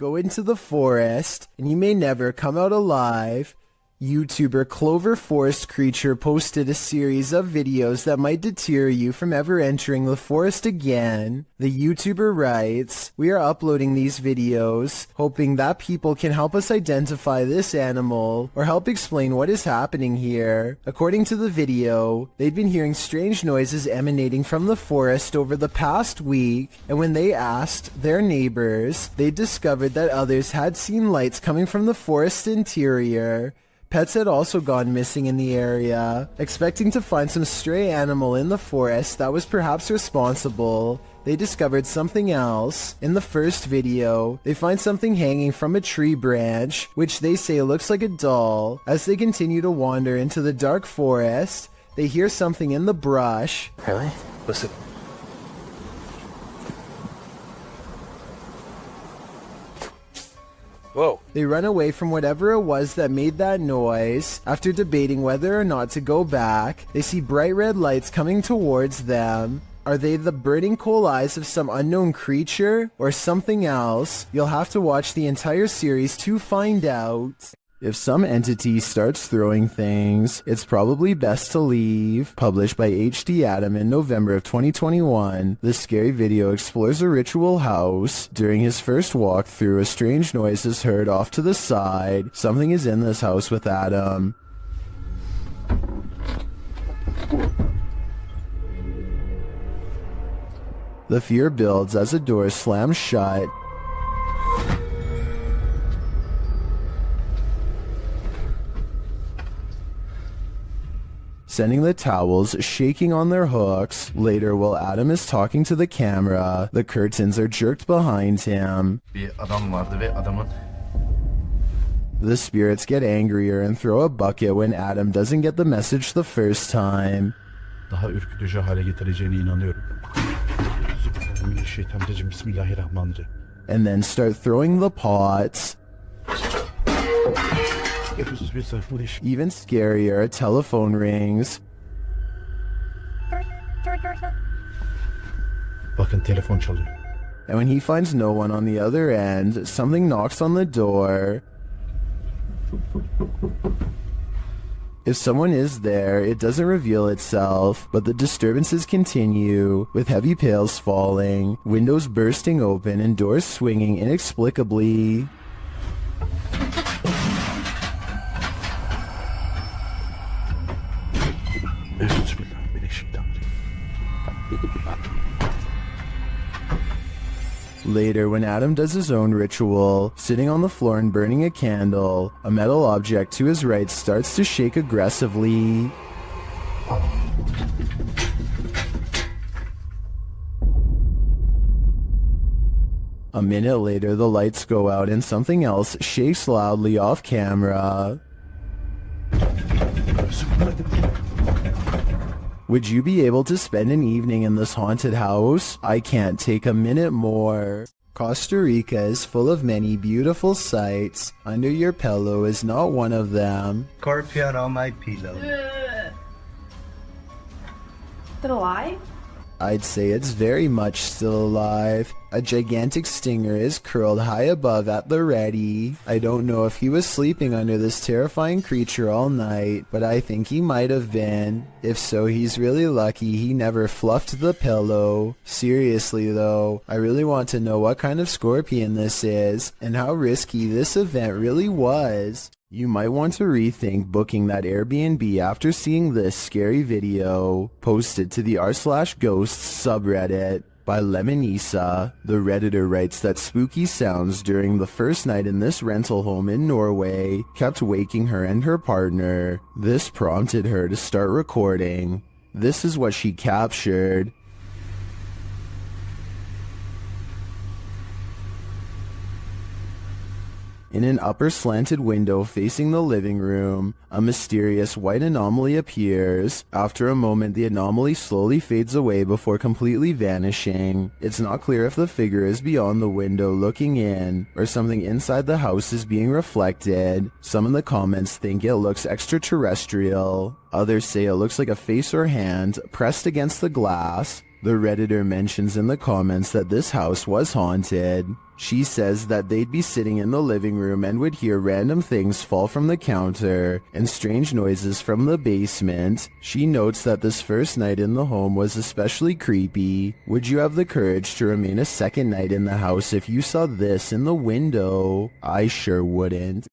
go into the forest, and you may never come out alive. YouTuber Clover Forest Creature posted a series of videos that might deter you from ever entering the forest again. The YouTuber writes, "We are uploading these videos, hoping that people can help us identify this animal or help explain what is happening here." According to the video, they'd been hearing strange noises emanating from the forest over the past week, and when they asked their neighbors, they discovered that others had seen lights coming from the forest interior. Pets had also gone missing in the area. Expecting to find some stray animal in the forest that was perhaps responsible, they discovered something else. In the first video, they find something hanging from a tree branch, which they say looks like a doll. As they continue to wander into the dark forest, they hear something in the brush. Really? Listen. Whoa. They run away from whatever it was that made that noise. After debating whether or not to go back, they see bright red lights coming towards them. Are they the burning coal eyes of some unknown creature or something else? You'll have to watch the entire series to find out. If some entity starts throwing things, it's probably best to leave. Published by HD Adam in November of 2021, this scary video explores a ritual house. During his first walkthrough, a strange noise is heard off to the side. Something is in this house with Adam. The fear builds as a door slams shut. Sending the towels shaking on their hooks. Later, while Adam is talking to the camera, the curtains are jerked behind him. The spirits get angrier and throw a bucket when Adam doesn't get the message the first time. Daha ürkütücü hale getireceğine inanıyorum. Bismillahirrahmanirrahim. And then start throwing the pots. Even scarier, a telephone rings. Bakın telefon çalıyor. And when he finds no one on the other end, something knocks on the door. If someone is there, it doesn't reveal itself, but the disturbances continue, with heavy pails falling, windows bursting open, and doors swinging inexplicably. Later, when Adam does his own ritual, sitting on the floor and burning a candle, a metal object to his right starts to shake aggressively. A minute later, the lights go out and something else shakes loudly off camera. Would you be able to spend an evening in this haunted house? I can't take a minute more. Costa Rica is full of many beautiful sights. Under your pillow is not one of them. Scorpion on my pillow. Is it alive? I'd say it's very much still alive. A gigantic stinger is curled high above at the ready. I don't know if he was sleeping under this terrifying creature all night, but I think he might have been. If so, he's really lucky he never fluffed the pillow. Seriously though, I really want to know what kind of scorpion this is, and how risky this event really was. You might want to rethink booking that Airbnb after seeing this scary video. Posted to the r/ghosts subreddit by Lemonisa. The Redditor writes that spooky sounds during the first night in this rental home in Norway kept waking her and her partner. This prompted her to start recording. This is what she captured. In an upper slanted window facing the living room, a mysterious white anomaly appears. After a moment, the anomaly slowly fades away before completely vanishing. It's not clear if the figure is beyond the window looking in, or something inside the house is being reflected. Some in the comments think it looks extraterrestrial. Others say it looks like a face or hand pressed against the glass. The Redditor mentions in the comments that this house was haunted. She says that they'd be sitting in the living room and would hear random things fall from the counter and strange noises from the basement. She notes that this first night in the home was especially creepy. Would you have the courage to remain a second night in the house if you saw this in the window? I sure wouldn't.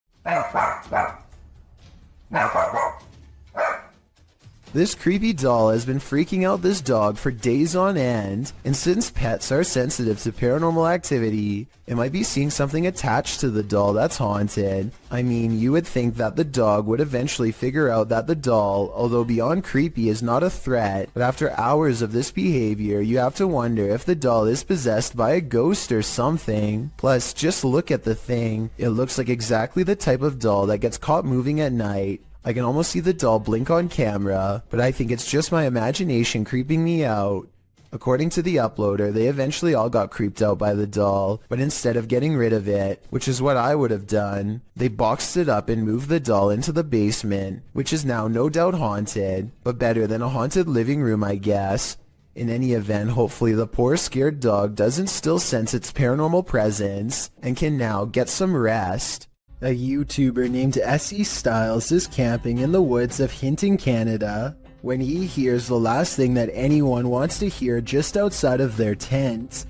This creepy doll has been freaking out this dog for days on end, and since pets are sensitive to paranormal activity, it might be seeing something attached to the doll that's haunted. I mean, you would think that the dog would eventually figure out that the doll, although beyond creepy, is not a threat, but after hours of this behavior, you have to wonder if the doll is possessed by a ghost or something. Plus, just look at the thing. It looks like exactly the type of doll that gets caught moving at night. I can almost see the doll blink on camera, but I think it's just my imagination creeping me out. According to the uploader, they eventually all got creeped out by the doll, but instead of getting rid of it, which is what I would have done, they boxed it up and moved the doll into the basement, which is now no doubt haunted, but better than a haunted living room, I guess. In any event, hopefully the poor scared dog doesn't still sense its paranormal presence and can now get some rest. A YouTuber named S.E. Styles is camping in the woods of Hinton, Canada, when he hears the last thing that anyone wants to hear just outside of their tent.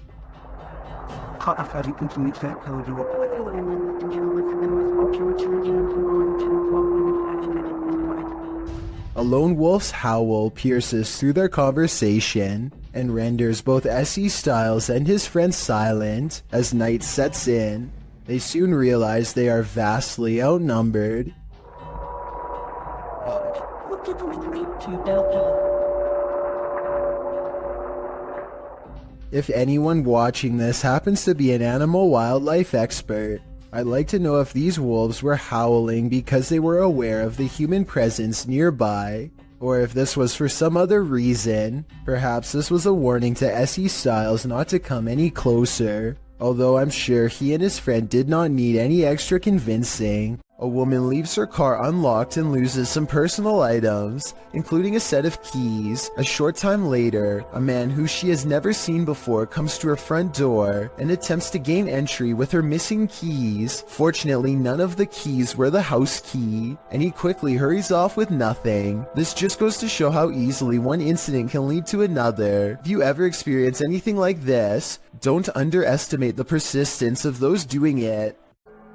A lone wolf's howl pierces through their conversation and renders both S.E. Styles and his friend silent as night sets in. They soon realize they are vastly outnumbered. If anyone watching this happens to be an animal wildlife expert, I'd like to know if these wolves were howling because they were aware of the human presence nearby, or if this was for some other reason. Perhaps this was a warning to S.E. Styles not to come any closer. Although I'm sure he and his friend did not need any extra convincing. A woman leaves her car unlocked and loses some personal items, including a set of keys. A short time later, a man who she has never seen before comes to her front door and attempts to gain entry with her missing keys. Fortunately, none of the keys were the house key, and he quickly hurries off with nothing. This just goes to show how easily one incident can lead to another. If you ever experience anything like this, don't underestimate the persistence of those doing it.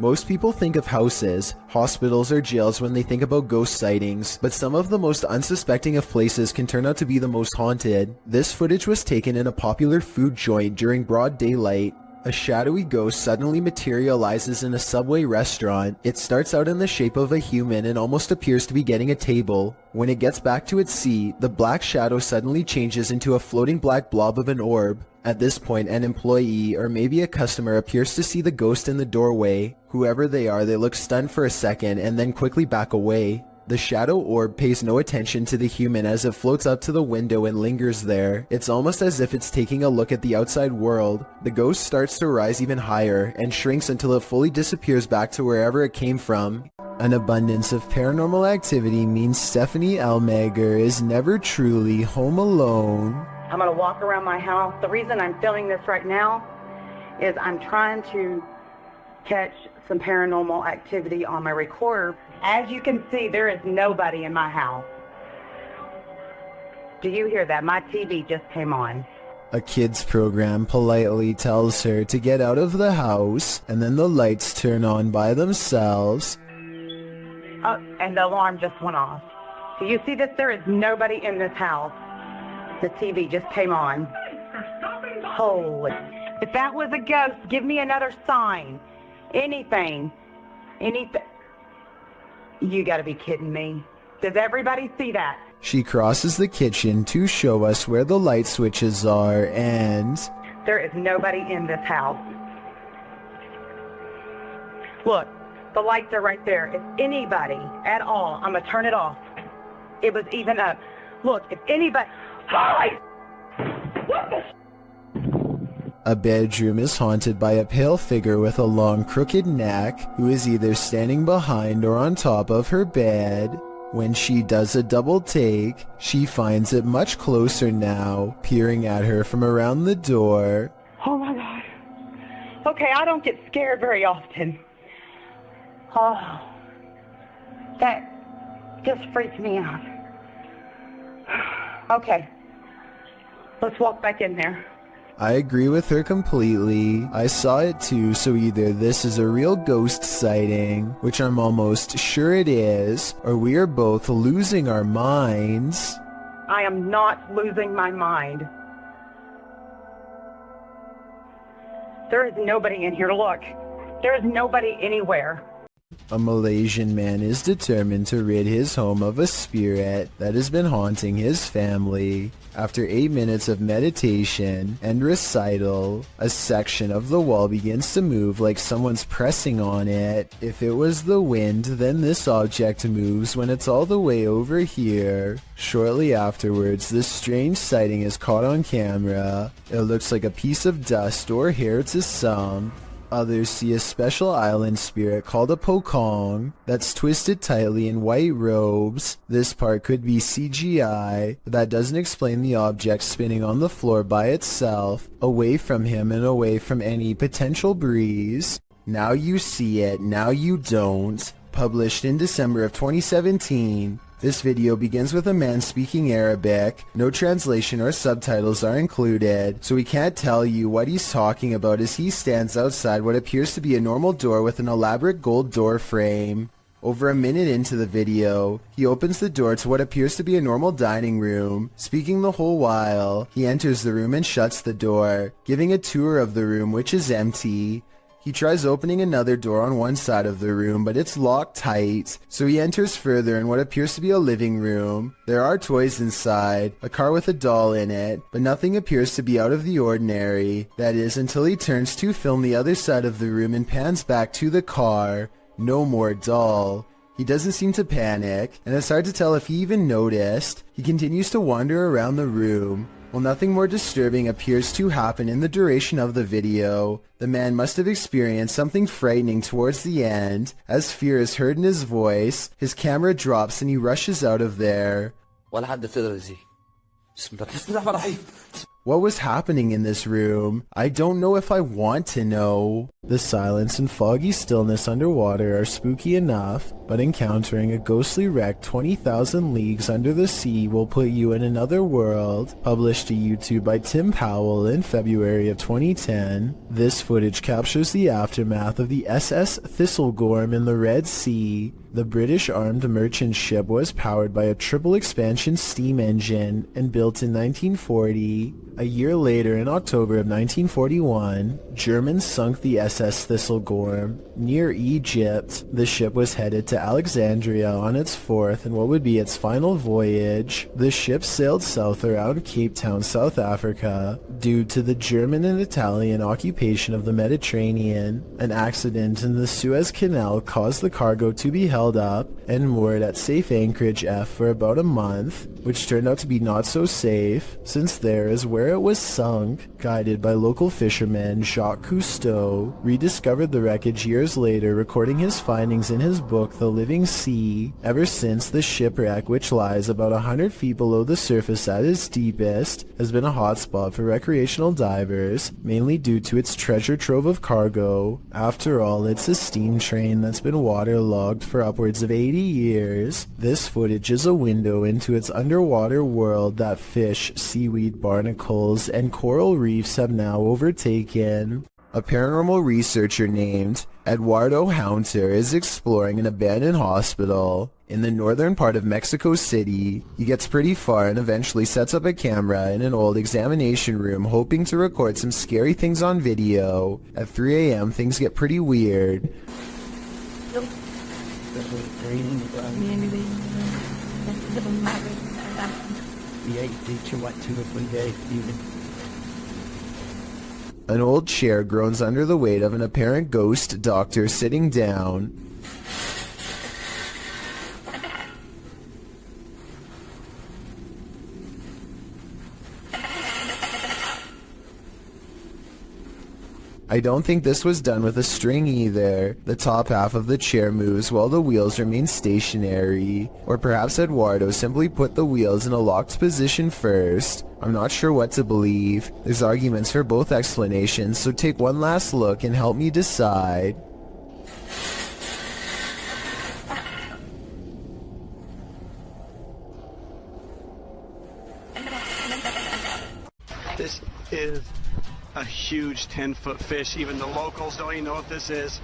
Most people think of houses, hospitals, or jails when they think about ghost sightings, but some of the most unsuspecting of places can turn out to be the most haunted. This footage was taken in a popular food joint during broad daylight. A shadowy ghost suddenly materializes in a Subway restaurant. It starts out in the shape of a human and almost appears to be getting a table. When it gets back to its seat, the black shadow suddenly changes into a floating black blob of an orb. At this point, an employee or maybe a customer appears to see the ghost in the doorway. Whoever they are, they look stunned for a second and then quickly back away. The shadow orb pays no attention to the human as it floats up to the window and lingers there. It's almost as if it's taking a look at the outside world. The ghost starts to rise even higher and shrinks until it fully disappears back to wherever it came from. An abundance of paranormal activity means Stephanie Elmager is never truly home alone. I'm going to walk around my house. The reason I'm filming this right now is I'm trying to catch some paranormal activity on my recorder. As you can see, there is nobody in my house. Do you hear that? My TV just came on. A kids program politely tells her to get out of the house, and then the lights turn on by themselves. Oh, and the alarm just went off. Do you see this? There is nobody in this house. The TV just came on. Holy. If that was a ghost, give me another sign. Anything. Anything. You gotta be kidding me. Does everybody see that? She crosses the kitchen to show us where the light switches are, and there is nobody in this house. Look, the lights are right there. If anybody at all, I'm gonna turn it off. It was even up. Look, if anybody... Hi! What the... A bedroom is haunted by a pale figure with a long crooked neck who is either standing behind or on top of her bed. When she does a double take, she finds it much closer now, peering at her from around the door. Oh my God. Okay, I don't get scared very often. Oh, that just freaks me out. Okay, let's walk back in there. I agree with her completely. I saw it too, so either this is a real ghost sighting, which I'm almost sure it is, or we are both losing our minds. I am not losing my mind. There is nobody in here. Look, there is nobody anywhere. A Malaysian man is determined to rid his home of a spirit that has been haunting his family. After 8 minutes of meditation and recital, a section of the wall begins to move like someone's pressing on it. If it was the wind, then this object moves when it's all the way over here. Shortly afterwards, this strange sighting is caught on camera. It looks like a piece of dust or hair to some. Others see a special island spirit called a pokong that's twisted tightly in white robes. This part could be CGI, but that doesn't explain the object spinning on the floor by itself, away from him and away from any potential breeze. Now you see it, now you don't. Published in December of 2017. This video begins with a man speaking Arabic. No translation or subtitles are included, so we can't tell you what he's talking about as he stands outside what appears to be a normal door with an elaborate gold door frame. Over a minute into the video, he opens the door to what appears to be a normal dining room. Speaking the whole while, he enters the room and shuts the door, giving a tour of the room, which is empty. He tries opening another door on one side of the room, but it's locked tight, so he enters further in what appears to be a living room. There are toys inside, a car with a doll in it, but nothing appears to be out of the ordinary. That is, until he turns to film the other side of the room and pans back to the car. No more doll. He doesn't seem to panic, and it's hard to tell if he even noticed. He continues to wander around the room. While nothing more disturbing appears to happen in the duration of the video, the man must have experienced something frightening towards the end. As fear is heard in his voice, his camera drops and he rushes out of there. What was happening in this room? I don't know if I want to know. The silence and foggy stillness underwater are spooky enough, but encountering a ghostly wreck 20,000 leagues under the sea will put you in another world. Published to YouTube by Tim Powell in February of 2010, this footage captures the aftermath of the SS Thistlegorm in the Red Sea. The British armed merchant ship was powered by a triple expansion steam engine and built in 1940. A year later, in October of 1941, Germans sunk the SS Thistlegorm near Egypt. The ship was headed to Alexandria on its fourth and what would be its final voyage. The ship sailed south around Cape Town, South Africa. Due to the German and Italian occupation of the Mediterranean, an accident in the Suez Canal caused the cargo to be held up and moored at safe anchorage F for about a month, which turned out to be not so safe, since there is where it was sunk. Guided by local fisherman Jacques Cousteau, rediscovered the wreckage years later, recording his findings in his book The Living Sea. Ever since, the shipwreck, which lies about 100 feet below the surface at its deepest, has been a hotspot for recreational divers, mainly due to its treasure trove of cargo. After all, it's a steam train that's been waterlogged for upwards of 80 years. This footage is a window into its underwater world that fish, seaweed, barnacles, and coral reefs have now overtaken. A paranormal researcher named Eduardo Haunter is exploring an abandoned hospital in the northern part of Mexico City. He gets pretty far and eventually sets up a camera in an old examination room, hoping to record some scary things on video. At 3 a.m. things get pretty weird. An old chair groans under the weight of an apparent ghost doctor sitting down. I don't think this was done with a string either. The top half of the chair moves while the wheels remain stationary. Or perhaps Eduardo simply put the wheels in a locked position first. I'm not sure what to believe. There's arguments for both explanations, so take one last look and help me decide. This is a huge 10-foot fish. Even the locals don't even know what this is.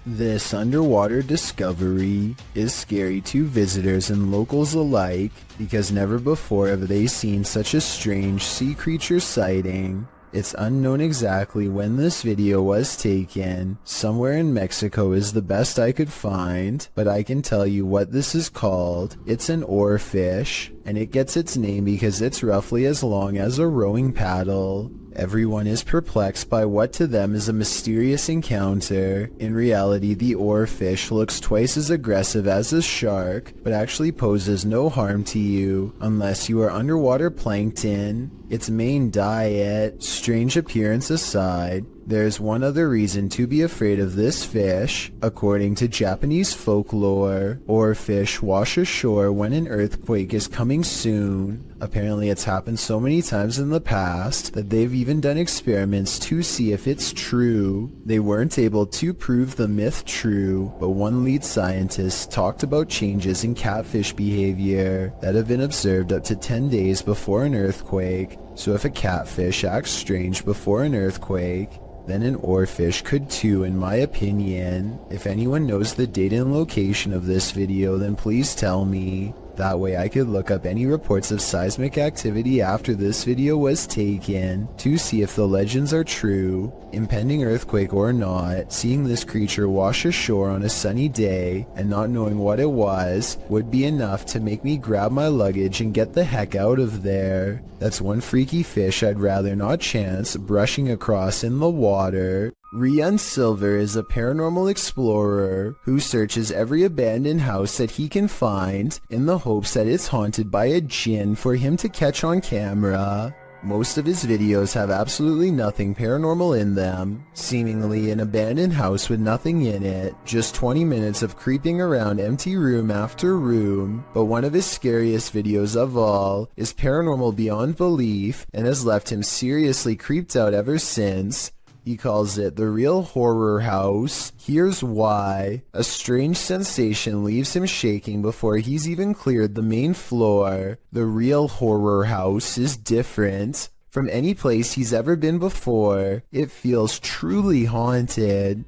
This underwater discovery is scary to visitors and locals alike because never before have they seen such a strange sea creature sighting. It's unknown exactly when this video was taken. Somewhere in Mexico is the best I could find, but I can tell you what this is called. It's an oarfish, and it gets its name because it's roughly as long as a rowing paddle. Everyone is perplexed by what to them is a mysterious encounter. In reality, the oarfish looks twice as aggressive as a shark, but actually poses no harm to you, unless you are underwater plankton. Its main diet, strange appearance aside, there's one other reason to be afraid of this fish. According to Japanese folklore, oarfish wash ashore when an earthquake is coming soon. Apparently it's happened so many times in the past that they've even done experiments to see if it's true. They weren't able to prove the myth true, but one lead scientist talked about changes in catfish behavior that have been observed up to 10 days before an earthquake. So if a catfish acts strange before an earthquake, then an oarfish could too, in my opinion. If anyone knows the date and location of this video, then please tell me. That way I could look up any reports of seismic activity after this video was taken to see if the legends are true. Impending earthquake or not, seeing this creature wash ashore on a sunny day and not knowing what it was would be enough to make me grab my luggage and get the heck out of there. That's one freaky fish I'd rather not chance brushing across in the water. Rian Silver is a paranormal explorer who searches every abandoned house that he can find in the hopes that it's haunted by a djinn for him to catch on camera. Most of his videos have absolutely nothing paranormal in them, seemingly an abandoned house with nothing in it, just 20 minutes of creeping around empty room after room. But one of his scariest videos of all is paranormal beyond belief and has left him seriously creeped out ever since. He calls it the real horror house. Here's why. A strange sensation leaves him shaking before he's even cleared the main floor. The real horror house is different from any place he's ever been before. It feels truly haunted.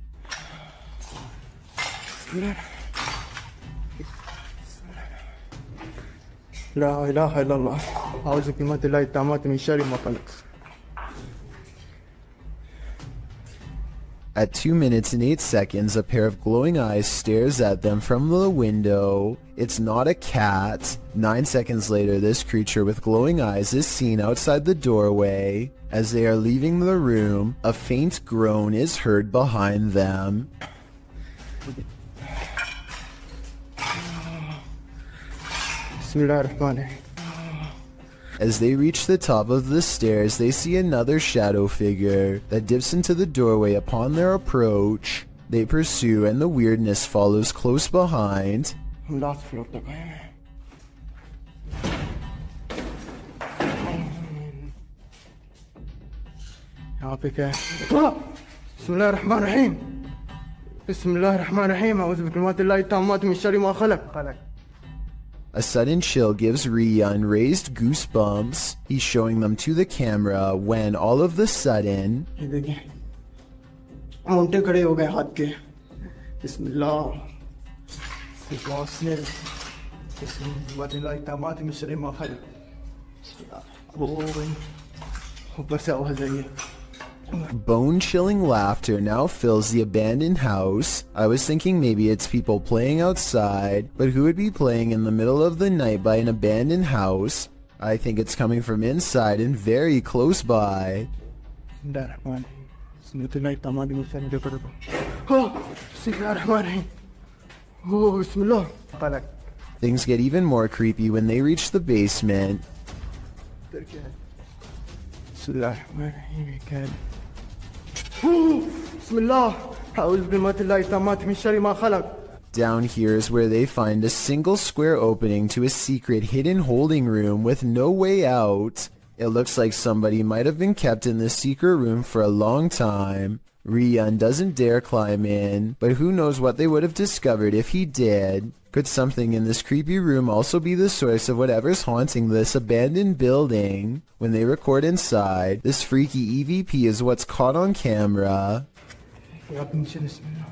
لا إله إلا الله أعوذ بكلمات الله التامات من شر ما خلق. At 2 minutes and 8 seconds, a pair of glowing eyes stares at them from the window. It's not a cat. 9 seconds later, this creature with glowing eyes is seen outside the doorway. As they are leaving the room, a faint groan is heard behind them. بسم الله الرحمن الرحيم. As they reach the top of the stairs, they see another shadow figure that dips into the doorway upon their approach. They pursue and the weirdness follows close behind. Last floor तक आए हैं. यहाँ पे क्या है? بسم الله الرحمن الرحيم. بسم الله الرحمن الرحيم. أعوذ بكلمات الله التامات من شر ما خلق. A sudden chill gives Rian raised goosebumps. He's showing them to the camera when all of the sudden, ये देखिए. Monte खड़े हो गए हाथ के. بسم الله. بسم الله التامات من شر ما خلق. بس أول زي. bone-chilling laughter now fills the abandoned house. I was thinking maybe it's people playing outside, but who would be playing in the middle of the night by an abandoned house? I think it's coming from inside and very close by. Things get even more creepy when they reach the basement. بسم الله أعوذ بكلمات الله التامات من شر ما خلق. Down here is where they find a single square opening to a secret hidden holding room with no way out. It looks like somebody might have been kept in this secret room for a long time. Rian doesn't dare climb in, but who knows what they would have discovered if he did. Could something in this creepy room also be the source of whatever's haunting this abandoned building? When they record inside, this freaky EVP is what's caught on camera. يا رب نشيل بسم الله.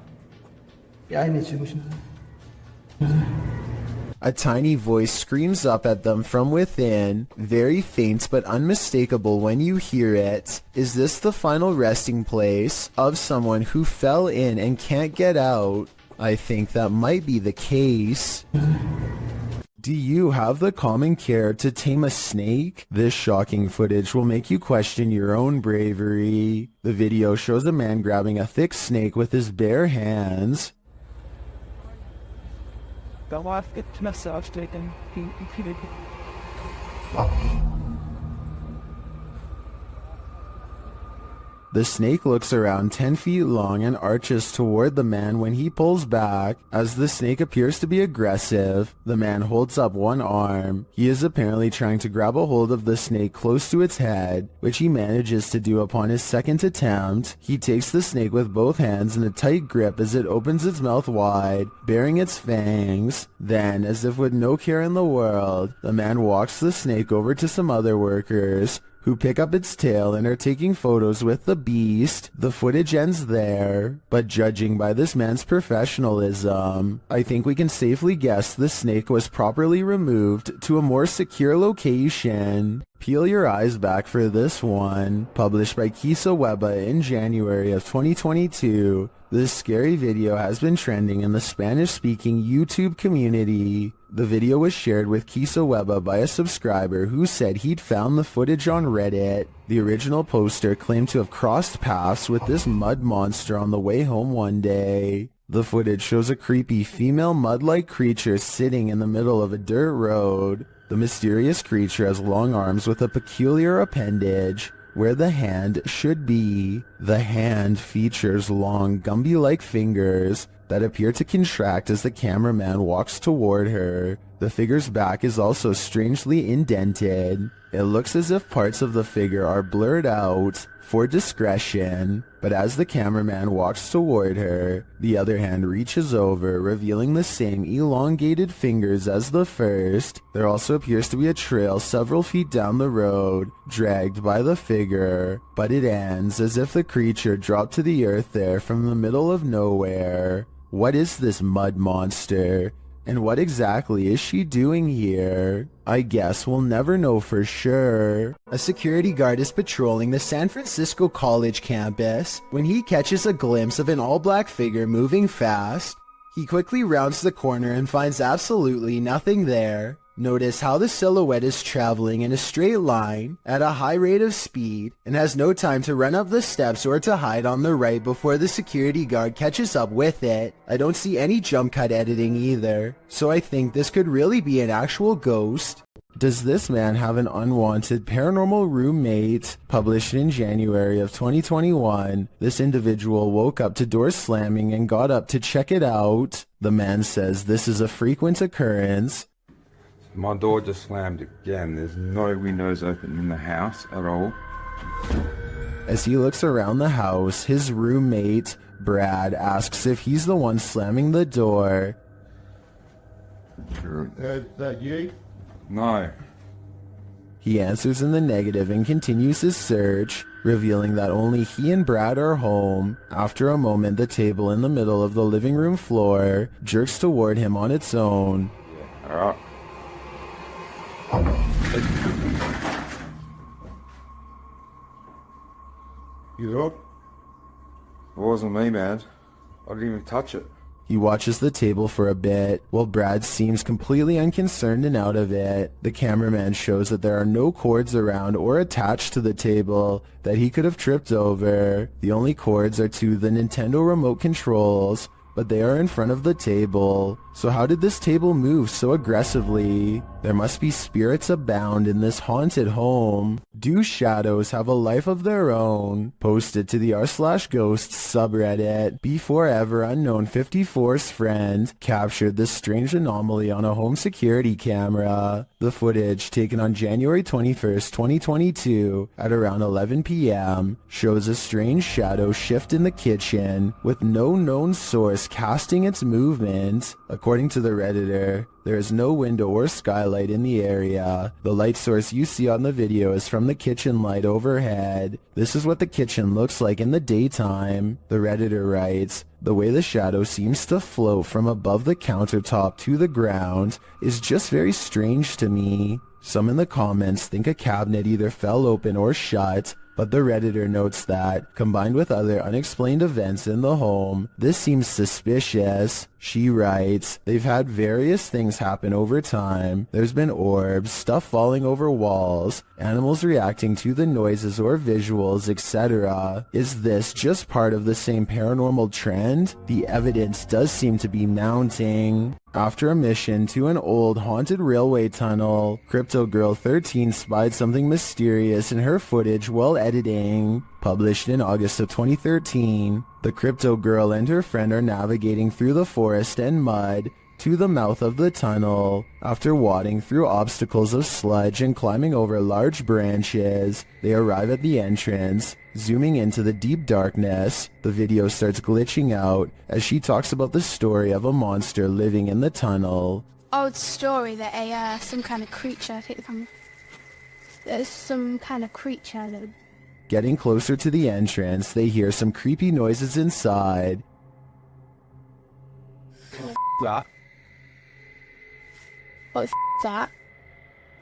يا عيني نشيل مش A tiny voice screams up at them from within, very faint but unmistakable when you hear it. Is this the final resting place of someone who fell in and can't get out? I think that might be the case. Do you have the common care to tame a snake? This shocking footage will make you question your own bravery. The video shows a man grabbing a thick snake with his bare hands. The snake looks around 10 feet long and arches toward the man when he pulls back. As the snake appears to be aggressive, the man holds up one arm. He is apparently trying to grab a hold of the snake close to its head, which he manages to do upon his second attempt. He takes the snake with both hands in a tight grip as it opens its mouth wide, baring its fangs. Then, as if with no care in the world, the man walks the snake over to some other workers, who pick up its tail and are taking photos with the beast. The footage ends there, but judging by this man's professionalism, I think we can safely guess the snake was properly removed to a more secure location. Peel your eyes back for this one. Published by Kisa Weba in January of 2022, this scary video has been trending in the Spanish-speaking YouTube community. The video was shared with Kisa Weba by a subscriber who said he'd found the footage on Reddit. The original poster claimed to have crossed paths with this mud monster on the way home one day. The footage shows a creepy female mud-like creature sitting in the middle of a dirt road. The mysterious creature has long arms with a peculiar appendage where the hand should be. The hand features long Gumby-like fingers that appear to contract as the cameraman walks toward her. The figure's back is also strangely indented. It looks as if parts of the figure are blurred out for discretion, but as the cameraman walks toward her, the other hand reaches over, revealing the same elongated fingers as the first. There also appears to be a trail several feet down the road, dragged by the figure, but it ends as if the creature dropped to the earth there from the middle of nowhere. What is this mud monster? And what exactly is she doing here? I guess we'll never know for sure. A security guard is patrolling the San Francisco College campus when he catches a glimpse of an all-black figure moving fast. He quickly rounds the corner and finds absolutely nothing there. Notice how the silhouette is traveling in a straight line at a high rate of speed and has no time to run up the steps or to hide on the right before the security guard catches up with it. I don't see any jump cut editing either, so I think this could really be an actual ghost. Does this man have an unwanted paranormal roommate? Published in January of 2021, this individual woke up to doors slamming and got up to check it out. The man says this is a frequent occurrence. My door just slammed again. There's no windows open in the house at all. As he looks around the house, his roommate, Brad, asks if he's the one slamming the door. That you? No. He answers in the negative and continues his search, revealing that only he and Brad are home. After a moment, the table in the middle of the living room floor jerks toward him on its own. Alright. You up? It wasn't me, man. I didn't even touch it. He watches the table for a bit, while Brad seems completely unconcerned and out of it. The cameraman shows that there are no cords around or attached to the table that he could have tripped over. The only cords are to the Nintendo remote controls, but they are in front of the table. So how did this table move so aggressively? There must be spirits abound in this haunted home. Do shadows have a life of their own? Posted to the r/ghosts subreddit. Before ever unknown 54's friend captured this strange anomaly on a home security camera. The footage, taken on January 21st, 2022 at around 11 p.m. shows a strange shadow shift in the kitchen with no known source casting its movement. According to the Redditor, there is no window or skylight in the area. The light source you see on the video is from the kitchen light overhead. This is what the kitchen looks like in the daytime. The Redditor writes, "The way the shadow seems to float from above the countertop to the ground is just very strange to me." Some in the comments think a cabinet either fell open or shut, but the Redditor notes that, combined with other unexplained events in the home, this seems suspicious. She writes, "They've had various things happen over time. There's been orbs, stuff falling over walls, animals reacting to the noises or visuals, etc. Is this just part of the same paranormal trend? The evidence does seem to be mounting." After a mission to an old haunted railway tunnel, Crypto Girl 13 spied something mysterious in her footage while editing. Published in August of 2013, the Crypto Girl and her friend are navigating through the forest and mud to the mouth of the tunnel. After wading through obstacles of sludge and climbing over large branches, they arrive at the entrance. Zooming into the deep darkness, the video starts glitching out as she talks about the story of a monster living in the tunnel. Old story that some kind of creature, I think there's some kind of creature that... Getting closer to the entrance, they hear some creepy noises inside. What the that?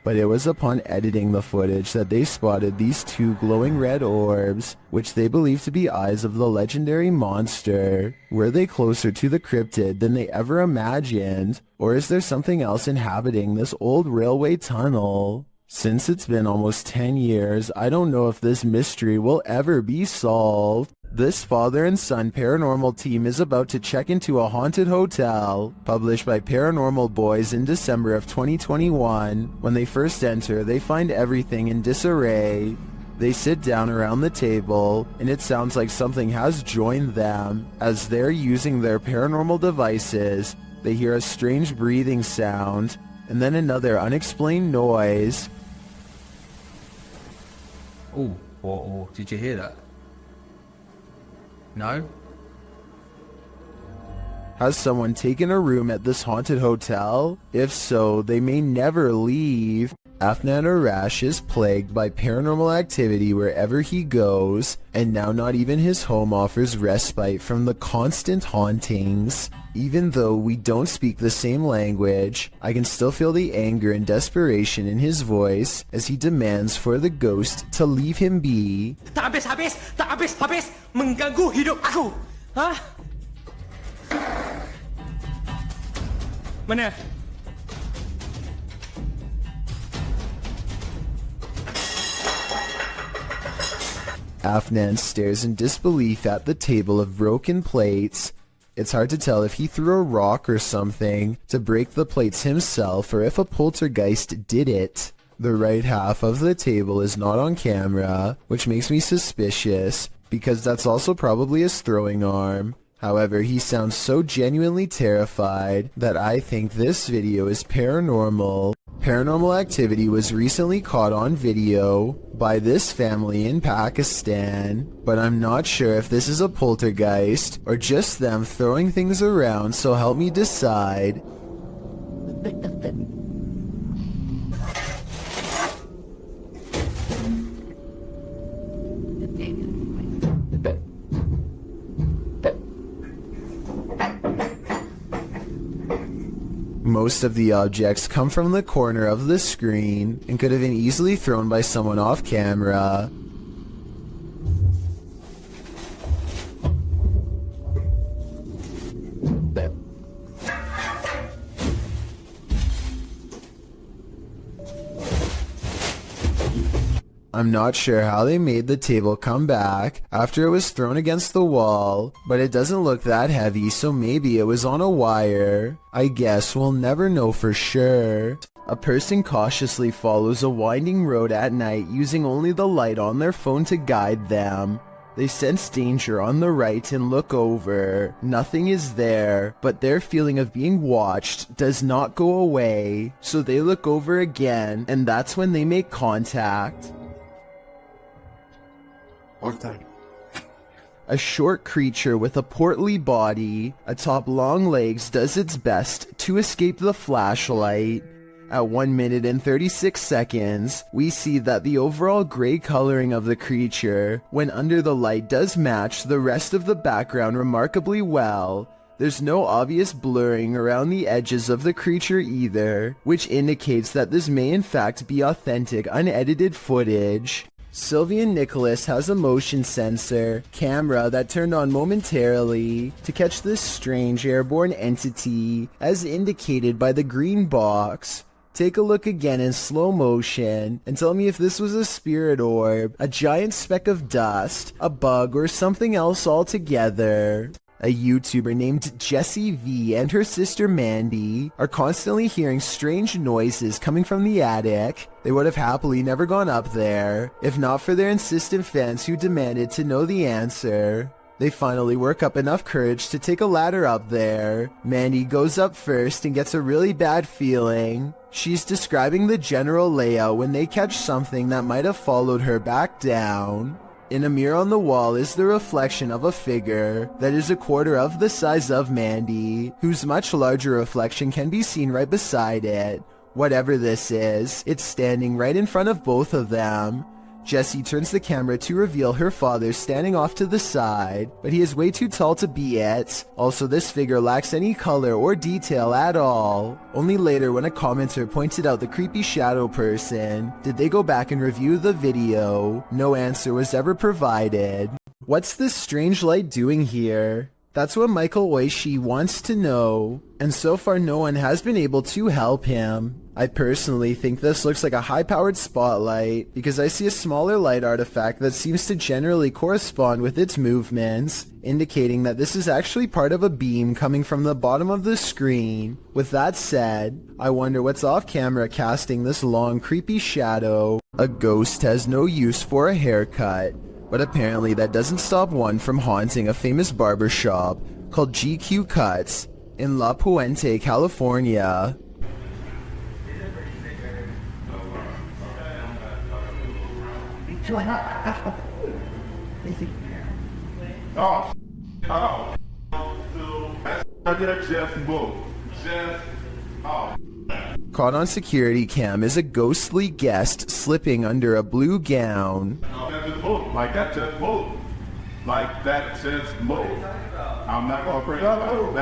But it was upon editing the footage that they spotted these two glowing red orbs, which they believe to be eyes of the legendary monster. Were they closer to the cryptid than they ever imagined? Or is there something else inhabiting this old railway tunnel? Since it's been almost 10 years, I don't know if this mystery will ever be solved. This father and son paranormal team is about to check into a haunted hotel. Published by Paranormal Boys in December of 2021. When they first enter, they find everything in disarray. They sit down around the table, and it sounds like something has joined them. As they're using their paranormal devices, they hear a strange breathing sound, and then another unexplained noise. Oh, did you hear that? No? Has someone taken a room at this haunted hotel? If so, they may never leave. Afnan Arash is plagued by paranormal activity wherever he goes, and now not even his home offers respite from the constant hauntings. Even though we don't speak the same language, I can still feel the anger and desperation in his voice as he demands for the ghost to leave him be. Tak habis, mengganggu hidup aku. Hah? Mana? Afnan stares in disbelief at the table of broken plates. It's hard to tell if he threw a rock or something to break the plates himself or if a poltergeist did it. The right half of the table is not on camera, which makes me suspicious because that's also probably his throwing arm. However, he sounds so genuinely terrified that I think this video is paranormal. Paranormal activity was recently caught on video by this family in Pakistan, but I'm not sure if this is a poltergeist or just them throwing things around, so help me decide. Most of the objects come from the corner of the screen and could have been easily thrown by someone off camera. I'm not sure how they made the table come back after it was thrown against the wall, but it doesn't look that heavy, so maybe it was on a wire. I guess we'll never know for sure. A person cautiously follows a winding road at night using only the light on their phone to guide them. They sense danger on the right and look over. Nothing is there, but their feeling of being watched does not go away. So they look over again, and that's when they make contact. What's that? A short creature with a portly body, atop long legs, does its best to escape the flashlight. At 1 minute and 36 seconds, we see that the overall gray coloring of the creature, when under the light, does match the rest of the background remarkably well. There's no obvious blurring around the edges of the creature either, which indicates that this may in fact be authentic, unedited footage. Sylvian Nicholas has a motion sensor camera that turned on momentarily to catch this strange airborne entity, as indicated by the green box. Take a look again in slow motion and tell me if this was a spirit orb, a giant speck of dust, a bug, or something else altogether. A YouTuber named Jessie V and her sister Mandy are constantly hearing strange noises coming from the attic. They would have happily never gone up there, if not for their insistent fans who demanded to know the answer. They finally work up enough courage to take a ladder up there. Mandy goes up first and gets a really bad feeling. She's describing the general layout when they catch something that might have followed her back down. In a mirror on the wall is the reflection of a figure that is a quarter of the size of Mandy, whose much larger reflection can be seen right beside it. Whatever this is, it's standing right in front of both of them. Jessie turns the camera to reveal her father standing off to the side, but he is way too tall to be it. Also, this figure lacks any color or detail at all. Only later, when a commenter pointed out the creepy shadow person, did they go back and review the video. No answer was ever provided. What's this strange light doing here? That's what Michael Oishi wants to know, and so far no one has been able to help him. I personally think this looks like a high-powered spotlight because I see a smaller light artifact that seems to generally correspond with its movements, indicating that this is actually part of a beam coming from the bottom of the screen. With that said, I wonder what's off-camera casting this long, creepy shadow. A ghost has no use for a haircut, but apparently that doesn't stop one from haunting a famous barber shop called GQ Cuts in La Puente, California. Caught on security cam is a ghostly guest slipping under a blue gown. Like that says move. Like that says move. I'm not gonna bring up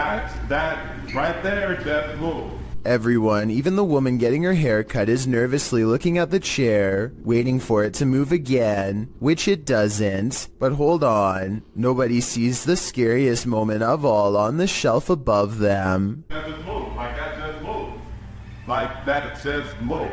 that right there says move. Everyone, even the woman getting her hair cut, is nervously looking at the chair, waiting for it to move again, which it doesn't. But hold on, nobody sees the scariest moment of all on the shelf above them. That says move. Like that says move. Like that says move.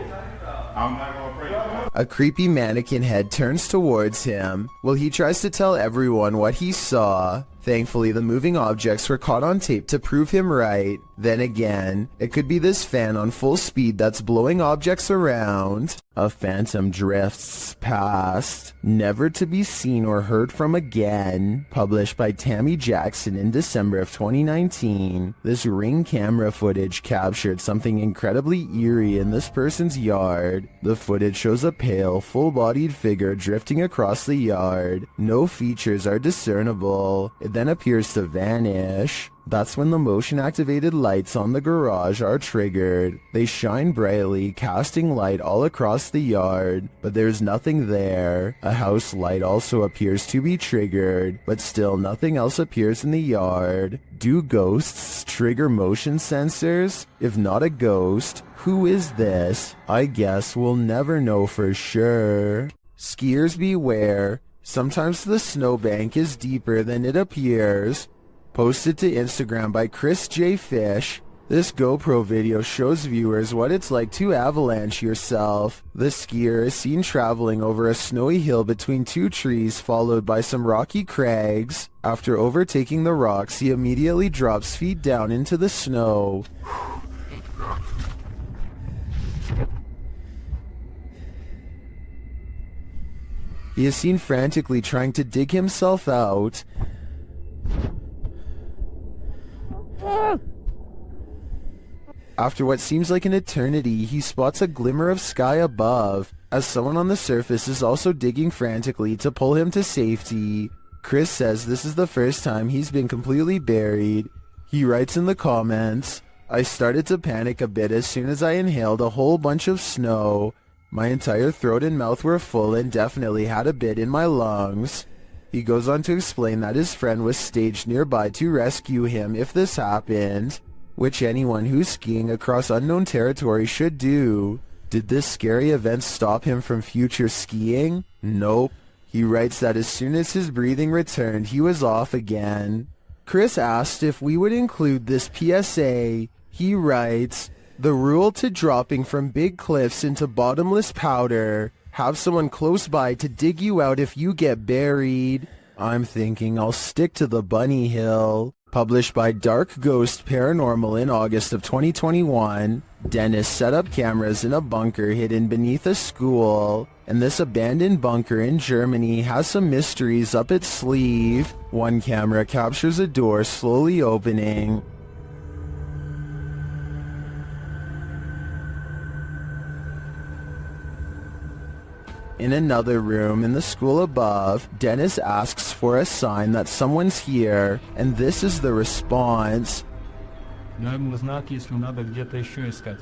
I'm not gonna bring up. A creepy mannequin head turns towards him, while he tries to tell everyone what he saw. Thankfully, the moving objects were caught on tape to prove him right. Then again, it could be this fan on full speed that's blowing objects around. A phantom drifts past, never to be seen or heard from again. Published by Tammy Jackson in December of 2019, this Ring camera footage captured something incredibly eerie in this person's yard. The footage shows a pale, full-bodied figure drifting across the yard. No features are discernible. It then appears to vanish. That's when the motion-activated lights on the garage are triggered. They shine brightly, casting light all across the yard, but there's nothing there. A house light also appears to be triggered, but still nothing else appears in the yard. Do ghosts trigger motion sensors? If not a ghost, who is this? I guess we'll never know for sure. Skiers beware. Sometimes the snowbank is deeper than it appears. Posted to Instagram by Chris J. Fish. This GoPro video shows viewers what it's like to avalanche yourself. The skier is seen traveling over a snowy hill between two trees followed by some rocky crags. After overtaking the rocks, he immediately drops feet down into the snow. He is seen frantically trying to dig himself out. After what seems like an eternity, he spots a glimmer of sky above, as someone on the surface is also digging frantically to pull him to safety. Chris says this is the first time he's been completely buried. He writes in the comments, "I started to panic a bit as soon as I inhaled a whole bunch of snow. My entire throat and mouth were full and definitely had a bit in my lungs." He goes on to explain that his friend was staged nearby to rescue him if this happened, which anyone who's skiing across unknown territory should do. Did this scary event stop him from future skiing? Nope. He writes that as soon as his breathing returned, he was off again. Chris asked if we would include this PSA. He writes, "The rule to dropping from big cliffs into bottomless powder. Have someone close by to dig you out if you get buried. I'm thinking I'll stick to the bunny hill." Published by Dark Ghost Paranormal in August of 2021, Dennis set up cameras in a bunker hidden beneath a school, and this abandoned bunker in Germany has some mysteries up its sleeve. One camera captures a door slowly opening. In another room in the school above, Dennis asks for a sign that someone's here, and this is the response. Наверное, знак, если надо где-то еще искать.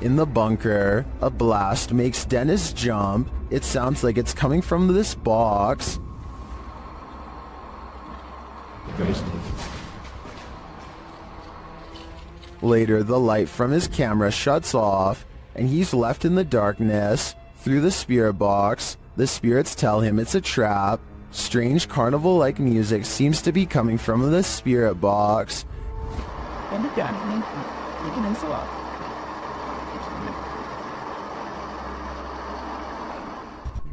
In the bunker, a blast makes Dennis jump. It sounds like it's coming from this box. Later, the light from his camera shuts off, and he's left in the darkness. Through the spirit box, the spirits tell him it's a trap. Strange carnival-like music seems to be coming from the spirit box.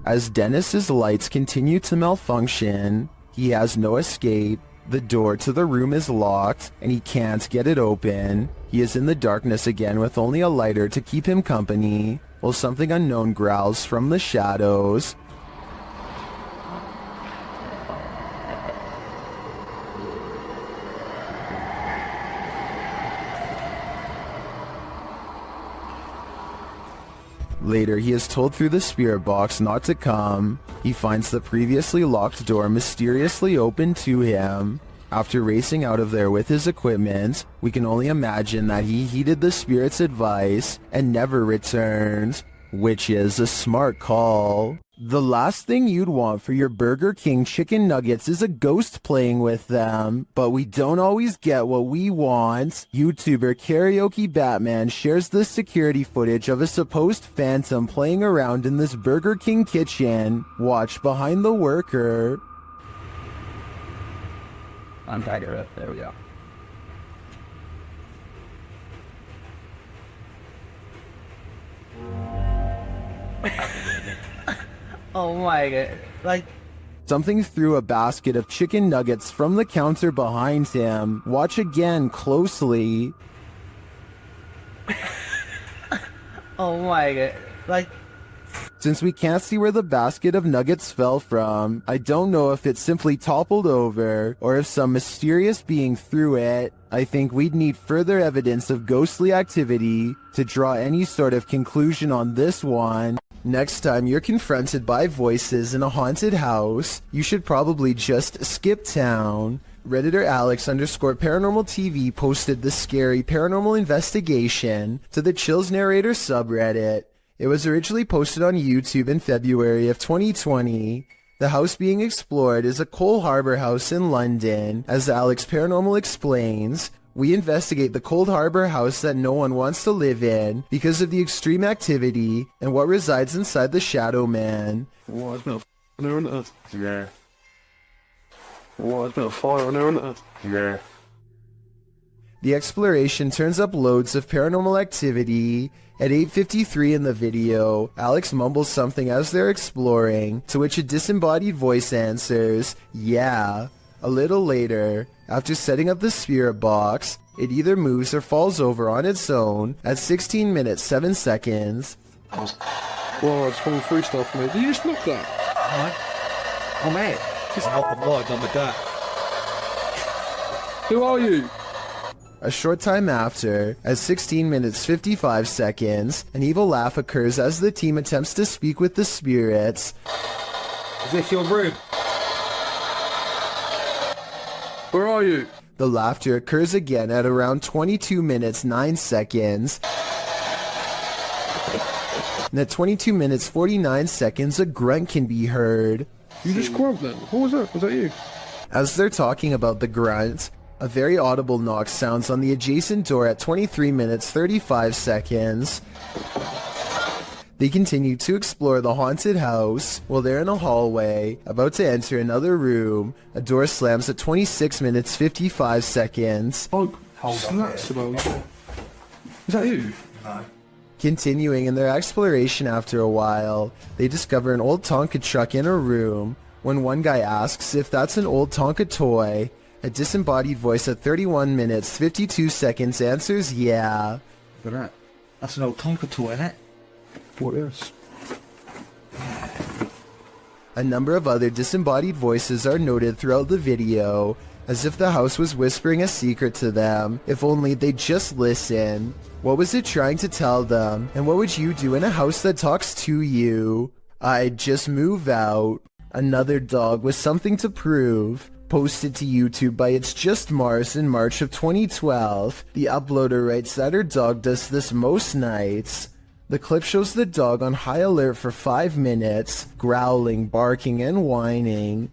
As Dennis's lights continue to malfunction, he has no escape. The door to the room is locked, and he can't get it open. He is in the darkness again with only a lighter to keep him company, while something unknown growls from the shadows. Later, he is told through the spirit box not to come. He finds the previously locked door mysteriously open to him. After racing out of there with his equipment, we can only imagine that he heeded the spirit's advice and never returned, which is a smart call. The last thing you'd want for your Burger King chicken nuggets is a ghost playing with them, but we don't always get what we want. YouTuber Karaoke Batman shares the security footage of a supposed phantom playing around in this Burger King kitchen. Watch behind the worker. I'm tied her up. There we go. Oh my god. Like, Something threw a basket of chicken nuggets from the counter behind him. Watch again closely. oh my god. Like, Since we can't see where the basket of nuggets fell from, I don't know if it simply toppled over or if some mysterious being threw it. I think we'd need further evidence of ghostly activity to draw any sort of conclusion on this one. Next time you're confronted by voices in a haunted house, you should probably just skip town. Redditor Alex_Paranormal TV posted the scary paranormal investigation to the Chills Narrator subreddit. It was originally posted on YouTube in February of 2020. The house being explored is a Cole Harbour house in London. As Alex Paranormal explains, We investigate the Cold Harbor house that no one wants to live in because of the extreme activity and what resides inside the Shadow Man. Why is there a fire on there, isn't it? Yeah. Why is there a fire on there, isn't it? Yeah. The exploration turns up loads of paranormal activity. At 8:53 in the video, Alex mumbles something as they're exploring, to which a disembodied voice answers, yeah. A little later, after setting up the spirit box, it either moves or falls over on its own at 16 minutes 7 seconds. Well, it's falling through stuff, mate. Did you just knock that? Oh, mate. I've done with that. Who are you? A short time after, at 16 minutes 55 seconds, an evil laugh occurs as the team attempts to speak with the spirits. Is this your room? Where are you? The laughter occurs again at around 22 minutes 9 seconds. And at 22 minutes 49 seconds, a grunt can be heard. You just grunt then? What was that? Was that you? As they're talking about the grunt, a very audible knock sounds on the adjacent door at 23 minutes 35 seconds. They continue to explore the haunted house. While they're in a hallway, about to enter another room, a door slams at 26 minutes 55 seconds. Oh, that's about. Is that you? No. Continuing in their exploration after a while, they discover an old Tonka truck in a room. When one guy asks if that's an old Tonka toy, a disembodied voice at 31 minutes 52 seconds answers yeah. Look at that. That's an old Tonka toy, isn't it? What is? A number of other disembodied voices are noted throughout the video, as if the house was whispering a secret to them, if only they'd just listen. What was it trying to tell them, and what would you do in a house that talks to you? I'd just move out. Another dog with something to prove. Posted to YouTube by It's Just Mars in March of 2012, the uploader writes that her dog does this most nights. The clip shows the dog on high alert for 5 minutes, growling, barking, and whining.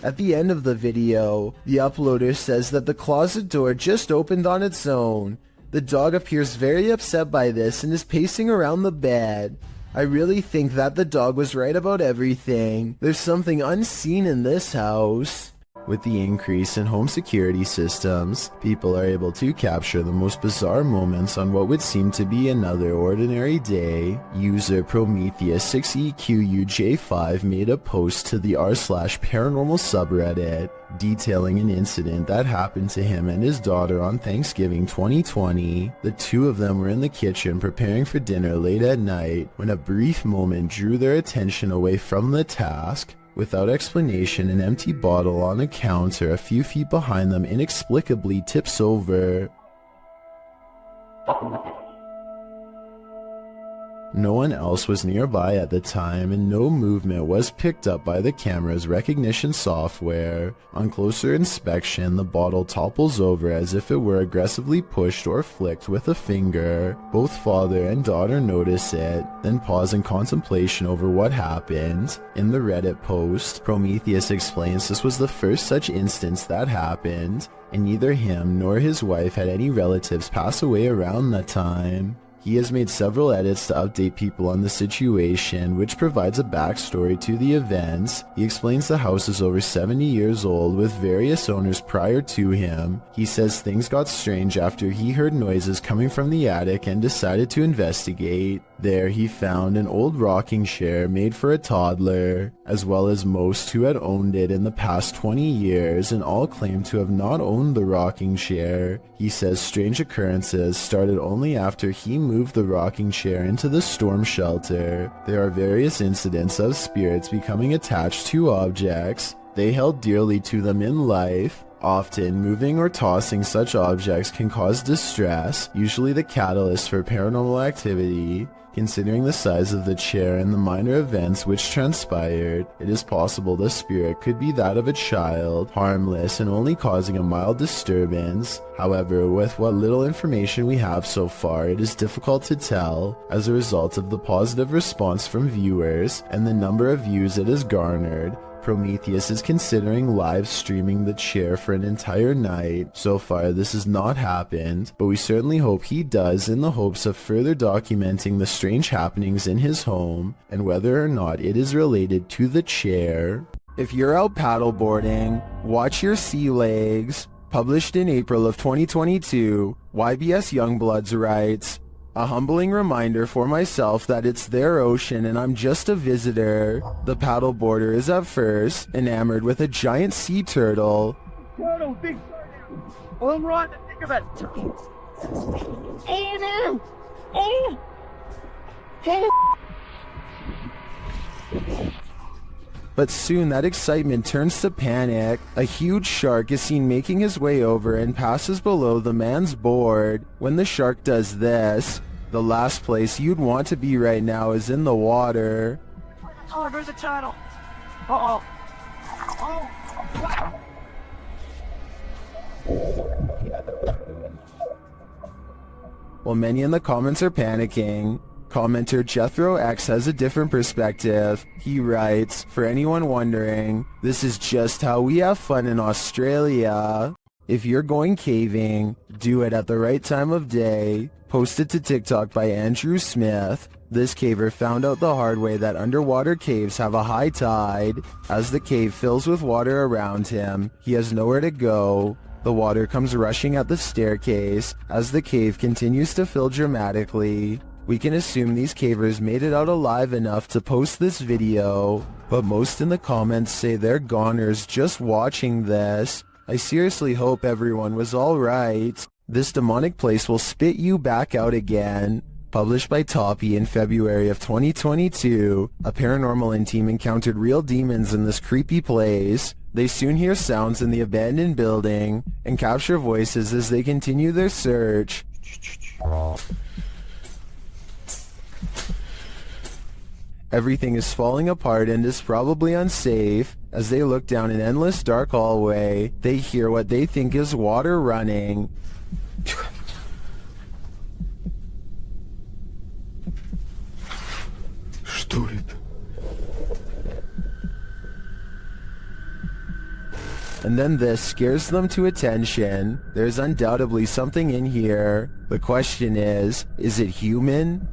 At the end of the video, the uploader says that the closet door just opened on its own. The dog appears very upset by this and is pacing around the bed. I really think that the dog was right about everything. There's something unseen in this house. With the increase in home security systems, people are able to capture the most bizarre moments on what would seem to be another ordinary day. User Prometheus6EQUJ5 made a post to the r/paranormal subreddit detailing an incident that happened to him and his daughter on Thanksgiving 2020. The two of them were in the kitchen preparing for dinner late at night when a brief moment drew their attention away from the task. Without explanation, an empty bottle on a counter a few feet behind them inexplicably tips over. No one else was nearby at the time, and no movement was picked up by the camera's recognition software. On closer inspection, the bottle topples over as if it were aggressively pushed or flicked with a finger. Both father and daughter notice it, then pause in contemplation over what happened. In the Reddit post, Prometheus explains this was the first such instance that happened, and neither him nor his wife had any relatives pass away around that time. He has made several edits to update people on the situation, which provides a backstory to the events. He explains the house is over 70 years old with various owners prior to him. He says things got strange after he heard noises coming from the attic and decided to investigate. There he found an old rocking chair made for a toddler, as well as most who had owned it in the past 20 years, and all claim to have not owned the rocking chair. He says strange occurrences started only after he moved the rocking chair into the storm shelter. There are various incidents of spirits becoming attached to objects they held dearly to them in life. Often, moving or tossing such objects can cause distress, usually the catalyst for paranormal activity. Considering the size of the chair and the minor events which transpired, it is possible the spirit could be that of a child, harmless and only causing a mild disturbance. However, with what little information we have so far, it is difficult to tell, as a result of the positive response from viewers and the number of views it has garnered. Prometheus is considering live streaming the chair for an entire night. So far this has not happened, but we certainly hope he does in the hopes of further documenting the strange happenings in his home and whether or not it is related to the chair. If you're out paddleboarding, watch your sea legs. Published in April of 2022, YBS Youngbloods writes, "A humbling reminder for myself that it's their ocean and I'm just a visitor. The paddleboarder is at first enamored with a giant sea turtle. Turtle, big well, I'm right to think of it. Oh no! Oh! But soon that excitement turns to panic. A huge shark is seen making his way over and passes below the man's board. When the shark does this, the last place you'd want to be right now is in the water." Oh, there's a turtle. Uh-oh. Oh. While many in the comments are panicking, commenter Jethro X has a different perspective. He writes, "For anyone wondering, this is just how we have fun in Australia. If you're going caving, do it at the right time of day." Posted to TikTok by Andrew Smith, this caver found out the hard way that underwater caves have a high tide. As the cave fills with water around him, he has nowhere to go. The water comes rushing at the staircase as the cave continues to fill dramatically. We can assume these cavers made it out alive enough to post this video, but most in the comments say they're goners just watching this. I seriously hope everyone was alright. This demonic place will spit you back out again. Published by Toppy in February of 2022, a paranormal team encountered real demons in this creepy place. They soon hear sounds in the abandoned building and capture voices as they continue their search. Everything is falling apart and is probably unsafe. As they look down an endless dark hallway, they hear what they think is water running. Что это? And then this scares them to attention. There's undoubtedly something in here. The question is it human?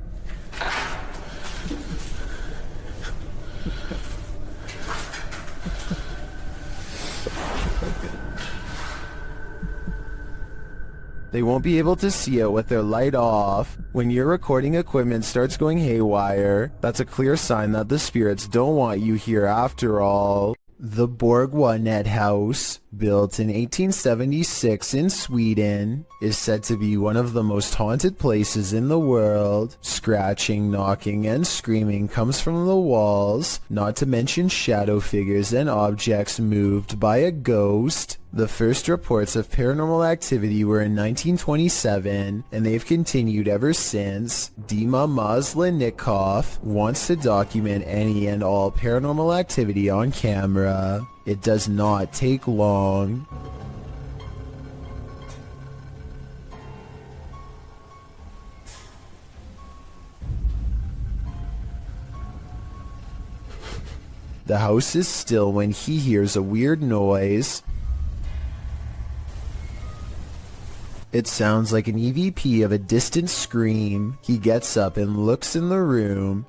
They won't be able to see it with their light off. When your recording equipment starts going haywire, that's a clear sign that the spirits don't want you here after all. The Borgwanet House, built in 1876 in Sweden, is said to be one of the most haunted places in the world. Scratching, knocking, and screaming comes from the walls, not to mention shadow figures and objects moved by a ghost. The first reports of paranormal activity were in 1927, and they've continued ever since. Dima Maslenikov wants to document any and all paranormal activity on camera. It does not take long. The house is still when he hears a weird noise. It sounds like an EVP of a distant scream. He gets up and looks in the room.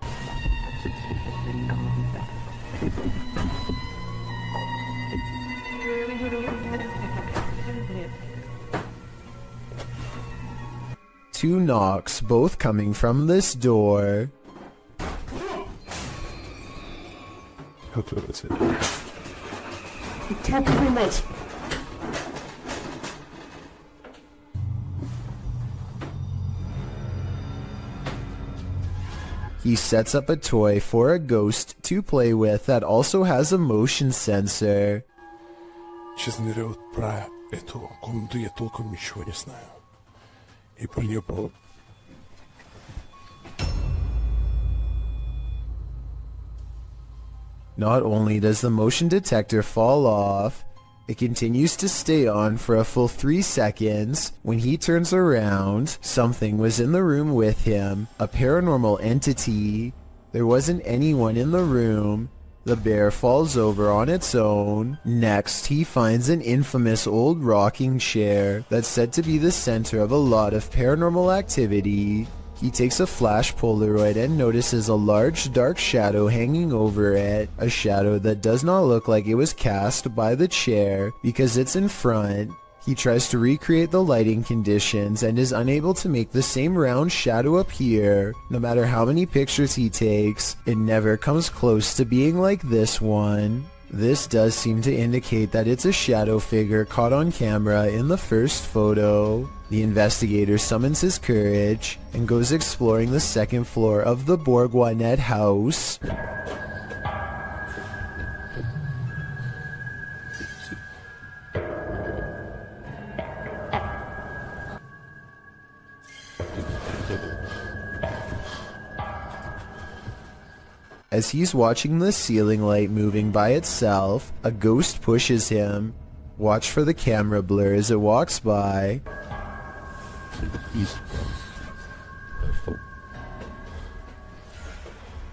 Two knocks, both coming from this door. He sets up a toy for a ghost to play with that also has a motion sensor. Честно говоря, вот про эту комнату я толком ничего не знаю. И про нее Not only does the motion detector fall off, it continues to stay on for a full 3 seconds. When he turns around, something was in the room with him, a paranormal entity. There wasn't anyone in the room. The bear falls over on its own. Next, he finds an infamous old rocking chair that's said to be the center of a lot of paranormal activity. He takes a flash Polaroid and notices a large dark shadow hanging over it, a shadow that does not look like it was cast by the chair because it's in front. He tries to recreate the lighting conditions and is unable to make the same round shadow appear. No matter how many pictures he takes, it never comes close to being like this one. This does seem to indicate that it's a shadow figure caught on camera in the first photo. The investigator summons his courage and goes exploring the second floor of the Bourgoinet house. As he's watching the ceiling light moving by itself, a ghost pushes him. Watch for the camera blur as it walks by.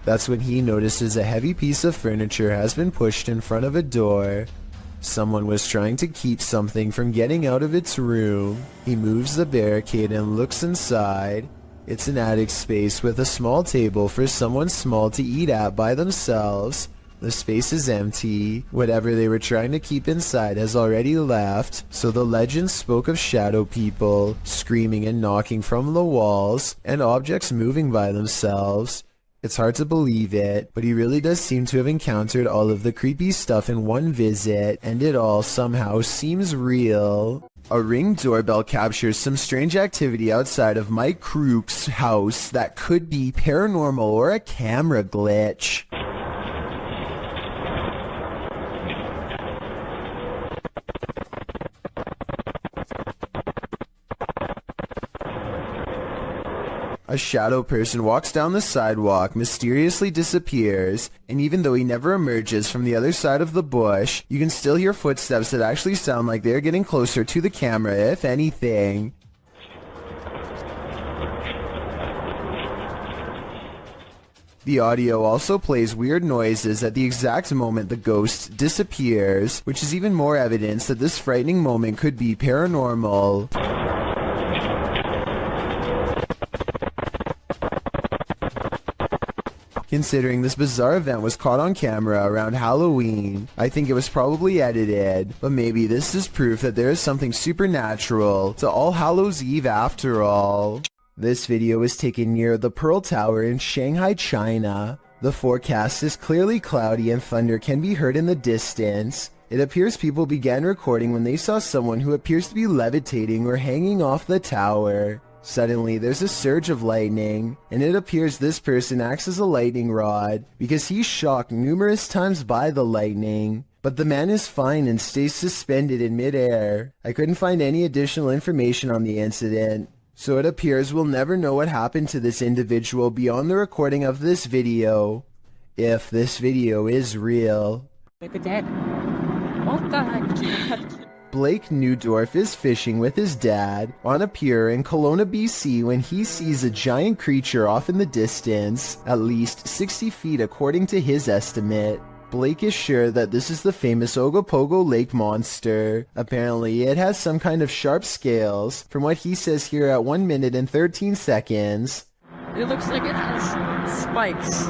That's when he notices a heavy piece of furniture has been pushed in front of a door. Someone was trying to keep something from getting out of its room. He moves the barricade and looks inside. It's an attic space with a small table for someone small to eat at by themselves. The space is empty. Whatever they were trying to keep inside has already left, so the legend spoke of shadow people, screaming and knocking from the walls, and objects moving by themselves. It's hard to believe it, but he really does seem to have encountered all of the creepy stuff in one visit, and it all somehow seems real. A Ring doorbell captures some strange activity outside of Mike Crook's house that could be paranormal or a camera glitch. A shadow person walks down the sidewalk, mysteriously disappears, and even though he never emerges from the other side of the bush, you can still hear footsteps that actually sound like they're getting closer to the camera, if anything. The audio also plays weird noises at the exact moment the ghost disappears, which is even more evidence that this frightening moment could be paranormal. Considering this bizarre event was caught on camera around Halloween, I think it was probably edited, but maybe this is proof that there is something supernatural to All Hallows Eve after all. This video was taken near the Pearl Tower in Shanghai, China. The forecast is clearly cloudy and thunder can be heard in the distance. It appears people began recording when they saw someone who appears to be levitating or hanging off the tower. Suddenly, there's a surge of lightning, and it appears this person acts as a lightning rod because he's shocked numerous times by the lightning. But the man is fine and stays suspended in midair. I couldn't find any additional information on the incident, so it appears we'll never know what happened to this individual beyond the recording of this video. If this video is real. Blake Newdorf is fishing with his dad on a pier in Kelowna, BC when he sees a giant creature off in the distance, at least 60 feet according to his estimate. Blake is sure that this is the famous Ogopogo Lake monster. Apparently, it has some kind of sharp scales, from what he says here at 1 minute and 13 seconds. It looks like it has spikes.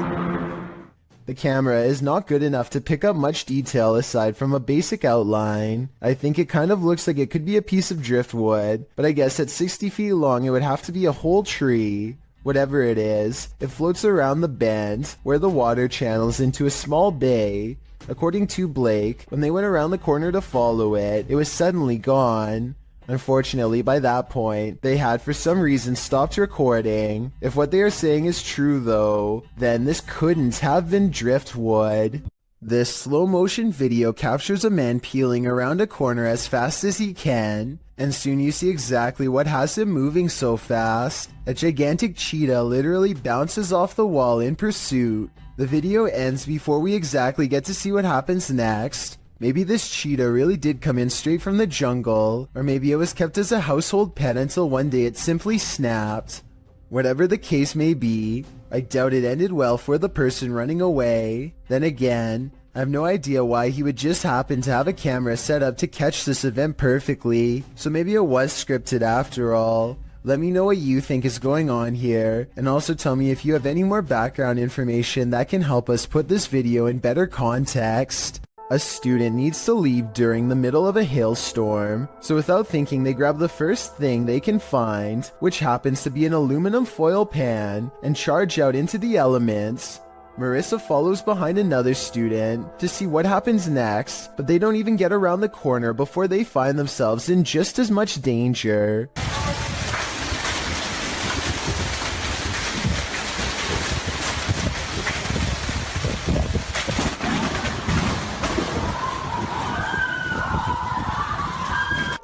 The camera is not good enough to pick up much detail aside from a basic outline. I think it kind of looks like it could be a piece of driftwood, but I guess at 60 feet long it would have to be a whole tree. Whatever it is, it floats around the bend where the water channels into a small bay. According to Blake, when they went around the corner to follow it, it was suddenly gone. Unfortunately, by that point, they had for some reason stopped recording. If what they are saying is true though, then this couldn't have been driftwood. This slow motion video captures a man peeling around a corner as fast as he can, and soon you see exactly what has him moving so fast. A gigantic cheetah literally bounces off the wall in pursuit. The video ends before we exactly get to see what happens next. Maybe this cheetah really did come in straight from the jungle, or maybe it was kept as a household pet until one day it simply snapped. Whatever the case may be, I doubt it ended well for the person running away. Then again, I have no idea why he would just happen to have a camera set up to catch this event perfectly, so maybe it was scripted after all. Let me know what you think is going on here, and also tell me if you have any more background information that can help us put this video in better context. A student needs to leave during the middle of a hailstorm, so without thinking they grab the first thing they can find, which happens to be an aluminum foil pan, and charge out into the elements. Marissa follows behind another student to see what happens next, but they don't even get around the corner before they find themselves in just as much danger.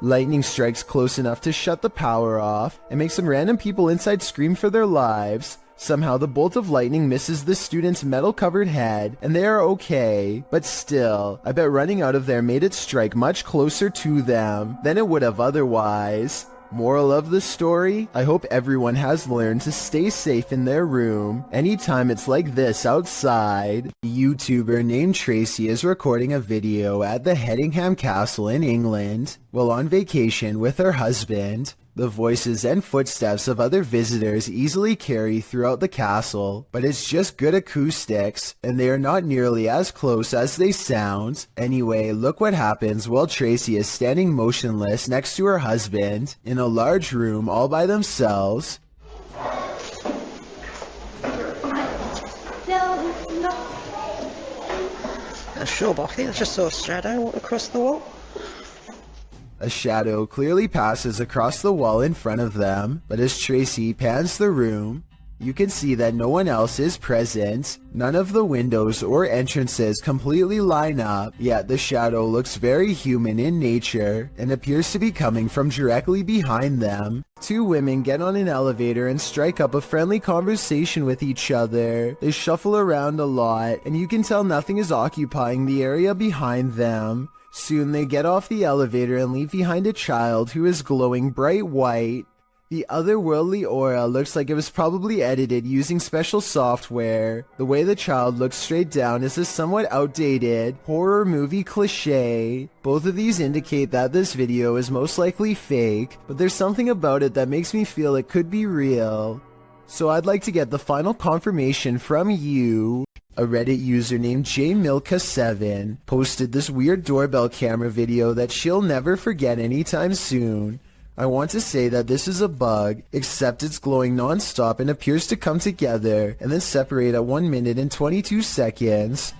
Lightning strikes close enough to shut the power off and makes some random people inside scream for their lives. Somehow the bolt of lightning misses the student's metal-covered head, and they are okay. But still, I bet running out of there made it strike much closer to them than it would have otherwise. Moral of the story? I hope everyone has learned to stay safe in their room anytime it's like this outside. A YouTuber named Tracy is recording a video at the Hedingham Castle in England while on vacation with her husband. The voices and footsteps of other visitors easily carry throughout the castle, but it's just good acoustics, and they are not nearly as close as they sound. Anyway, look what happens while Tracy is standing motionless next to her husband in a large room all by themselves. Sure, but I think I just saw a shadow walk across the wall. A shadow clearly passes across the wall in front of them, but as Tracy pans the room, you can see that no one else is present. None of the windows or entrances completely line up, yet the shadow looks very human in nature and appears to be coming from directly behind them. Two women get on an elevator and strike up a friendly conversation with each other. They shuffle around a lot, and you can tell nothing is occupying the area behind them. Soon they get off the elevator and leave behind a child who is glowing bright white. The otherworldly aura looks like it was probably edited using special software. The way the child looks straight down is a somewhat outdated horror movie cliche. Both of these indicate that this video is most likely fake, but there's something about it that makes me feel it could be real. So I'd like to get the final confirmation from you. A Reddit user named jmilka7 posted this weird doorbell camera video that she'll never forget anytime soon. I want to say that this is a bug, except it's glowing non-stop and appears to come together and then separate at 1 minute and 22 seconds.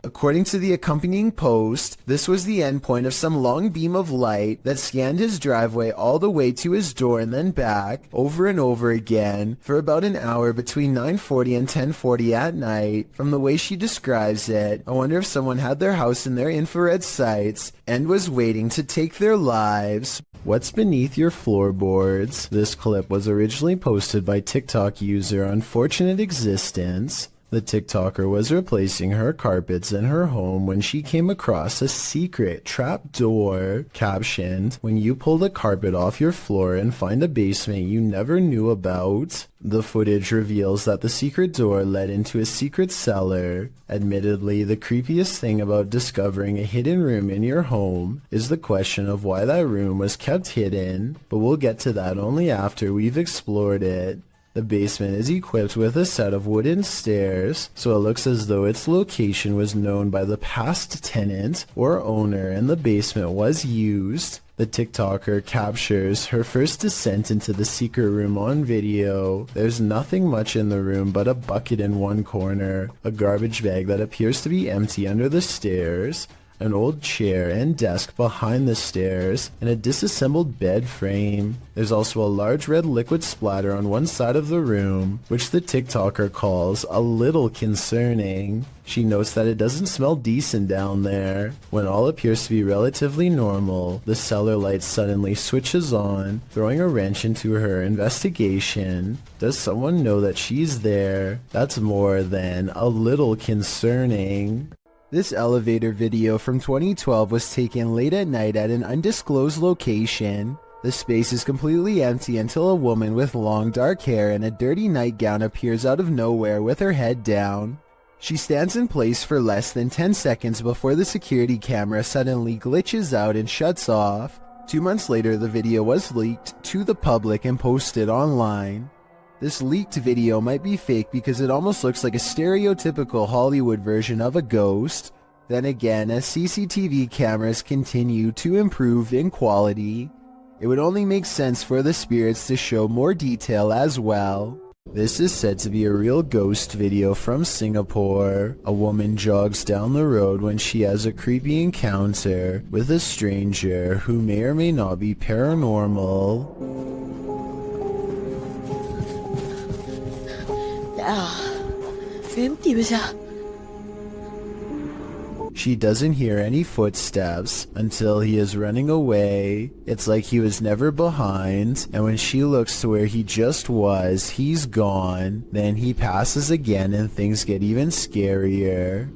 According to the accompanying post, this was the endpoint of some long beam of light that scanned his driveway all the way to his door and then back, over and over again, for about an hour between 9:40 and 10:40 at night. From the way she describes it, I wonder if someone had their house in their infrared sights and was waiting to take their lives. What's beneath your floorboards? This clip was originally posted by TikTok user Unfortunate Existence. The TikToker was replacing her carpets in her home when she came across a secret trap door captioned, "When you pull the carpet off your floor and find a basement you never knew about." The footage reveals that the secret door led into a secret cellar. Admittedly, the creepiest thing about discovering a hidden room in your home is the question of why that room was kept hidden, but we'll get to that only after we've explored it. The basement is equipped with a set of wooden stairs, so it looks as though its location was known by the past tenant or owner and the basement was used. The TikToker captures her first descent into the secret room on video. There's nothing much in the room but a bucket in one corner, a garbage bag that appears to be empty under the stairs, an old chair and desk behind the stairs, and a disassembled bed frame. There's also a large red liquid splatter on one side of the room, which the TikToker calls a little concerning. She notes that it doesn't smell decent down there. When all appears to be relatively normal, the cellar light suddenly switches on, throwing a wrench into her investigation. Does someone know that she's there? That's more than a little concerning. This elevator video from 2012 was taken late at night at an undisclosed location. The space is completely empty until a woman with long dark hair and a dirty nightgown appears out of nowhere with her head down. She stands in place for less than 10 seconds before the security camera suddenly glitches out and shuts off. 2 months later, the video was leaked to the public and posted online. This leaked video might be fake because it almost looks like a stereotypical Hollywood version of a ghost. Then again, as CCTV cameras continue to improve in quality, it would only make sense for the spirits to show more detail as well. This is said to be a real ghost video from Singapore. A woman jogs down the road when she has a creepy encounter with a stranger who may or may not be paranormal. She doesn't hear any footsteps until he is running away. It's like he was never behind, and when she looks to where he just was, he's gone. Then he passes again and things get even scarier.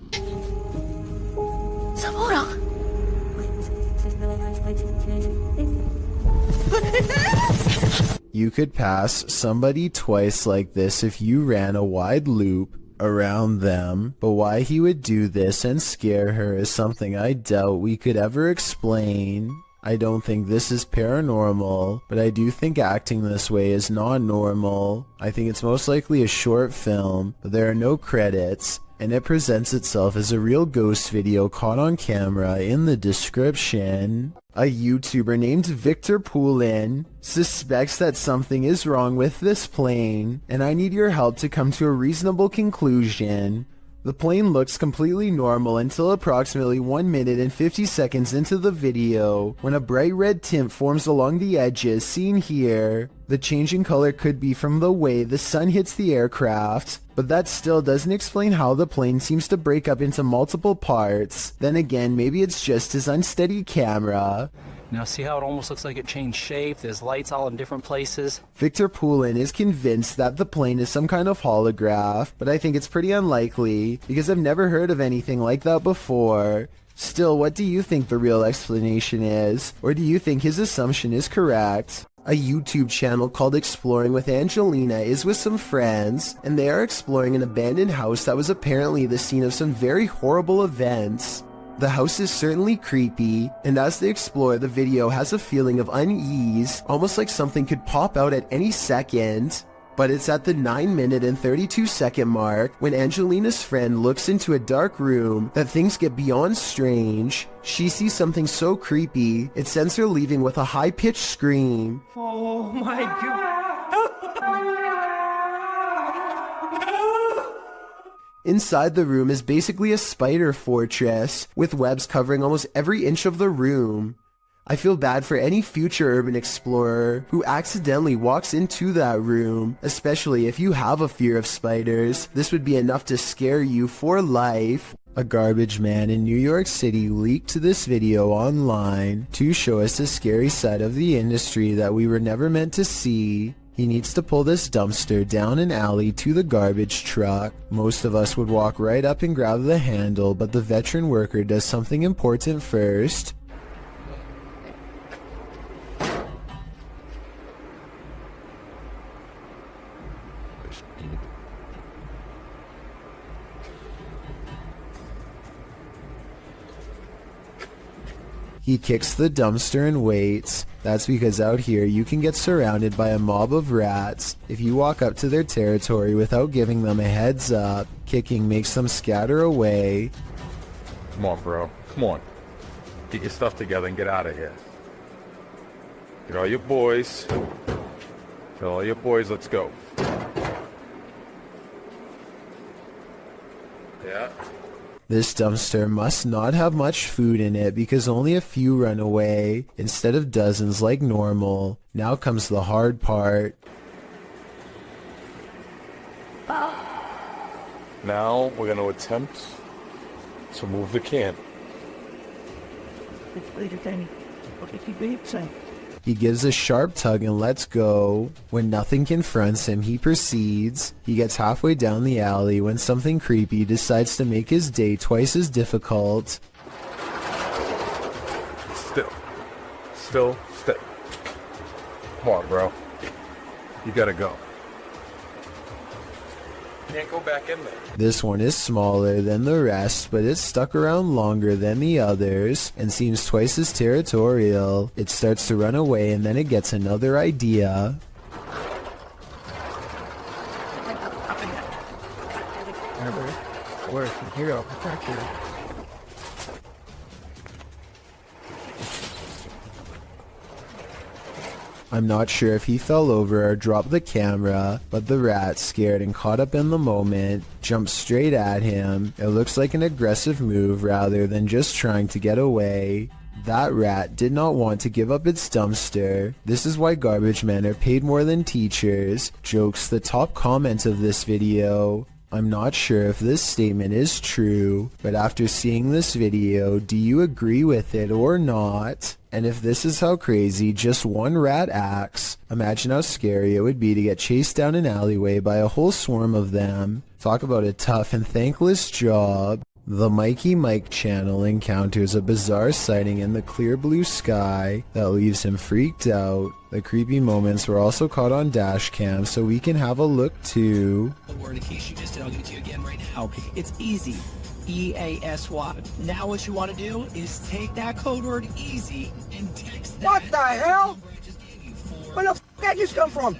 You could pass somebody twice like this if you ran a wide loop around them, but why he would do this and scare her is something I doubt we could ever explain. I don't think this is paranormal, but I do think acting this way is not normal. I think it's most likely a short film, but there are no credits, and it presents itself as a real ghost video caught on camera in the description. A YouTuber named Victor Poulin suspects that something is wrong with this plane, and I need your help to come to a reasonable conclusion. The plane looks completely normal until approximately 1 minute and 50 seconds into the video, when a bright red tint forms along the edges seen here. The change in color could be from the way the sun hits the aircraft, but that still doesn't explain how the plane seems to break up into multiple parts. Then again, maybe it's just his unsteady camera. Now see how it almost looks like it changed shape? There's lights all in different places. Victor Poulin is convinced that the plane is some kind of holograph, but I think it's pretty unlikely because I've never heard of anything like that before. Still, what do you think the real explanation is? Or do you think his assumption is correct? A YouTube channel called Exploring with Angelina is with some friends, and they are exploring an abandoned house that was apparently the scene of some very horrible events. The house is certainly creepy, and as they explore, the video has a feeling of unease, almost like something could pop out at any second. But it's at the 9 minute and 32 second mark when Angelina's friend looks into a dark room that things get beyond strange. She sees something so creepy, it sends her leaving with a high-pitched scream. Oh my god. Inside the room is basically a spider fortress, with webs covering almost every inch of the room. I feel bad for any future urban explorer who accidentally walks into that room, especially if you have a fear of spiders. This would be enough to scare you for life. A garbage man in New York City leaked this video online to show us a scary side of the industry that we were never meant to see. He needs to pull this dumpster down an alley to the garbage truck. Most of us would walk right up and grab the handle, but the veteran worker does something important first. He kicks the dumpster and waits. That's because out here you can get surrounded by a mob of rats. If you walk up to their territory without giving them a heads up, kicking makes them scatter away. Come on, bro. Come on. Get your stuff together and get out of here. Get all your boys. Get all your boys, let's go. Yeah. This dumpster must not have much food in it because only a few run away instead of dozens like normal. Now comes the hard part. Now we're going to attempt to move the can. He gives a sharp tug and lets go. When nothing confronts him, he proceeds. He gets halfway down the alley when something creepy decides to make his day twice as difficult. Still. Come on, bro. You gotta go. Can't go back in there. This one is smaller than the rest, but it's stuck around longer than the others and seems twice as territorial. It starts to run away and then it gets another idea. Here you go. Protect you. I'm not sure if he fell over or dropped the camera, but the rat, scared and caught up in the moment, jumped straight at him. It looks like an aggressive move rather than just trying to get away. That rat did not want to give up its dumpster. This is why garbage men are paid more than teachers. Jokes the top comment of this video. I'm not sure if this statement is true, but after seeing this video, do you agree with it or not? And if this is how crazy just one rat acts, imagine how scary it would be to get chased down an alleyway by a whole swarm of them. Talk about a tough and thankless job. The Mikey Mike channel encounters a bizarre sighting in the clear blue sky that leaves him freaked out. The creepy moments were also caught on dash cam, so we can have a look too. The word in case you missed it, I'll give it to you again right now. It's easy. EASY. Now what you want to do is take that code word easy and text that. What the hell? Where the f*** that just come from?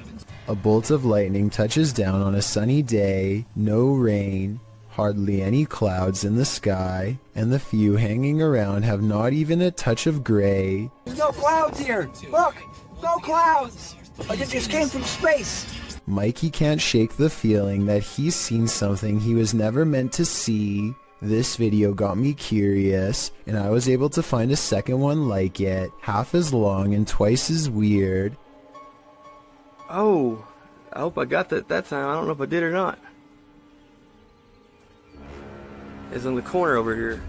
A bolt of lightning touches down on a sunny day, no rain, hardly any clouds in the sky, and the few hanging around have not even a touch of gray. There's no clouds here. Look, no clouds. Like it just came from space. Mikey can't shake the feeling that he's seen something he was never meant to see. This video got me curious, and I was able to find a second one like it, half as long and twice as weird. Oh, I hope I got that time. I don't know if I did or not. It's in the corner over here.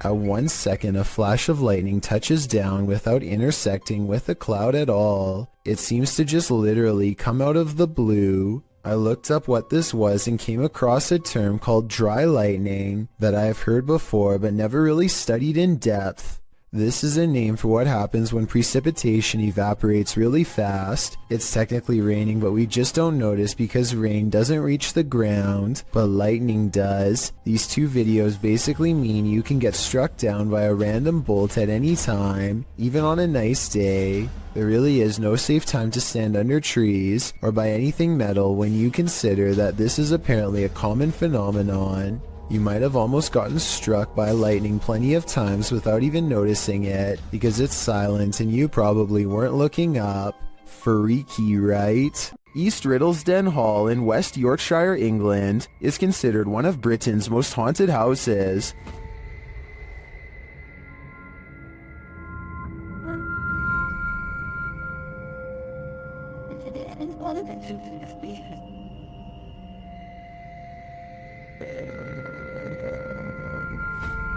At 1 second, a flash of lightning touches down without intersecting with a cloud at all. It seems to just literally come out of the blue. I looked up what this was and came across a term called dry lightning that I have heard before but never really studied in depth. This is a name for what happens when precipitation evaporates really fast. It's technically raining, but we just don't notice because rain doesn't reach the ground, but lightning does. These two videos basically mean you can get struck down by a random bolt at any time, even on a nice day. There really is no safe time to stand under trees or by anything metal when you consider that this is apparently a common phenomenon. You might have almost gotten struck by lightning plenty of times without even noticing it because it's silent and you probably weren't looking up. Freaky, right? East Riddlesden Hall in West Yorkshire, England is considered one of Britain's most haunted houses.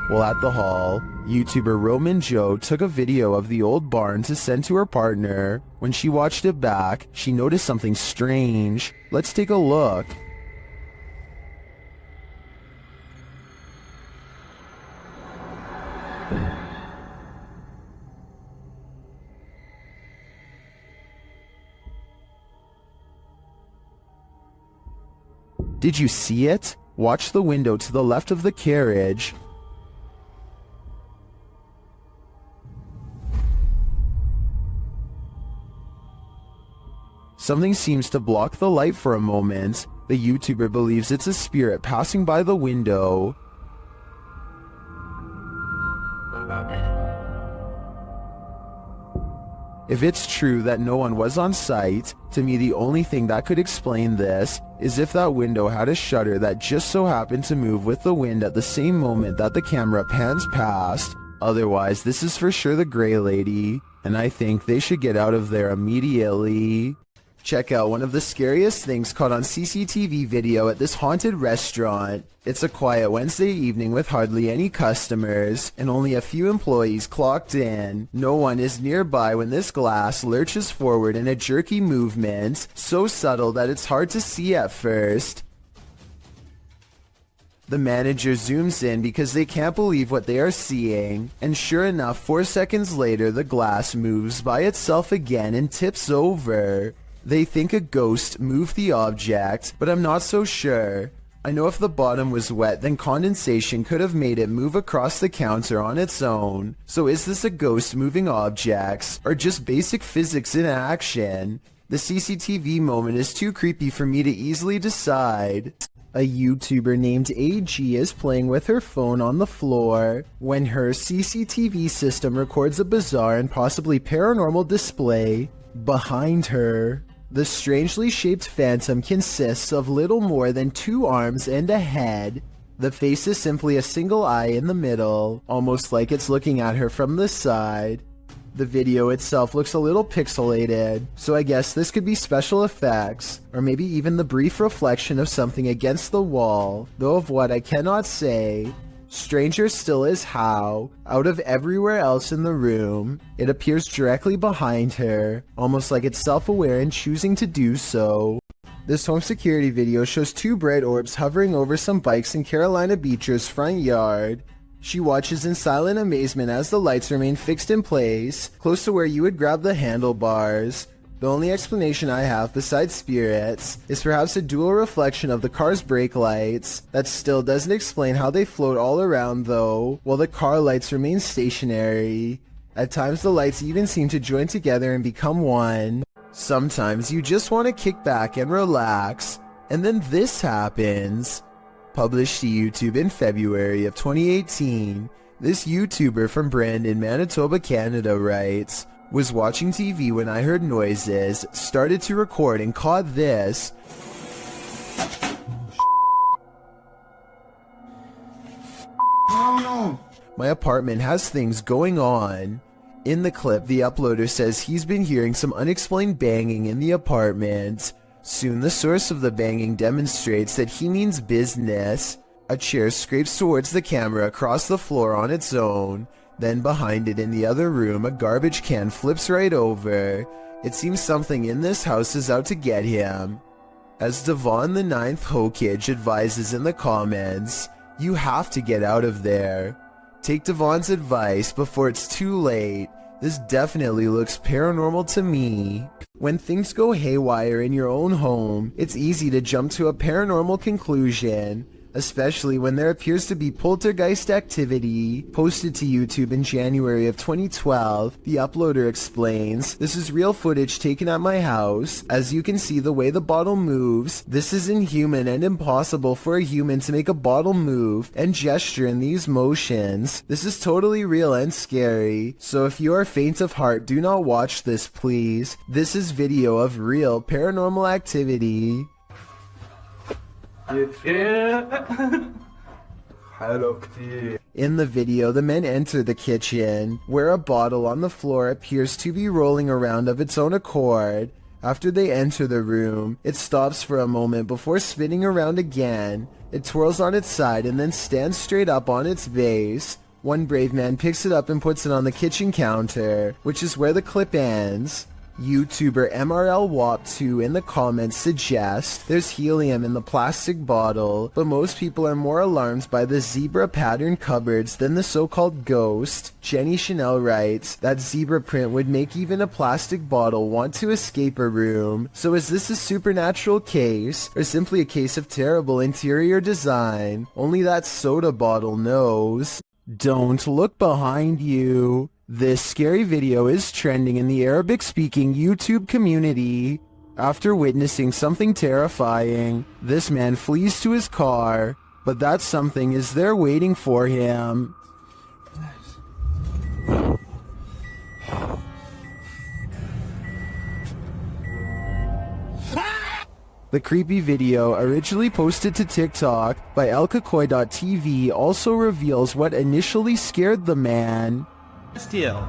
While at the hall, YouTuber Roman Joe took a video of the old barn to send to her partner. When she watched it back, she noticed something strange. Let's take a look. Did you see it? Watch the window to the left of the carriage. Something seems to block the light for a moment. The YouTuber believes it's a spirit passing by the window. If it's true that no one was on site, to me the only thing that could explain this is if that window had a shutter that just so happened to move with the wind at the same moment that the camera pans past. Otherwise, this is for sure the Grey Lady, and I think they should get out of there immediately. Check out one of the scariest things caught on CCTV video at this haunted restaurant. It's a quiet Wednesday evening with hardly any customers and only a few employees clocked in. No one is nearby when this glass lurches forward in a jerky movement, so subtle that it's hard to see at first. The manager zooms in because they can't believe what they are seeing, and sure enough, 4 seconds later the glass moves by itself again and tips over. They think a ghost moved the object, but I'm not so sure. I know if the bottom was wet, then condensation could have made it move across the counter on its own. So is this a ghost moving objects, or just basic physics in action? The CCTV moment is too creepy for me to easily decide. A YouTuber named AG is playing with her phone on the floor when her CCTV system records a bizarre and possibly paranormal display behind her. The strangely shaped phantom consists of little more than 2 arms and a head. The face is simply a single eye in the middle, almost like it's looking at her from the side. The video itself looks a little pixelated, so I guess this could be special effects, or maybe even the brief reflection of something against the wall, though of what I cannot say. Stranger still is how, out of everywhere else in the room, it appears directly behind her, almost like it's self-aware and choosing to do so. This home security video shows 2 bright orbs hovering over some bikes in Carolina Beecher's front yard. She watches in silent amazement as the lights remain fixed in place, close to where you would grab the handlebars. The only explanation I have besides spirits is perhaps a dual reflection of the car's brake lights. That still doesn't explain how they float all around though, while the car lights remain stationary. At times the lights even seem to join together and become one. Sometimes you just want to kick back and relax, and then this happens. Published to YouTube in February of 2018, this YouTuber from Brandon, Manitoba, Canada writes, "Was watching TV when I heard noises, started to record and caught this." My apartment has things going on. In the clip, the uploader says he's been hearing some unexplained banging in the apartment. Soon the source of the banging demonstrates that he means business. A chair scrapes towards the camera across the floor on its own. Then behind it in the other room, a garbage can flips right over. It seems something in this house is out to get him. As Devon the 9th Hokage advises in the comments, you have to get out of there. Take Devon's advice before it's too late. This definitely looks paranormal to me. When things go haywire in your own home, it's easy to jump to a paranormal conclusion, especially when there appears to be poltergeist activity. Posted to YouTube in January of 2012, the uploader explains, "This is real footage taken at my house. As you can see the way the bottle moves, this is inhuman and impossible for a human to make a bottle move and gesture in these motions. This is totally real and scary. So if you are faint of heart, do not watch this please. This is video of real paranormal activity." In the video, the men enter the kitchen, where a bottle on the floor appears to be rolling around of its own accord. After they enter the room, it stops for a moment before spinning around again. It twirls on its side and then stands straight up on its base. One brave man picks it up and puts it on the kitchen counter, which is where the clip ends. YouTuber MRLWAP2 in the comments suggests there's helium in the plastic bottle, but most people are more alarmed by the zebra pattern cupboards than the so-called ghost. Jenny Chanel writes, "That zebra print would make even a plastic bottle want to escape a room. So is this a supernatural case, or simply a case of terrible interior design? Only that soda bottle knows." Don't look behind you. This scary video is trending in the Arabic-speaking YouTube community. After witnessing something terrifying, this man flees to his car, but that something is there waiting for him. The creepy video, originally posted to TikTok by elkakoi.tv, also reveals what initially scared the man. Still.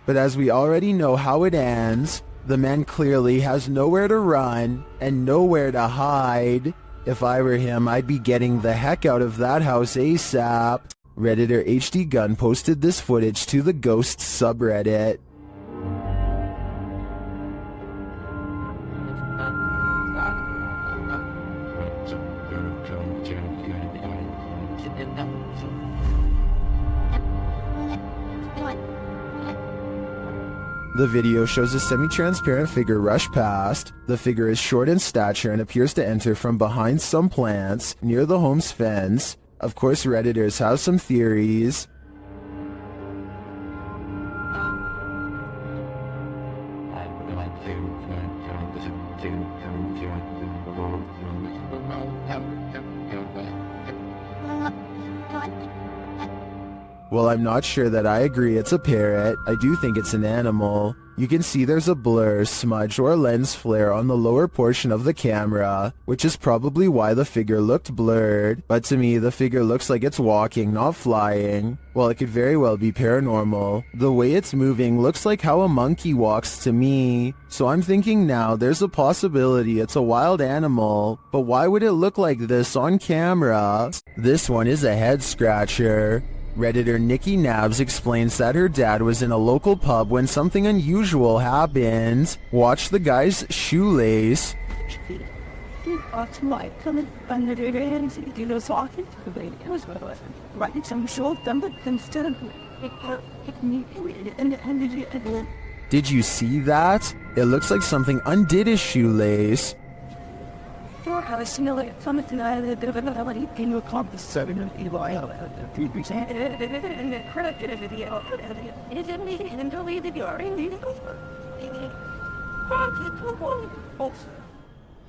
But as we already know how it ends, the man clearly has nowhere to run and nowhere to hide. If I were him, I'd be getting the heck out of that house ASAP. Redditor HD Gun posted this footage to the Ghosts subreddit. The video shows a semi-transparent figure rush past. The figure is short in stature and appears to enter from behind some plants near the home's fence. Of course, Redditors have some theories. Well, I'm not sure that I agree it's a parrot. I do think it's an animal. You can see there's a blur, smudge, or lens flare on the lower portion of the camera, which is probably why the figure looked blurred. But to me, the figure looks like it's walking, not flying. Well, it could very well be paranormal. The way it's moving looks like how a monkey walks to me. So I'm thinking now there's a possibility it's a wild animal. But why would it look like this on camera? This one is a head scratcher. Redditor Nikki Nabs explains that her dad was in a local pub when something unusual happened. Watch the guy's shoelace. Did you see that? It looks like something undid his shoelace.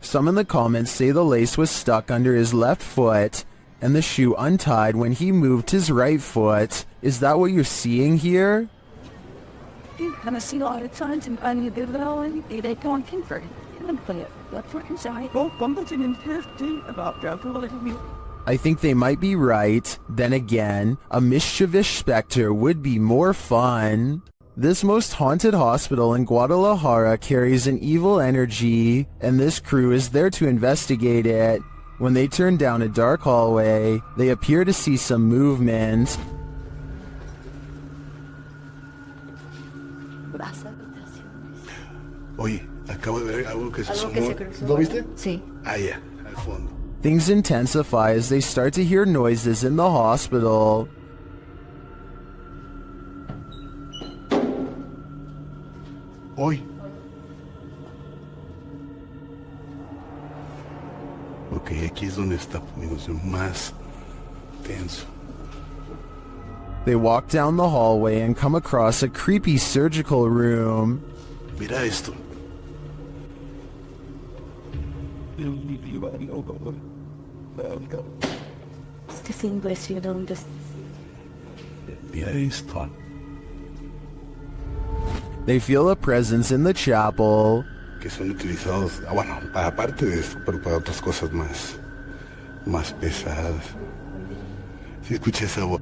Some in the comments say the lace was stuck under his left foot and the shoe untied when he moved his right foot. Is that what you're seeing here? And I see a lot of times and they don't convert. I think they might be right. Then again, a mischievous specter would be more fun. This most haunted hospital in Guadalajara carries an evil energy, and this crew is there to investigate it. When they turn down a dark hallway, they appear to see some movement. Oye, acabo de ver algo que se asomó. ¿Lo viste? Sí. Ah, ya, al fondo. Things intensify as they start to hear noises in the hospital. Hoy. Ok, aquí es donde está poniéndose más tenso. They walk down the hallway and come across a creepy surgical room. Mira esto. Mira esto. They feel a presence in the chapel. Que son utilizados, bueno, aparte de esto, pero para otras cosas más pesadas. Si escuché esa voz.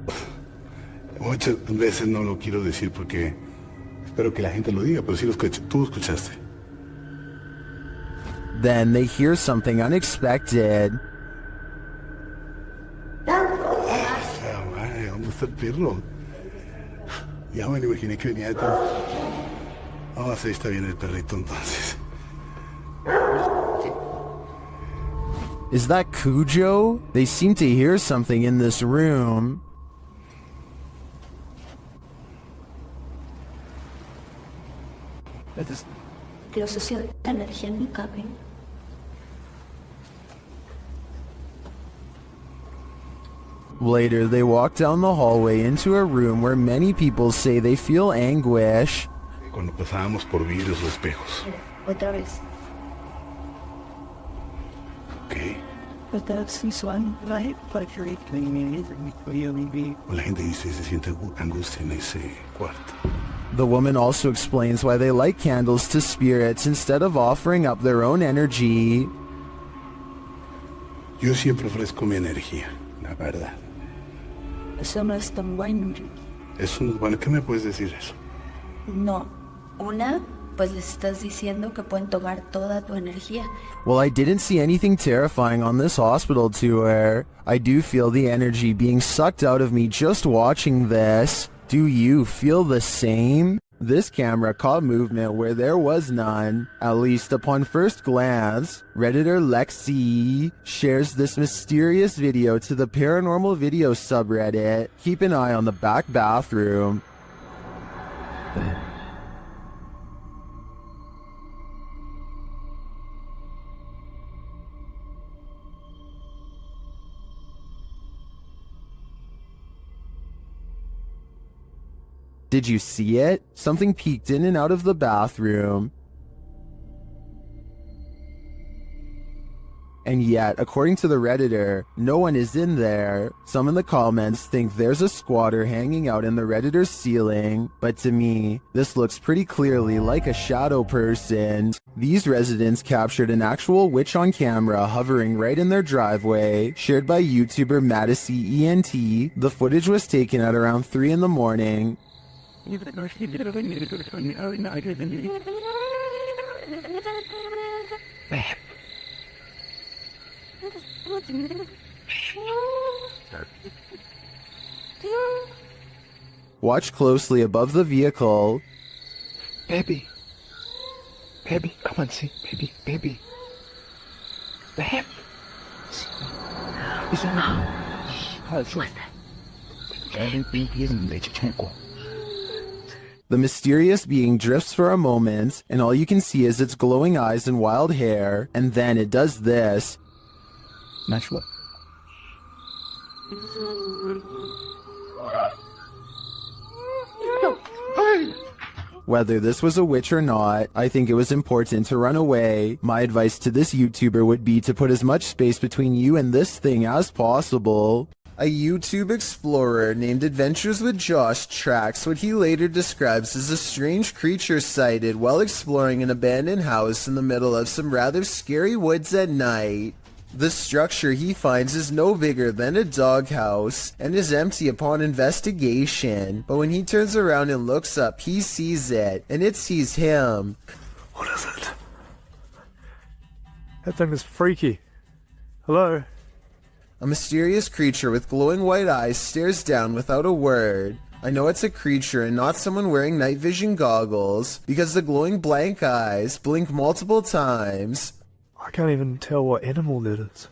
Muchas veces no lo quiero decir porque espero que la gente lo diga, pero sí lo escuché. Tú escuchaste. Then they hear something unexpected. Madre, ¿dónde está el perro? Ya me lo imaginé que venía detrás. Ah, sí, está bien el perrito entonces. Is that Cujo? They seem to hear something in this room. Later, they walk down the hallway into a room where many people say they feel anguish. Cuando pasábamos por vidrios o espejos. Otra vez. Ok. But that's this one, right? But you're La gente dice se siente angustia en ese cuarto. The woman also explains why they light candles to spirits instead of offering up their own energy. Yo siempre ofrezco mi energía, la verdad. Eso no es tan bueno. Eso no es bueno. ¿Qué me puedes decir eso? No. Una, pues les estás diciendo que pueden tomar toda tu energía. Well, I didn't see anything terrifying on this hospital tour. I do feel the energy being sucked out of me just watching this. Do you feel the same? This camera caught movement where there was none, at least upon first glance. Redditor Lexi shares this mysterious video to the paranormal video subreddit. Keep an eye on the back bathroom. Did you see it? Something peeked in and out of the bathroom. And yet, according to the Redditor, no one is in there. Some in the comments think there's a squatter hanging out in the Redditor's ceiling, but to me, this looks pretty clearly like a shadow person. These residents captured an actual witch on camera hovering right in their driveway, shared by YouTuber Madisy ENT. The footage was taken at around 3 in the morning. Watch closely above the vehicle. Baby. Baby, come on, see. Baby, baby. Babe. The mysterious being drifts for a moment, and all you can see is its glowing eyes and wild hair, and then it does this. Natural. Whether this was a witch or not, I think it was important to run away. My advice to this YouTuber would be to put as much space between you and this thing as possible. A YouTube explorer named Adventures with Josh tracks what he later describes as a strange creature sighted while exploring an abandoned house in the middle of some rather scary woods at night. The structure he finds is no bigger than a doghouse and is empty upon investigation, but when he turns around and looks up, he sees it, and it sees him. What is it? That thing is freaky. Hello? A mysterious creature with glowing white eyes stares down without a word. I know it's a creature and not someone wearing night vision goggles, because the glowing blank eyes blink multiple times. I can't even tell what animal that is.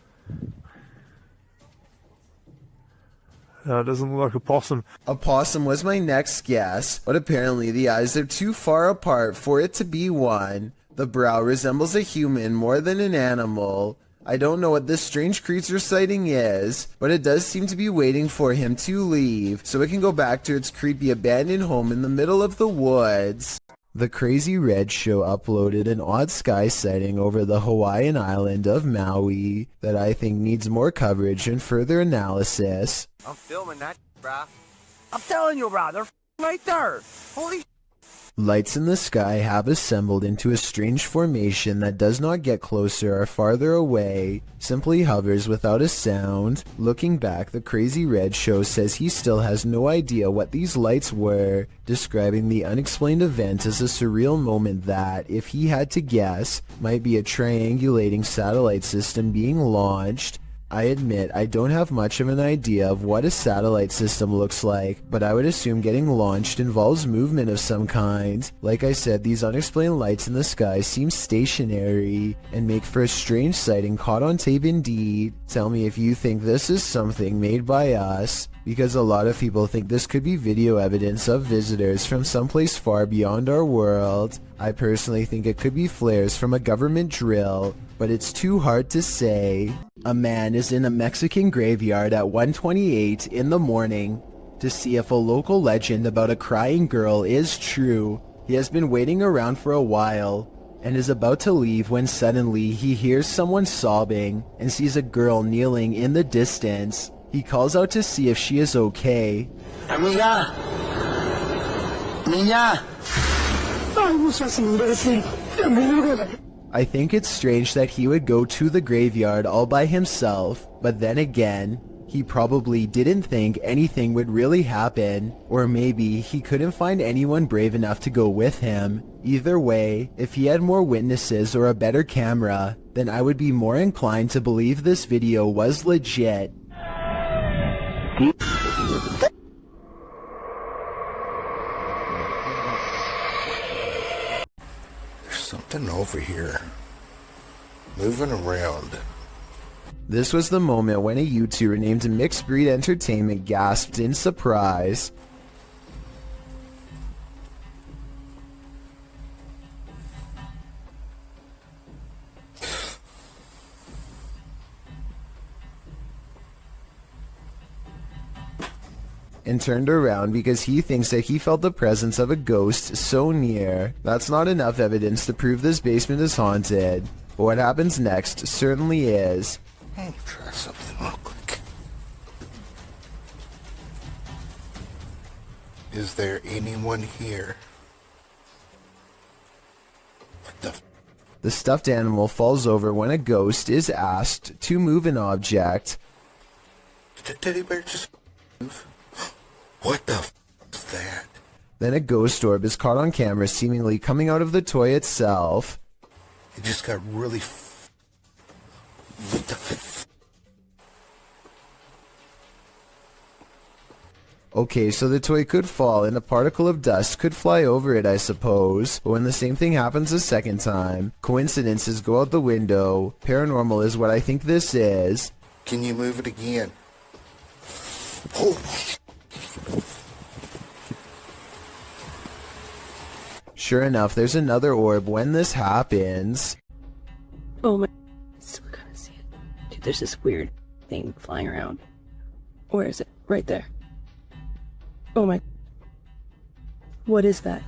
No, it doesn't look like a possum. A possum was my next guess, but apparently the eyes are too far apart for it to be one. The brow resembles a human more than an animal. I don't know what this strange creature sighting is, but it does seem to be waiting for him to leave, so it can go back to its creepy abandoned home in the middle of the woods. The Crazy Red Show uploaded an odd sky sighting over the Hawaiian island of Maui that I think needs more coverage and further analysis. I'm filming that, brah. I'm telling you, brah, they're right there. Holy Lights in the sky have assembled into a strange formation that does not get closer or farther away, simply hovers without a sound. Looking back, the Crazy Red Show says he still has no idea what these lights were, describing the unexplained event as a surreal moment that, if he had to guess, might be a triangulating satellite system being launched. I admit I don't have much of an idea of what a satellite system looks like, but I would assume getting launched involves movement of some kind. Like I said, these unexplained lights in the sky seem stationary and make for a strange sighting caught on tape indeed. Tell me if you think this is something made by us, because a lot of people think this could be video evidence of visitors from someplace far beyond our world. I personally think it could be flares from a government drill, but it's too hard to say. A man is in a Mexican graveyard at 1:28 in the morning to see if a local legend about a crying girl is true. He has been waiting around for a while, and is about to leave when suddenly he hears someone sobbing and sees a girl kneeling in the distance. He calls out to see if she is okay. Amiga. Niña. I think it's strange that he would go to the graveyard all by himself, but then again, he probably didn't think anything would really happen, or maybe he couldn't find anyone brave enough to go with him. Either way, if he had more witnesses or a better camera, then I would be more inclined to believe this video was legit. There's something over here. Moving around. This was the moment when a YouTuber named Mixed Breed Entertainment gasped in surprise. And turned around because he thinks that he felt the presence of a ghost so near. That's not enough evidence to prove this basement is haunted. But what happens next certainly is. Let me try something real quick. Is there anyone here? What the? The stuffed animal falls over when a ghost is asked to move an object. Did the teddy bear just move? What the is that? Then a ghost orb is caught on camera seemingly coming out of the toy itself. It just got really what the Okay, so the toy could fall and a particle of dust could fly over it, I suppose. But when the same thing happens a second time, coincidences go out the window. Paranormal is what I think this is. Can you move it again? Oh. Sure enough, there's another orb when this happens. Oh my, I still gotta see it. Dude, there's this weird thing flying around. Where is it? Right there. Oh my. What is that?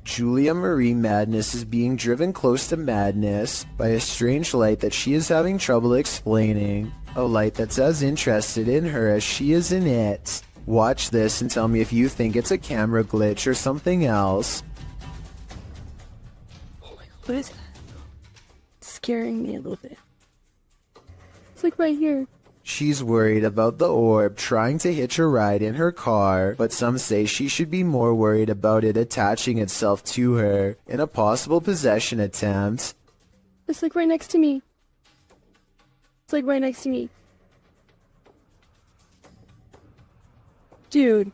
Julia Marie Madness is being driven close to madness by a strange light that she is having trouble explaining. A light that's as interested in her as she is in it. Watch this and tell me if you think it's a camera glitch or something else. Oh my god, what is that? It's scaring me a little bit. It's like right here. She's worried about the orb trying to hitch a ride in her car, but some say she should be more worried about it attaching itself to her in a possible possession attempt. It's like right next to me. It's like right next to me. Dude.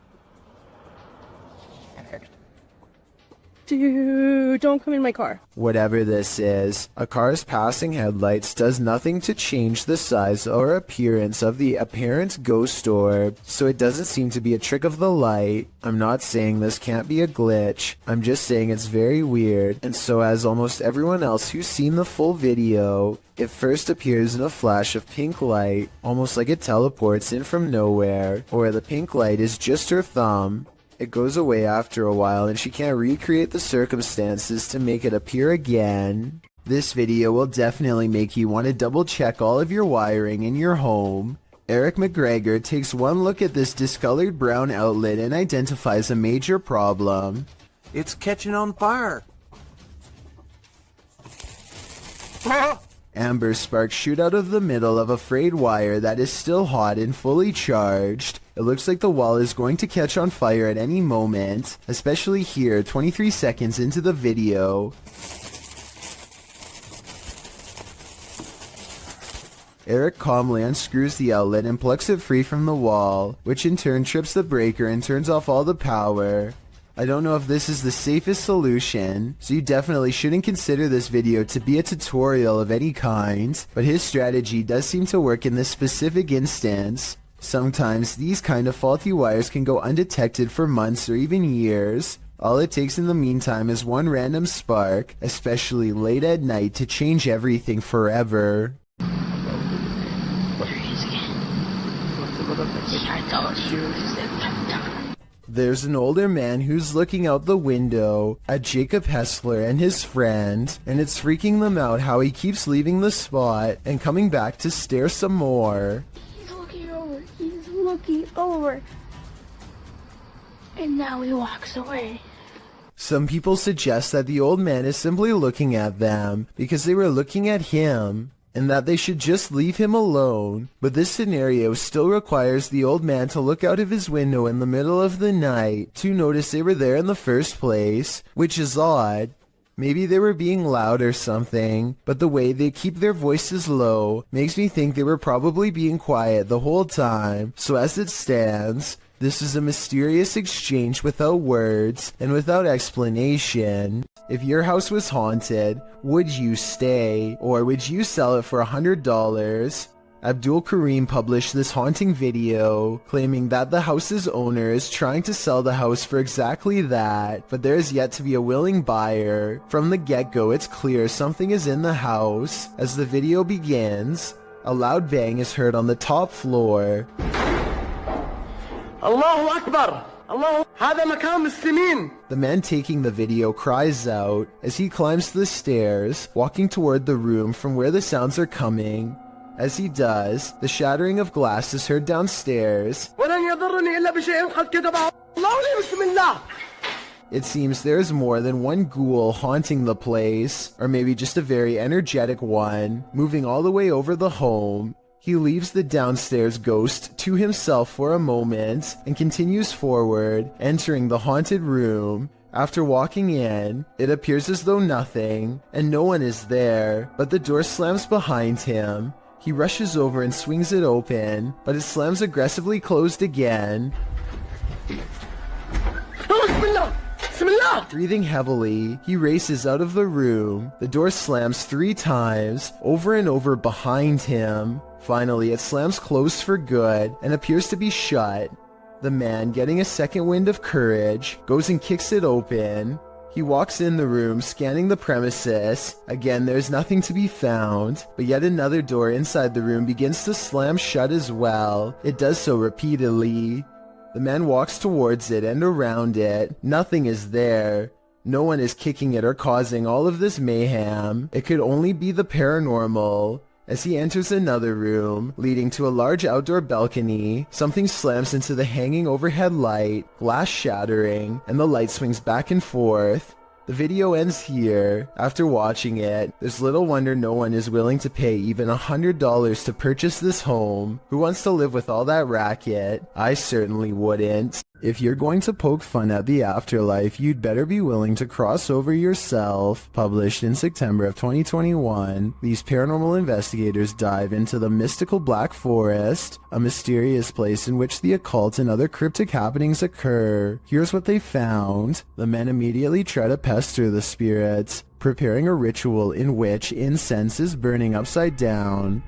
Dude, don't come in my car. Whatever this is, a car's passing headlights does nothing to change the size or appearance of the apparent ghost orb, so it doesn't seem to be a trick of the light. I'm not saying this can't be a glitch, I'm just saying it's very weird, and so as almost everyone else who's seen the full video, it first appears in a flash of pink light, almost like it teleports in from nowhere, or the pink light is just her thumb. It goes away after a while and she can't recreate the circumstances to make it appear again. This video will definitely make you want to double check all of your wiring in your home. Eric McGregor takes one look at this discolored brown outlet and identifies a major problem. It's catching on fire. Amber sparks shoot out of the middle of a frayed wire that is still hot and fully charged. It looks like the wall is going to catch on fire at any moment, especially here 23 seconds into the video. Eric calmly unscrews the outlet and plucks it free from the wall, which in turn trips the breaker and turns off all the power. I don't know if this is the safest solution, so you definitely shouldn't consider this video to be a tutorial of any kind, but his strategy does seem to work in this specific instance. Sometimes these kind of faulty wires can go undetected for months or even years. All it takes in the meantime is one random spark, especially late at night, to change everything forever. There's an older man who's looking out the window at Jacob Hessler and his friend, and it's freaking them out how he keeps leaving the spot and coming back to stare some more. He's looking over. He's looking over. And now he walks away. Some people suggest that the old man is simply looking at them because they were looking at him, and that they should just leave him alone. But this scenario still requires the old man to look out of his window in the middle of the night to notice they were there in the first place, which is odd. Maybe they were being loud or something, but the way they keep their voices low makes me think they were probably being quiet the whole time. So as it stands, this is a mysterious exchange without words and without explanation. If your house was haunted, would you stay, or would you sell it for $100? Abdul Karim published this haunting video, claiming that the house's owner is trying to sell the house for exactly that, but there is yet to be a willing buyer. From the get-go, it's clear something is in the house. As the video begins, a loud bang is heard on the top floor. Allahu Akbar! Allah, هذا مكان مسلمين! The man taking the video cries out as he climbs the stairs, walking toward the room from where the sounds are coming. As he does, the shattering of glass is heard downstairs. ولن يضرني إلا بشيء قد كتبه الله لي بسم الله! It seems there is more than one ghoul haunting the place, or maybe just a very energetic one, moving all the way over the home. He leaves the downstairs ghost to himself for a moment and continues forward, entering the haunted room. After walking in, it appears as though nothing, and no one is there, but the door slams behind him. He rushes over and swings it open, but it slams aggressively closed again. Breathing heavily, he races out of the room. The door slams 3 times, over and over behind him. Finally, it slams closed for good and appears to be shut. The man, getting a second wind of courage, goes and kicks it open. He walks in the room, scanning the premises. Again, there's nothing to be found, but yet another door inside the room begins to slam shut as well. It does so repeatedly. The man walks towards it and around it. Nothing is there. No one is kicking it or causing all of this mayhem. It could only be the paranormal. As he enters another room, leading to a large outdoor balcony, something slams into the hanging overhead light, glass shattering, and the light swings back and forth. The video ends here. After watching it, there's little wonder no one is willing to pay even $100 to purchase this home. Who wants to live with all that racket? I certainly wouldn't. If you're going to poke fun at the afterlife, you'd better be willing to cross over yourself. Published in September of 2021, these paranormal investigators dive into the mystical Black Forest, a mysterious place in which the occult and other cryptic happenings occur. Here's what they found. The men immediately try to pester the spirits, preparing a ritual in which incense is burning upside down.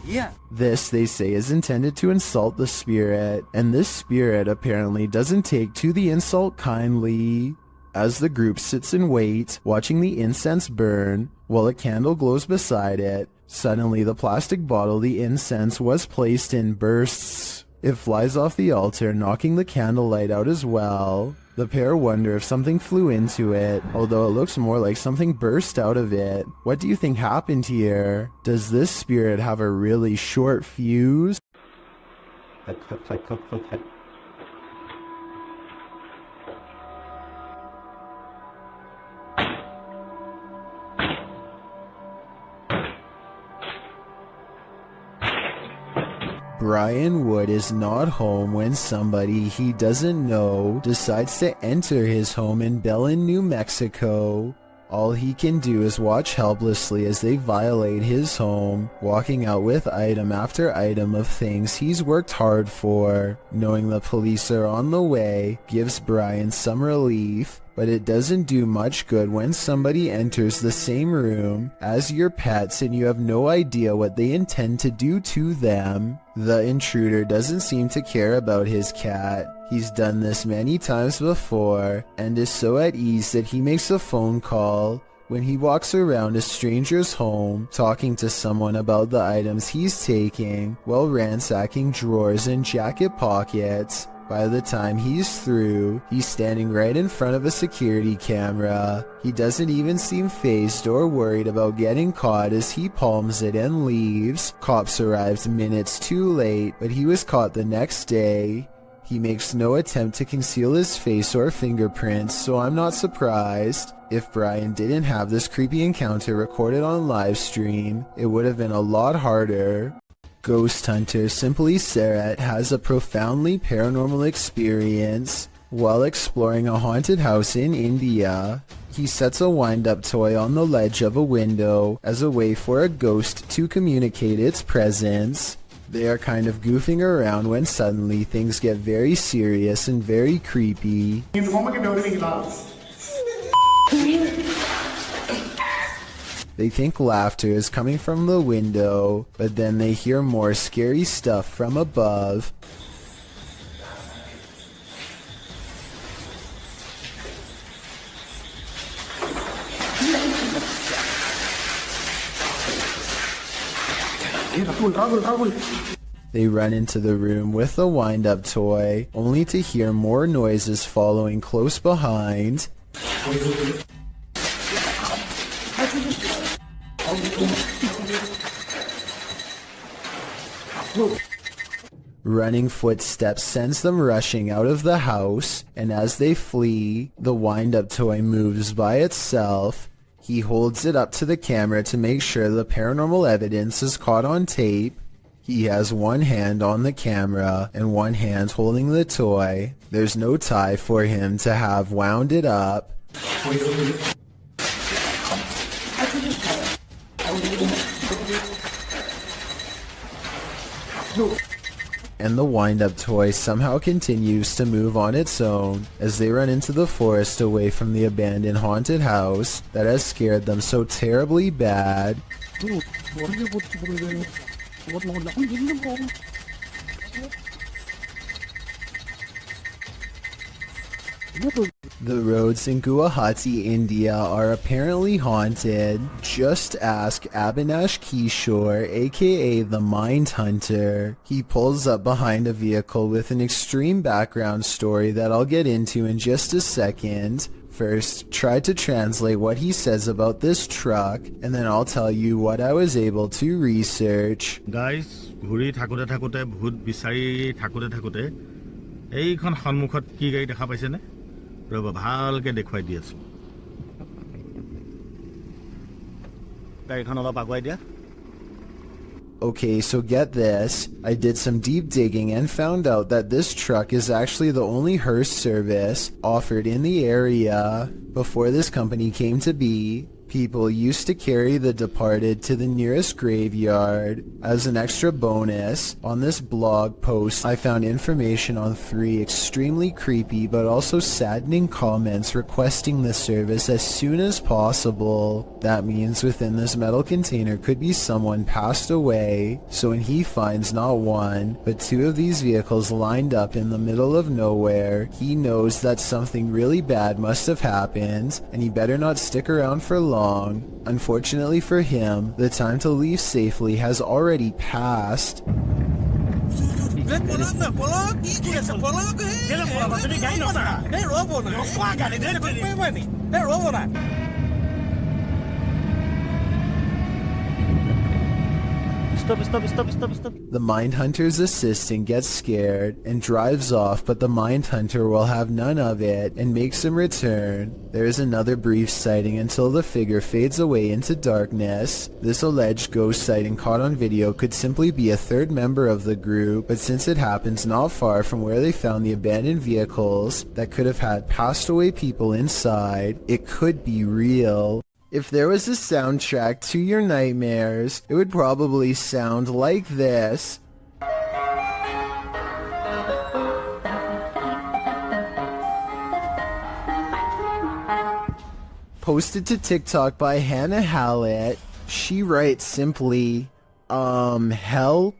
Yeah. This, they say, is intended to insult the spirit, and this spirit apparently doesn't take to the insult kindly. As the group sits and waits, watching the incense burn, while a candle glows beside it, suddenly the plastic bottle the incense was placed in bursts. It flies off the altar, knocking the candlelight out as well. The pair wonder if something flew into it, although it looks more like something burst out of it. What do you think happened here? Does this spirit have a really short fuse? Brian Wood is not home when somebody he doesn't know decides to enter his home in Belen, New Mexico. All he can do is watch helplessly as they violate his home, walking out with item after item of things he's worked hard for. Knowing the police are on the way gives Brian some relief, but it doesn't do much good when somebody enters the same room as your pets and you have no idea what they intend to do to them. The intruder doesn't seem to care about his cat. He's done this many times before and is so at ease that he makes a phone call. when he walks around a stranger's home talking to someone about the items he's taking while ransacking drawers and jacket pockets. By the time he's through, he's standing right in front of a security camera. He doesn't even seem fazed or worried about getting caught as he palms it and leaves. Cops arrived minutes too late, but he was caught the next day. He makes no attempt to conceal his face or fingerprints, so I'm not surprised. If Brian didn't have this creepy encounter recorded on live stream, it would have been a lot harder. Ghost hunter Simply Seret has a profoundly paranormal experience while exploring a haunted house in India. He sets a wind-up toy on the ledge of a window as a way for a ghost to communicate its presence. They are kind of goofing around when suddenly things get very serious and very creepy. They think laughter is coming from the window, but then they hear more scary stuff from above. They run into the room with the wind-up toy, only to hear more noises following close behind. Running footsteps sends them rushing out of the house, and as they flee, the wind-up toy moves by itself. He holds it up to the camera to make sure the paranormal evidence is caught on tape. He has one hand on the camera and one hand holding the toy. There's no tie for him to have wound it up. And the wind-up toy somehow continues to move on its own as they run into the forest away from the abandoned haunted house that has scared them so terribly bad. The roads in Guwahati, India are apparently haunted. Just ask Abhinash Kishore, aka the Mind Hunter. He pulls up behind a vehicle with an extreme background story that I'll get into in just a second. First, try to translate what he says about this truck, and then I'll tell you what I was able to research. Guys, ঘুৰি থাকোতে থাকোতে ভূত বিচাৰি থাকোতে থাকোতে এইখন সন্মুখত কি গাড়ী দেখা পাইছে নে ৰব ভালকে দেখুৱাই দি আছো গাড়ীখন অলপ আগুৱাই দিয়া Okay, so get this. I did some deep digging and found out that this truck is actually the only hearse service offered in the area. Before this company came to be, people used to carry the departed to the nearest graveyard. As an extra bonus, on this blog post I found information on 3 extremely creepy but also saddening comments requesting the service as soon as possible. That means within this metal container could be someone passed away, so when he finds not 1 but 2 of these vehicles lined up in the middle of nowhere, he knows that something really bad must have happened and he better not stick around for long. Unfortunately for him, the time to leave safely has already passed. Stop. The Mindhunter's assistant gets scared and drives off, but the Mindhunter will have none of it and makes him return. There is another brief sighting until the figure fades away into darkness. This alleged ghost sighting caught on video could simply be a third member of the group, but since it happens not far from where they found the abandoned vehicles that could have had passed away people inside, it could be real. If there was a soundtrack to your nightmares, it would probably sound like this. Posted to TikTok by Hannah Hallett. She writes simply, help?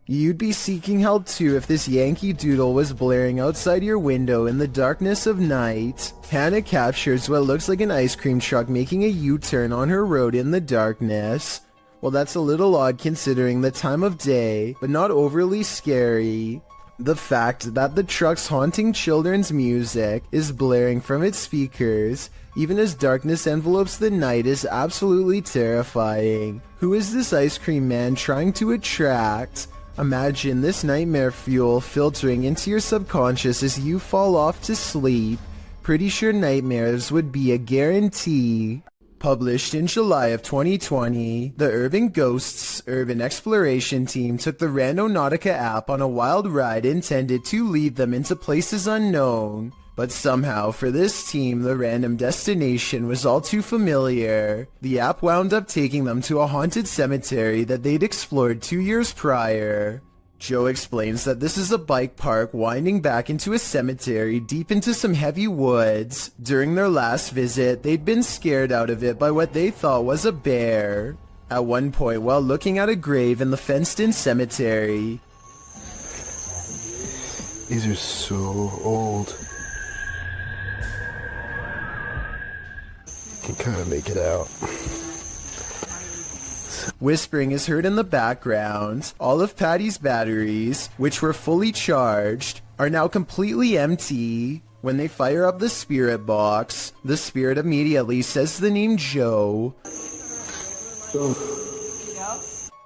You'd be seeking help too if this Yankee Doodle was blaring outside your window in the darkness of night. Hannah captures what looks like an ice cream truck making a U-turn on her road in the darkness. Well, that's a little odd considering the time of day, but not overly scary. The fact that the truck's haunting children's music is blaring from its speakers, even as darkness envelopes the night, is absolutely terrifying. Who is this ice cream man trying to attract? Imagine this nightmare fuel filtering into your subconscious as you fall off to sleep. Pretty sure nightmares would be a guarantee. Published in July of 2020, the Urban Ghosts Urban Exploration Team took the Randonautica app on a wild ride intended to lead them into places unknown. But somehow, for this team, the random destination was all too familiar. The app wound up taking them to a haunted cemetery that they'd explored 2 years prior. Joe explains that this is a bike park winding back into a cemetery deep into some heavy woods. During their last visit, they'd been scared out of it by what they thought was a bear. At one point, while looking at a grave in the fenced-in cemetery, These are so old. Can kind of make it out. whispering is heard in the background. All of Patty's batteries, which were fully charged, are now completely empty. When they fire up the spirit box, the spirit immediately says the name Joe.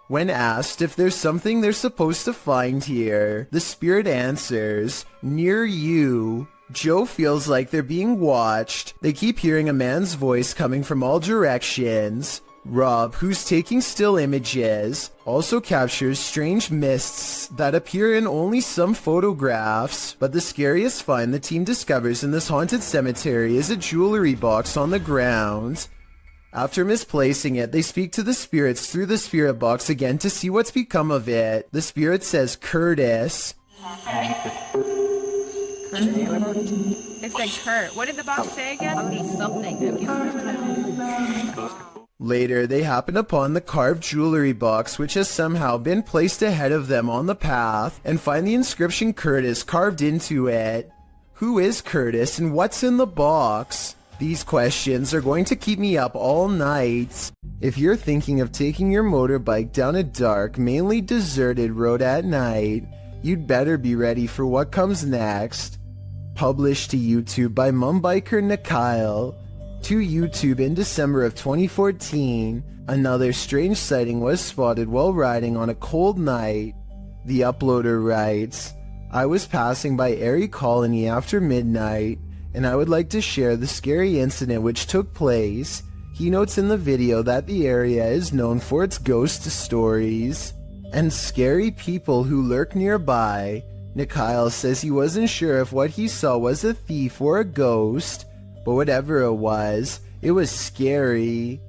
When asked if there's something they're supposed to find here, the spirit answers, "Near you." Joe feels like they're being watched. They keep hearing a man's voice coming from all directions. Rob, who's taking still images, also captures strange mists that appear in only some photographs. But the scariest find the team discovers in this haunted cemetery is a jewelry box on the ground. After misplacing it, they speak to the spirits through the spirit box again to see what's become of it. The spirit says Curtis. It said Kurt. What did the box say again? Something. Later, they happen upon the carved jewelry box, which has somehow been placed ahead of them on the path, and find the inscription Curtis carved into it. Who is Curtis and what's in the box? These questions are going to keep me up all night. If you're thinking of taking your motorbike down a dark, mainly deserted road at night, you'd better be ready for what comes next. Published to YouTube by Mumbiker Nikyle. To YouTube in December of 2014, another strange sighting was spotted while riding on a cold night. The uploader writes, "I was passing by Erie Colony after midnight, and I would like to share the scary incident which took place." He notes in the video that the area is known for its ghost stories and scary people who lurk nearby. Nikyle says he wasn't sure if what he saw was a thief or a ghost, but whatever it was scary.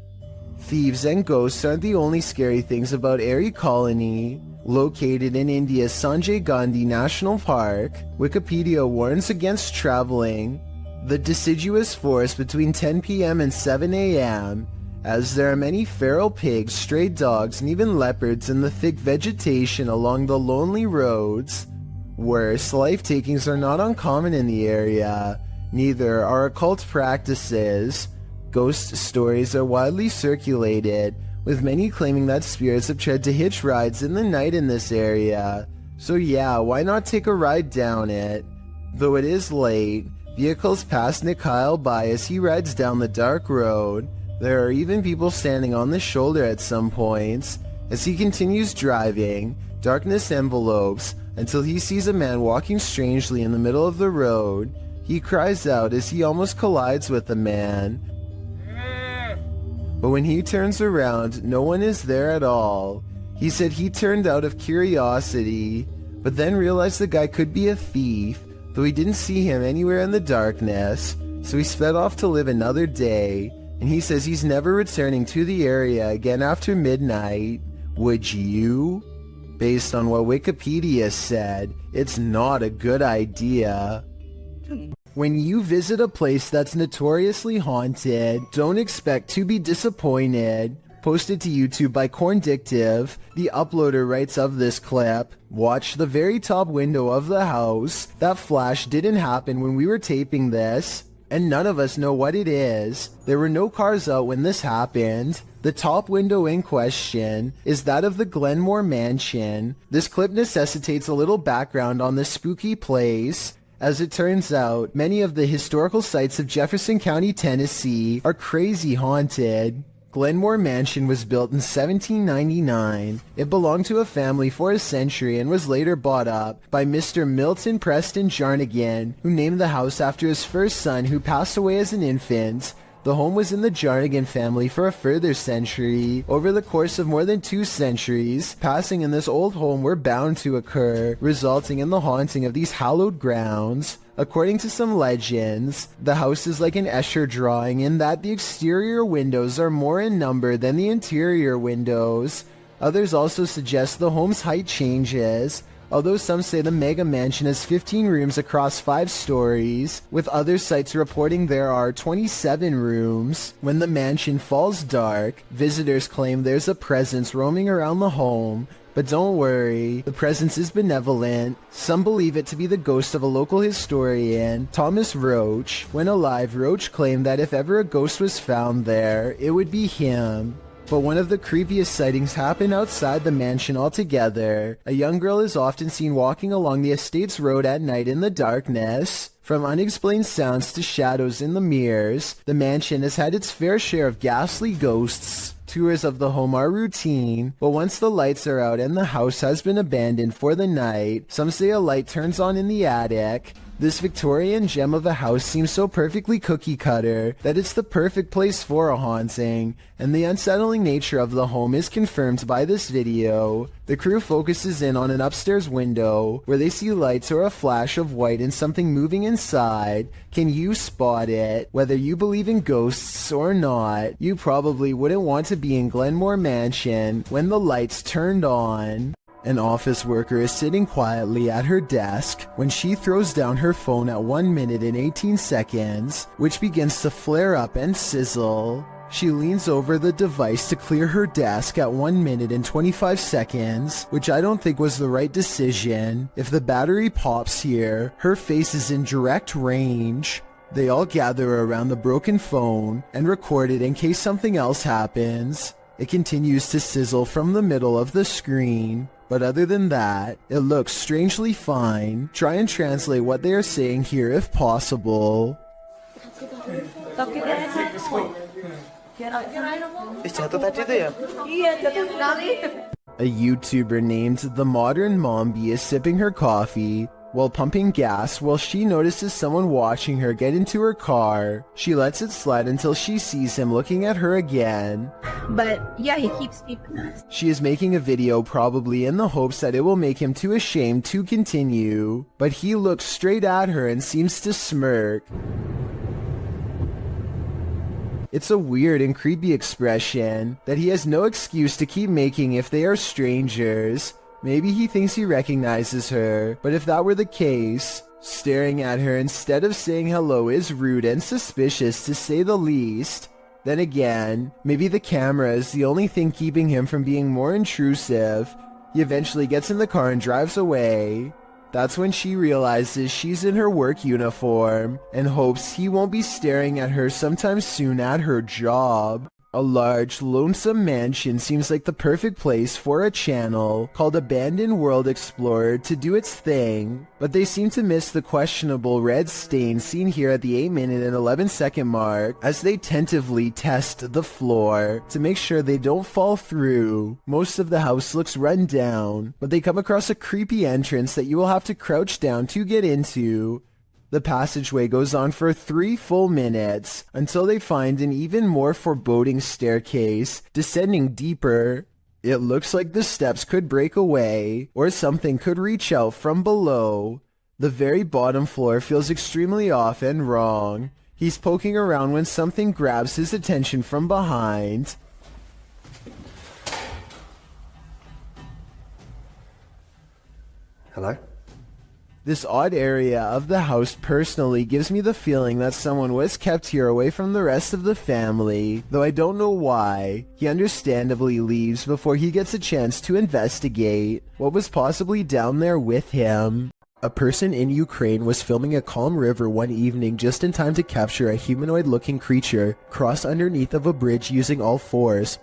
Thieves and ghosts aren't the only scary things about Erie Colony. Located in India's Sanjay Gandhi National Park, Wikipedia warns against traveling the deciduous forest between 10 p.m. and 7 a.m., as there are many feral pigs, stray dogs, and even leopards in the thick vegetation along the lonely roads. Worse, life takings are not uncommon in the area. Neither are occult practices. Ghost stories are widely circulated, with many claiming that spirits have tried to hitch rides in the night in this area. So yeah, why not take a ride down it? Though it is late, vehicles pass Nikyle by as he rides down the dark road. There are even people standing on the shoulder at some points. As he continues driving, darkness envelopes until he sees a man walking strangely in the middle of the road. He cries out as he almost collides with the man. But when he turns around, no one is there at all. He said he turned out of curiosity, but then realized the guy could be a thief, though he didn't see him anywhere in the darkness, so he sped off to live another day, and he says he's never returning to the area again after midnight. Would you? Based on what Wikipedia said, it's not a good idea. When you visit a place that's notoriously haunted, don't expect to be disappointed. Posted to YouTube by Corndictive, the uploader writes of this clip, "Watch the very top window of the house. That flash didn't happen when we were taping this, and none of us know what it is. There were no cars out when this happened. The top window in question is that of the Glenmore Mansion. This clip necessitates a little background on this spooky place. As it turns out, many of the historical sites of Jefferson County, Tennessee are crazy haunted. Glenmore Mansion was built in 1799. It belonged to a family for a century and was later bought up by Mr. Milton Preston Jarnigan, who named the house after his first son who passed away as an infant. The home was in the Jarnigan family for a further century. Over the course of more than 2 centuries, passing in this old home were bound to occur, resulting in the haunting of these hallowed grounds. According to some legends, the house is like an Escher drawing in that the exterior windows are more in number than the interior windows. Others also suggest the home's height changes, although some say the mega mansion has 15 rooms across 5 stories, with other sites reporting there are 27 rooms. When the mansion falls dark, visitors claim there's a presence roaming around the home. But don't worry, the presence is benevolent. Some believe it to be the ghost of a local historian, Thomas Roach. When alive, Roach claimed that if ever a ghost was found there, it would be him. But one of the creepiest sightings happened outside the mansion altogether. A young girl is often seen walking along the estate's road at night in the darkness. From unexplained sounds to shadows in the mirrors, the mansion has had its fair share of ghastly ghosts. Tours of the home are routine, but once the lights are out and the house has been abandoned for the night, some say a light turns on in the attic. This Victorian gem of a house seems so perfectly cookie-cutter that it's the perfect place for a haunting, and the unsettling nature of the home is confirmed by this video. The crew focuses in on an upstairs window where they see lights or a flash of white and something moving inside. Can you spot it? Whether you believe in ghosts or not, you probably wouldn't want to be in Glenmore Mansion when the lights turned on. An office worker is sitting quietly at her desk when she throws down her phone at 1 minute and 18 seconds, which begins to flare up and sizzle. She leans over the device to clear her desk at 1 minute and 25 seconds, which I don't think was the right decision. If the battery pops here, her face is in direct range. They all gather around the broken phone and record it in case something else happens. It continues to sizzle from the middle of the screen. But other than that, it looks strangely fine. Try and translate what they are saying here if possible. A YouTuber named The Modern Mombi is sipping her coffee while pumping gas while she notices someone watching her get into her car. She lets it slide until she sees him looking at her again. But yeah, he keeps peeping us. She is making a video probably in the hopes that it will make him too ashamed to continue, but he looks straight at her and seems to smirk. It's a weird and creepy expression that he has no excuse to keep making if they are strangers. Maybe he thinks he recognizes her, but if that were the case, staring at her instead of saying hello is rude and suspicious to say the least. Then again, maybe the camera is the only thing keeping him from being more intrusive. He eventually gets in the car and drives away. That's when she realizes she's in her work uniform and hopes he won't be staring at her sometime soon at her job. A large, lonesome mansion seems like the perfect place for a channel called Abandoned World Explorer to do its thing, but they seem to miss the questionable red stain seen here at the 8 minute and 11 second mark as they tentatively test the floor to make sure they don't fall through. Most of the house looks run down, but they come across a creepy entrance that you will have to crouch down to get into. The passageway goes on for 3 full minutes until they find an even more foreboding staircase descending deeper. It looks like the steps could break away or something could reach out from below. The very bottom floor feels extremely off and wrong. He's poking around when something grabs his attention from behind. Hello? This odd area of the house personally gives me the feeling that someone was kept here away from the rest of the family, though I don't know why. He understandably leaves before he gets a chance to investigate what was possibly down there with him. A person in Ukraine was filming a calm river one evening just in time to capture a humanoid-looking creature cross underneath of a bridge using all fours.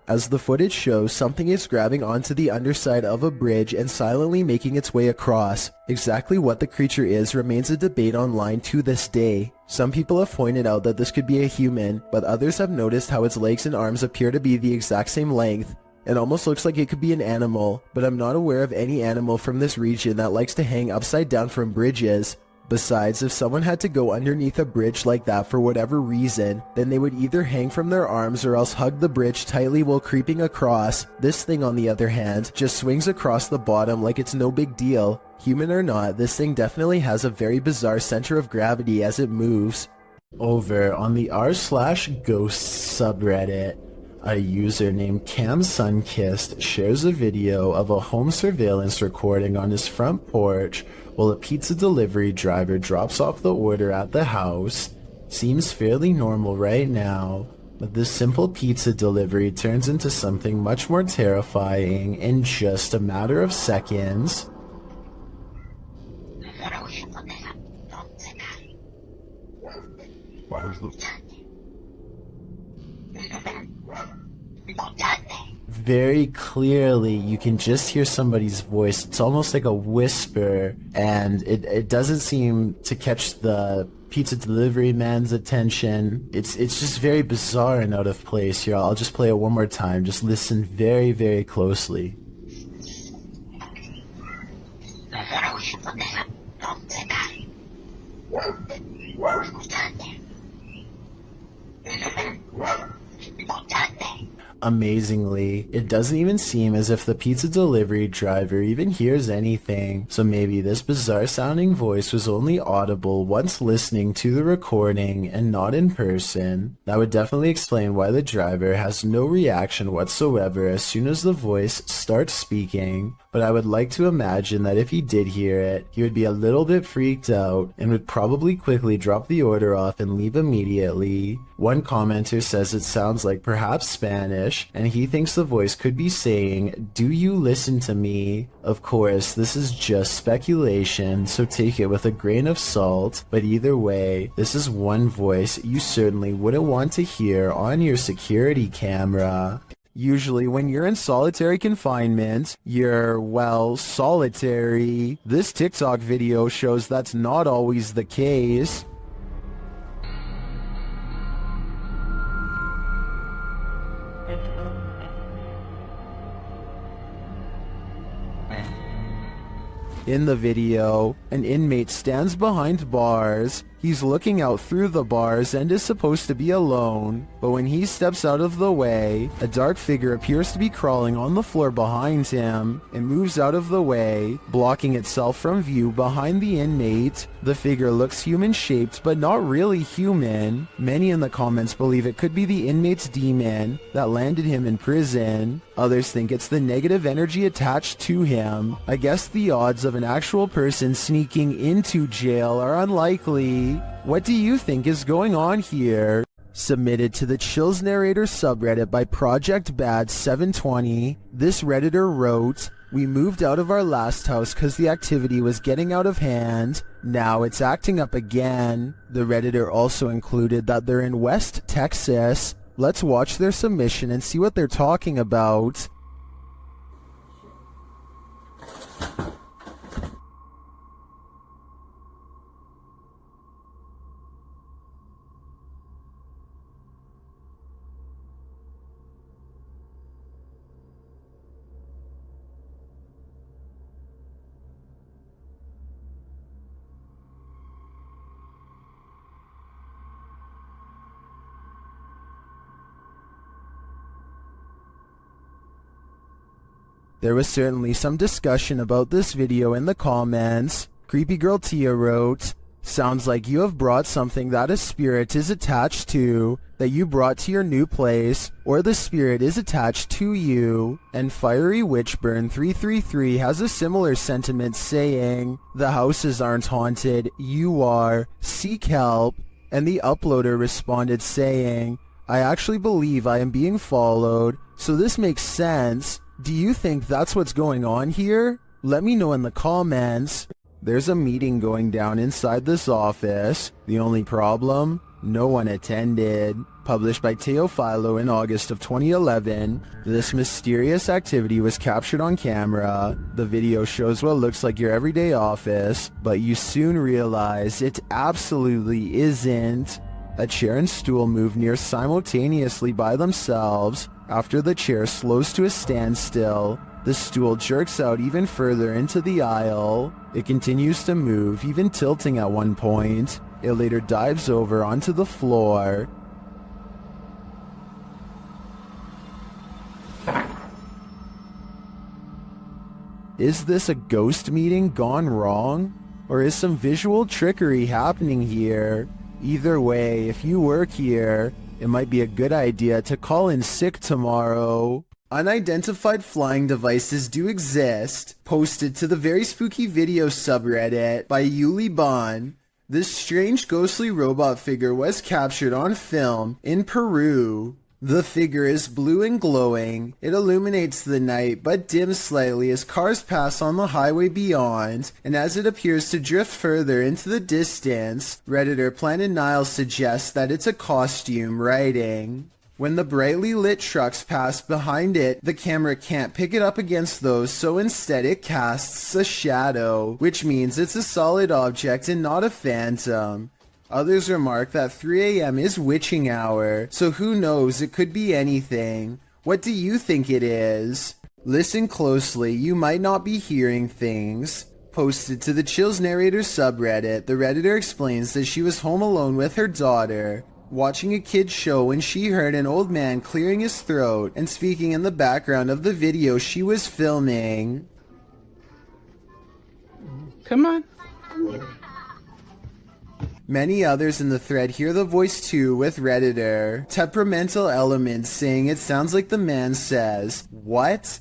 As the footage shows, something is grabbing onto the underside of a bridge and silently making its way across. Exactly what the creature is remains a debate online to this day. Some people have pointed out that this could be a human, but others have noticed how its legs and arms appear to be the exact same length. It almost looks like it could be an animal, but I'm not aware of any animal from this region that likes to hang upside down from bridges. Besides, if someone had to go underneath a bridge like that for whatever reason, then they would either hang from their arms or else hug the bridge tightly while creeping across. This thing, on the other hand, just swings across the bottom like it's no big deal. Human or not, this thing definitely has a very bizarre center of gravity as it moves. Over on the r/ghosts subreddit, a user named CamSunkissed shares a video of a home surveillance recording on his front porch while a pizza delivery driver drops off the order at the house. Seems fairly normal right now, but this simple pizza delivery turns into something much more terrifying in just a matter of seconds. What is the... Very clearly, you can just hear somebody's voice. It's almost like a whisper, and it doesn't seem to catch the pizza delivery man's attention. It's just very bizarre and out of place here. I'll just play it one more time. Just listen very, very closely. Amazingly, it doesn't even seem as if the pizza delivery driver even hears anything, so maybe this bizarre sounding voice was only audible once listening to the recording and not in person. That would definitely explain why the driver has no reaction whatsoever as soon as the voice starts speaking, but I would like to imagine that if he did hear it, he would be a little bit freaked out and would probably quickly drop the order off and leave immediately. One commenter says it sounds like perhaps Spanish, and he thinks the voice could be saying, "Do you listen to me?" Of course, this is just speculation, so take it with a grain of salt, but either way, this is one voice you certainly wouldn't want to hear on your security camera. Usually when you're in solitary confinement, you're, well, solitary. This TikTok video shows that's not always the case. In the video, an inmate stands behind bars. He's looking out through the bars and is supposed to be alone, but when he steps out of the way, a dark figure appears to be crawling on the floor behind him. It moves out of the way, blocking itself from view behind the inmate. The figure looks human-shaped, but not really human. Many in the comments believe it could be the inmate's demon that landed him in prison. Others think it's the negative energy attached to him. I guess the odds of an actual person sneaking into jail are unlikely. What do you think is going on here? Submitted to the Chills Narrator subreddit by Project Bad 720, this Redditor wrote, "We moved out of our last house because the activity was getting out of hand. Now it's acting up again." The Redditor also included that they're in West Texas. Let's watch their submission and see what they're talking about. There was certainly some discussion about this video in the comments. Creepy Girl Tia wrote, Sounds like you have brought something that a spirit is attached to, that you brought to your new place, or the spirit is attached to you. And Fiery Witchburn 333 has a similar sentiment saying, the houses aren't haunted, you are, seek help. And the uploader responded saying, I actually believe I am being followed, so this makes sense. Do you think that's what's going on here? Let me know in the comments. There's a meeting going down inside this office. The only problem? No one attended. Published by Teofilo in August of 2011, this mysterious activity was captured on camera. The video shows what looks like your everyday office, but you soon realize it absolutely isn't. A chair and stool move near simultaneously by themselves. After the chair slows to a standstill, the stool jerks out even further into the aisle. It continues to move, even tilting at one point. It later dives over onto the floor. Is this a ghost meeting gone wrong? Or is some visual trickery happening here? Either way, if you work here, it might be a good idea to call in sick tomorrow. Unidentified flying devices do exist. Posted to the Very Spooky Video subreddit by Yuli Bon. This strange ghostly robot figure was captured on film in Peru. The figure is blue and glowing. It illuminates the night but dims slightly as cars pass on the highway beyond, and as it appears to drift further into the distance, Redditor Planet Nile suggests that it's a costume, writing, when the brightly lit trucks pass behind it, the camera can't pick it up against those, so instead it casts a shadow, which means it's a solid object and not a phantom. Others remark that 3 a.m. is witching hour, so who knows, it could be anything. What do you think it is? Listen closely, you might not be hearing things. Posted to the Chills Narrator subreddit, the Redditor explains that she was home alone with her daughter, watching a kid's show when she heard an old man clearing his throat and speaking in the background of the video she was filming. Come on. Many others in the thread hear the voice too, with Redditor temperamental elements saying it sounds like the man says, "What?"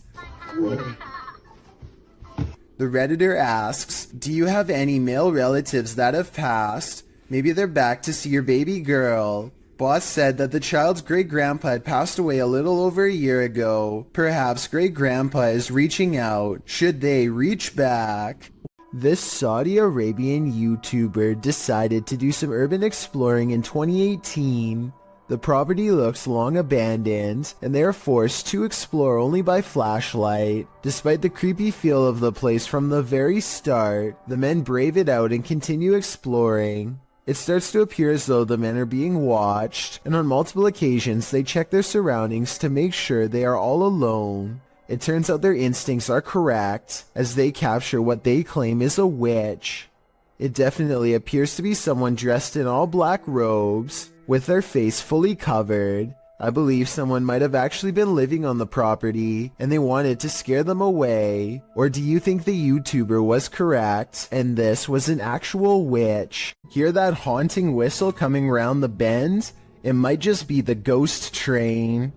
The Redditor asks, do you have any male relatives that have passed? Maybe they're back to see your baby girl. Boss said that the child's great-grandpa had passed away a little over a year ago. Perhaps great-grandpa is reaching out. Should they reach back? This Saudi Arabian YouTuber decided to do some urban exploring in 2018. The property looks long abandoned, and they are forced to explore only by flashlight. Despite the creepy feel of the place from the very start, the men brave it out and continue exploring. It starts to appear as though the men are being watched, and on multiple occasions they check their surroundings to make sure they are all alone. It turns out their instincts are correct, as they capture what they claim is a witch. It definitely appears to be someone dressed in all black robes, with their face fully covered. I believe someone might have actually been living on the property, and they wanted to scare them away. Or do you think the YouTuber was correct, and this was an actual witch? Hear that haunting whistle coming round the bend? It might just be the ghost train.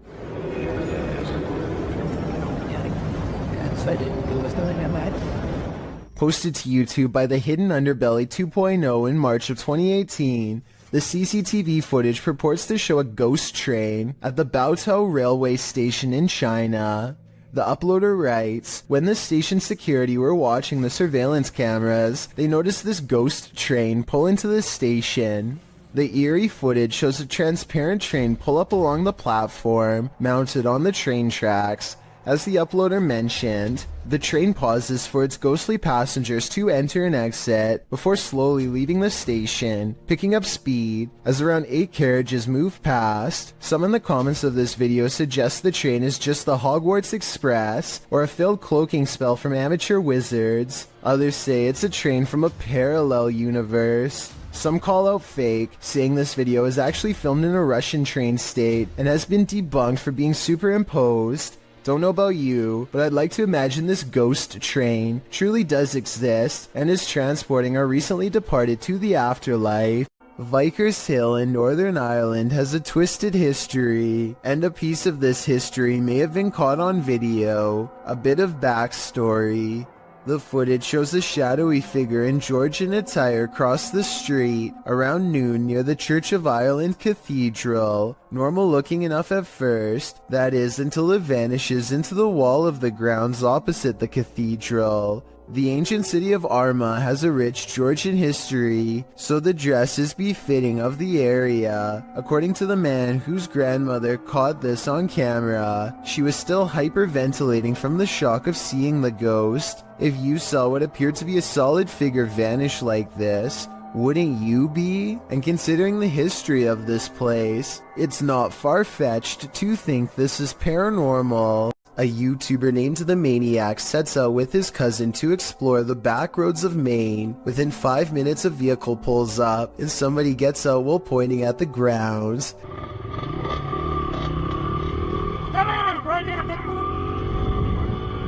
Posted to YouTube by the Hidden Underbelly 2.0 in March of 2018, the CCTV footage purports to show a ghost train at the Baotou railway station in China. The uploader writes, when the station security were watching the surveillance cameras, they noticed this ghost train pull into the station. The eerie footage shows a transparent train pull up along the platform, mounted on the train tracks. As the uploader mentioned, the train pauses for its ghostly passengers to enter and exit before slowly leaving the station, picking up speed as around 8 carriages move past. Some in the comments of this video suggest the train is just the Hogwarts Express or a failed cloaking spell from amateur wizards. Others say it's a train from a parallel universe. Some call out fake, saying this video is actually filmed in a Russian train state and has been debunked for being superimposed. Don't know about you, but I'd like to imagine this ghost train truly does exist and is transporting our recently departed to the afterlife. Vickers Hill in Northern Ireland has a twisted history, and a piece of this history may have been caught on video. A bit of backstory. The footage shows a shadowy figure in Georgian attire cross the street around noon near the Church of Ireland Cathedral. Normal looking enough at first, that is, until it vanishes into the wall of the grounds opposite the cathedral. The ancient city of Armagh has a rich Georgian history, so the dress is befitting of the area. According to the man whose grandmother caught this on camera, she was still hyperventilating from the shock of seeing the ghost. If you saw what appeared to be a solid figure vanish like this, wouldn't you be? And considering the history of this place, it's not far-fetched to think this is paranormal. A YouTuber named The Maniac sets out with his cousin to explore the back roads of Maine. Within 5 minutes, a vehicle pulls up and somebody gets out while pointing at the ground.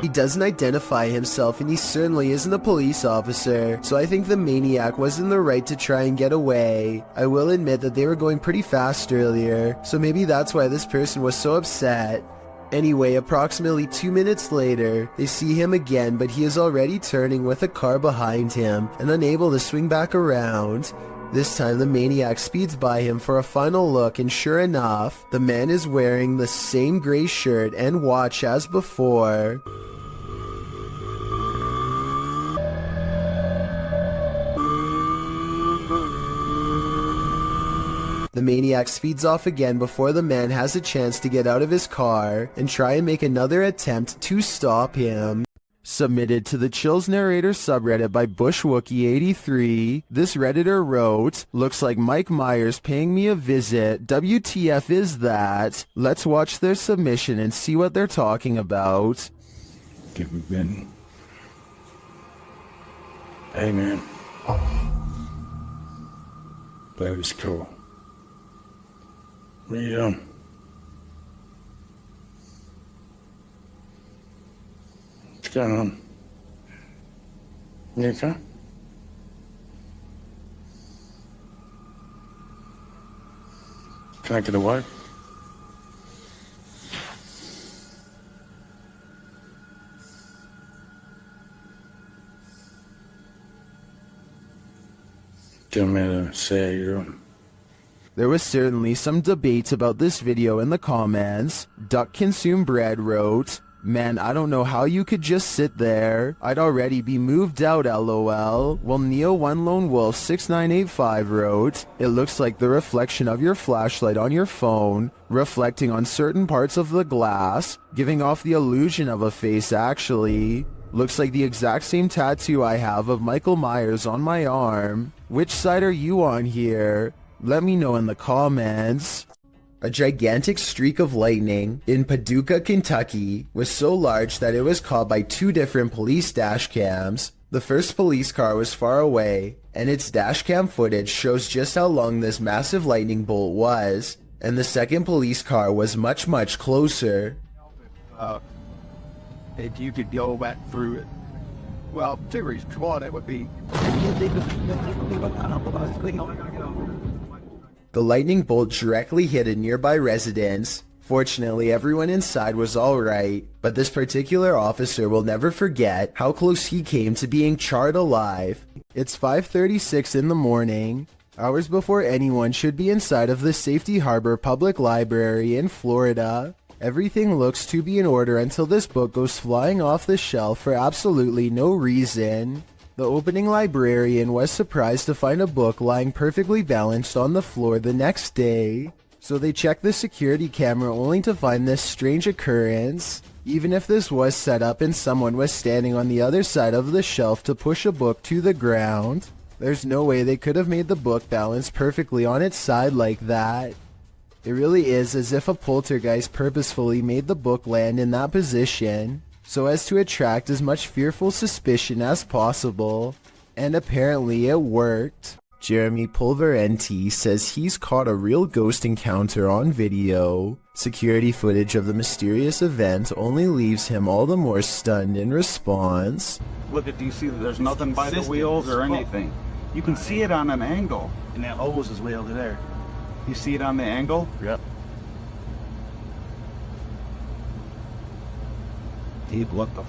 He doesn't identify himself, and he certainly isn't a police officer, so I think the maniac was in the right to try and get away. I will admit that they were going pretty fast earlier, so maybe that's why this person was so upset. Anyway, approximately 2 minutes later, they see him again, but he is already turning with a car behind him and unable to swing back around. This time the maniac speeds by him for a final look, and sure enough, the man is wearing the same gray shirt and watch as before. The maniac speeds off again before the man has a chance to get out of his car and try and make another attempt to stop him. Submitted to the Chills Narrator subreddit by BushWookie83, this redditor wrote, "Looks like Mike Myers paying me a visit. WTF is that?" Let's watch their submission and see what they're talking about. Give me Ben. Hey man. That was cool. What are you doing? What's going on? You okay? Can I get away? Do you want me to say how you're doing? There was certainly some debate about this video in the comments. Duck Consume Bread wrote, "Man, I don't know how you could just sit there. I'd already be moved out, lol." While Neo1 Lone Wolf 6985 wrote, "It looks like the reflection of your flashlight on your phone, reflecting on certain parts of the glass, giving off the illusion of a face actually. Looks like the exact same tattoo I have of Michael Myers on my arm. Which side are you on here? Let me know in the comments." A gigantic streak of lightning in Paducah, Kentucky was so large that it was caught by 2 different police dash cams. The first police car was far away, and its dash cam footage shows just how long this massive lightning bolt was, and the second police car was much, much closer. If you could go back through it, well, 2 reasons. One, it would be... The lightning bolt directly hit a nearby residence. Fortunately, everyone inside was alright, but this particular officer will never forget how close he came to being charred alive. It's 5:36 in the morning, hours before anyone should be inside of the Safety Harbor Public Library in Florida. Everything looks to be in order until this book goes flying off the shelf for absolutely no reason. The opening librarian was surprised to find a book lying perfectly balanced on the floor the next day, so they checked the security camera only to find this strange occurrence. Even if this was set up and someone was standing on the other side of the shelf to push a book to the ground, there's no way they could have made the book balance perfectly on its side like that. It really is as if a poltergeist purposefully made the book land in that position, so as to attract as much fearful suspicion as possible. And apparently it worked. Jeremy Pulverenti says he's caught a real ghost encounter on video. Security footage of the mysterious event only leaves him all the more stunned in response. Look at, do you see that there's nothing by the wheels or anything? You can see it on an angle. And that hose is way over there. You see it on the angle? Yep. Dude, what the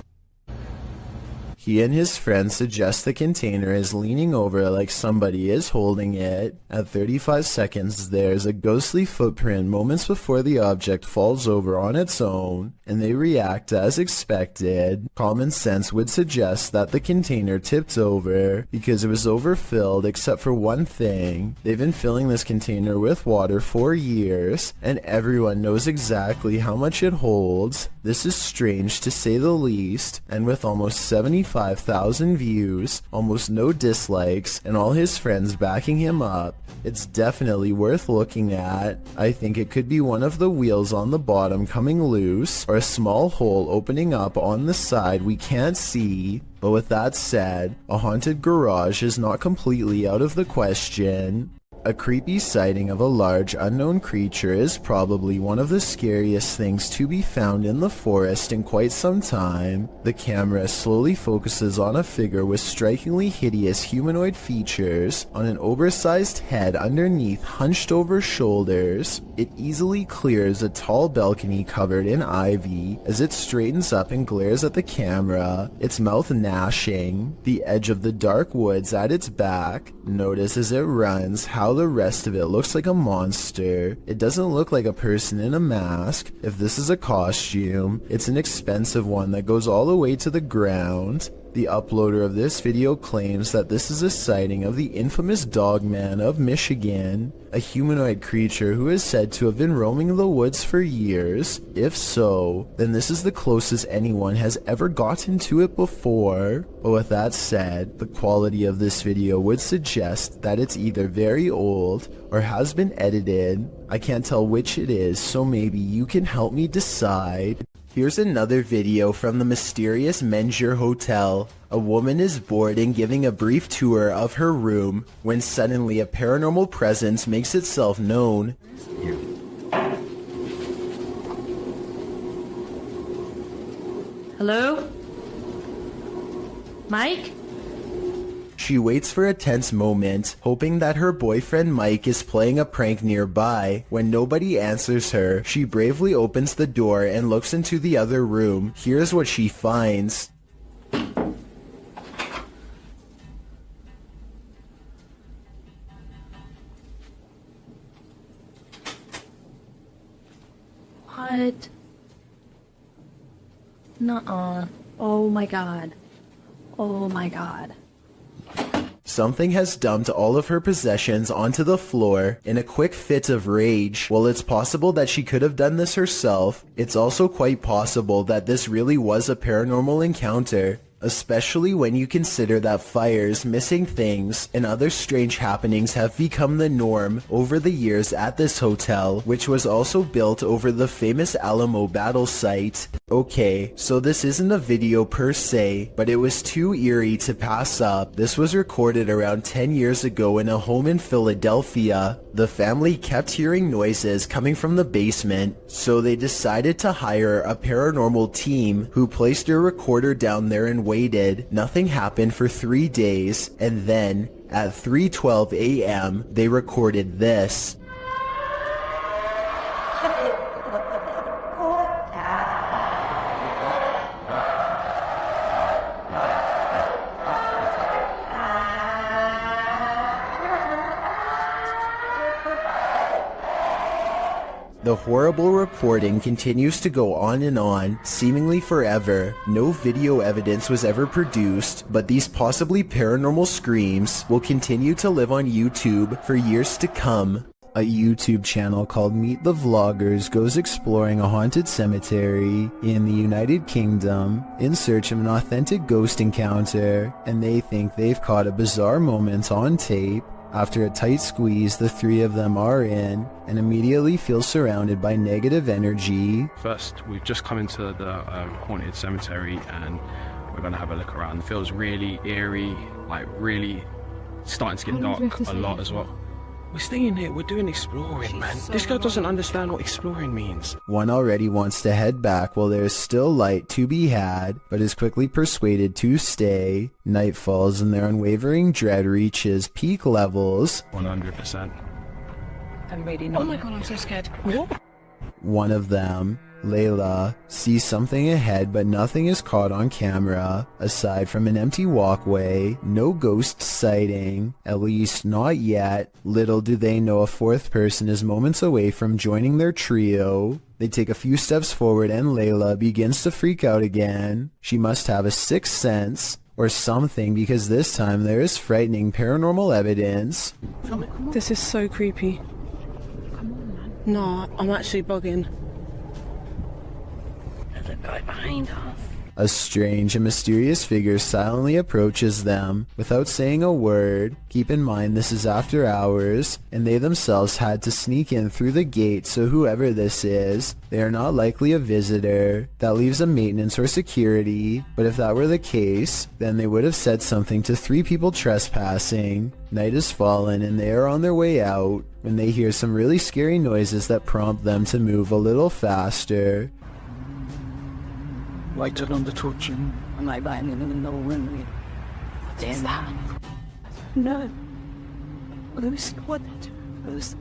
He and his friends suggest the container is leaning over like somebody is holding it. At 35 seconds, there's a ghostly footprint moments before the object falls over on its own, and they react as expected. Common sense would suggest that the container tipped over because it was overfilled except for one thing. They've been filling this container with water for years, and everyone knows exactly how much it holds. This is strange to say the least, and with almost 75,000 views, almost no dislikes, and all his friends backing him up, it's definitely worth looking at. I think it could be one of the wheels on the bottom coming loose, or a small hole opening up on the side we can't see. But with that said, a haunted garage is not completely out of the question. A creepy sighting of a large unknown creature is probably one of the scariest things to be found in the forest in quite some time. The camera slowly focuses on a figure with strikingly hideous humanoid features on an oversized head underneath hunched over shoulders. It easily clears a tall balcony covered in ivy as it straightens up and glares at the camera, its mouth gnashing. The edge of the dark woods at its back. Notice as it runs how the rest of it looks like a monster. It doesn't look like a person in a mask. If this is a costume, it's an expensive one that goes all the way to the ground. The uploader of this video claims that this is a sighting of the infamous Dogman of Michigan, a humanoid creature who is said to have been roaming the woods for years. If so, then this is the closest anyone has ever gotten to it before. But with that said, the quality of this video would suggest that it's either very old or has been edited. I can't tell which it is, so maybe you can help me decide. Here's another video from the mysterious Menjur Hotel. A woman is bored and giving a brief tour of her room when suddenly a paranormal presence makes itself known. Hello? Mike? She waits for a tense moment, hoping that her boyfriend Mike is playing a prank nearby. When nobody answers her, she bravely opens the door and looks into the other room. Here's what she finds. What? Nuh-uh. Oh my god. Oh my god. Something has dumped all of her possessions onto the floor in a quick fit of rage. While it's possible that she could have done this herself, it's also quite possible that this really was a paranormal encounter. Especially when you consider that fires, missing things, and other strange happenings have become the norm over the years at this hotel, which was also built over the famous Alamo battle site. Okay, so this isn't a video per se, but it was too eerie to pass up. This was recorded around 10 years ago in a home in Philadelphia. The family kept hearing noises coming from the basement, so they decided to hire a paranormal team who placed a recorder down there and waited. Nothing happened for 3 days, and then at 3:12 a.m. they recorded this. The horrible reporting continues to go on and on, seemingly forever. No video evidence was ever produced, but these possibly paranormal screams will continue to live on YouTube for years to come. A YouTube channel called Meet the Vloggers goes exploring a haunted cemetery in the United Kingdom in search of an authentic ghost encounter, and they think they've caught a bizarre moment on tape. After a tight squeeze, the three of them are in and immediately feel surrounded by negative energy. First, we've just come into the haunted cemetery and we're going to have a look around. It feels really eerie, like really It's starting to get dark a lot as well. We're staying here, we're doing exploring, man. This guy doesn't understand what exploring means. One already wants to head back while there is still light to be had, but is quickly persuaded to stay. Night falls and their unwavering dread reaches peak levels. 100%. I'm waiting. Oh my god, I'm so scared. What? One of them, Layla, sees something ahead, but nothing is caught on camera. Aside from an empty walkway, no ghost sighting, at least not yet. Little do they know a fourth person is moments away from joining their trio. They take a few steps forward and Layla begins to freak out again. She must have a sixth sense or something, because this time there is frightening paranormal evidence. This is so creepy. No, I'm actually bugging. There's a guy behind us. A strange and mysterious figure silently approaches them without saying a word. Keep in mind this is after hours, and they themselves had to sneak in through the gate, so whoever this is, they are not likely a visitor. That leaves a maintenance or security, but if that were the case, then they would have said something to 3 people trespassing. Night has fallen and they are on their way out when they hear some really scary noises that prompt them to move a little faster. Lights on the torch. Am I lying in the room? What is that? No. Lucy, what? Lucy.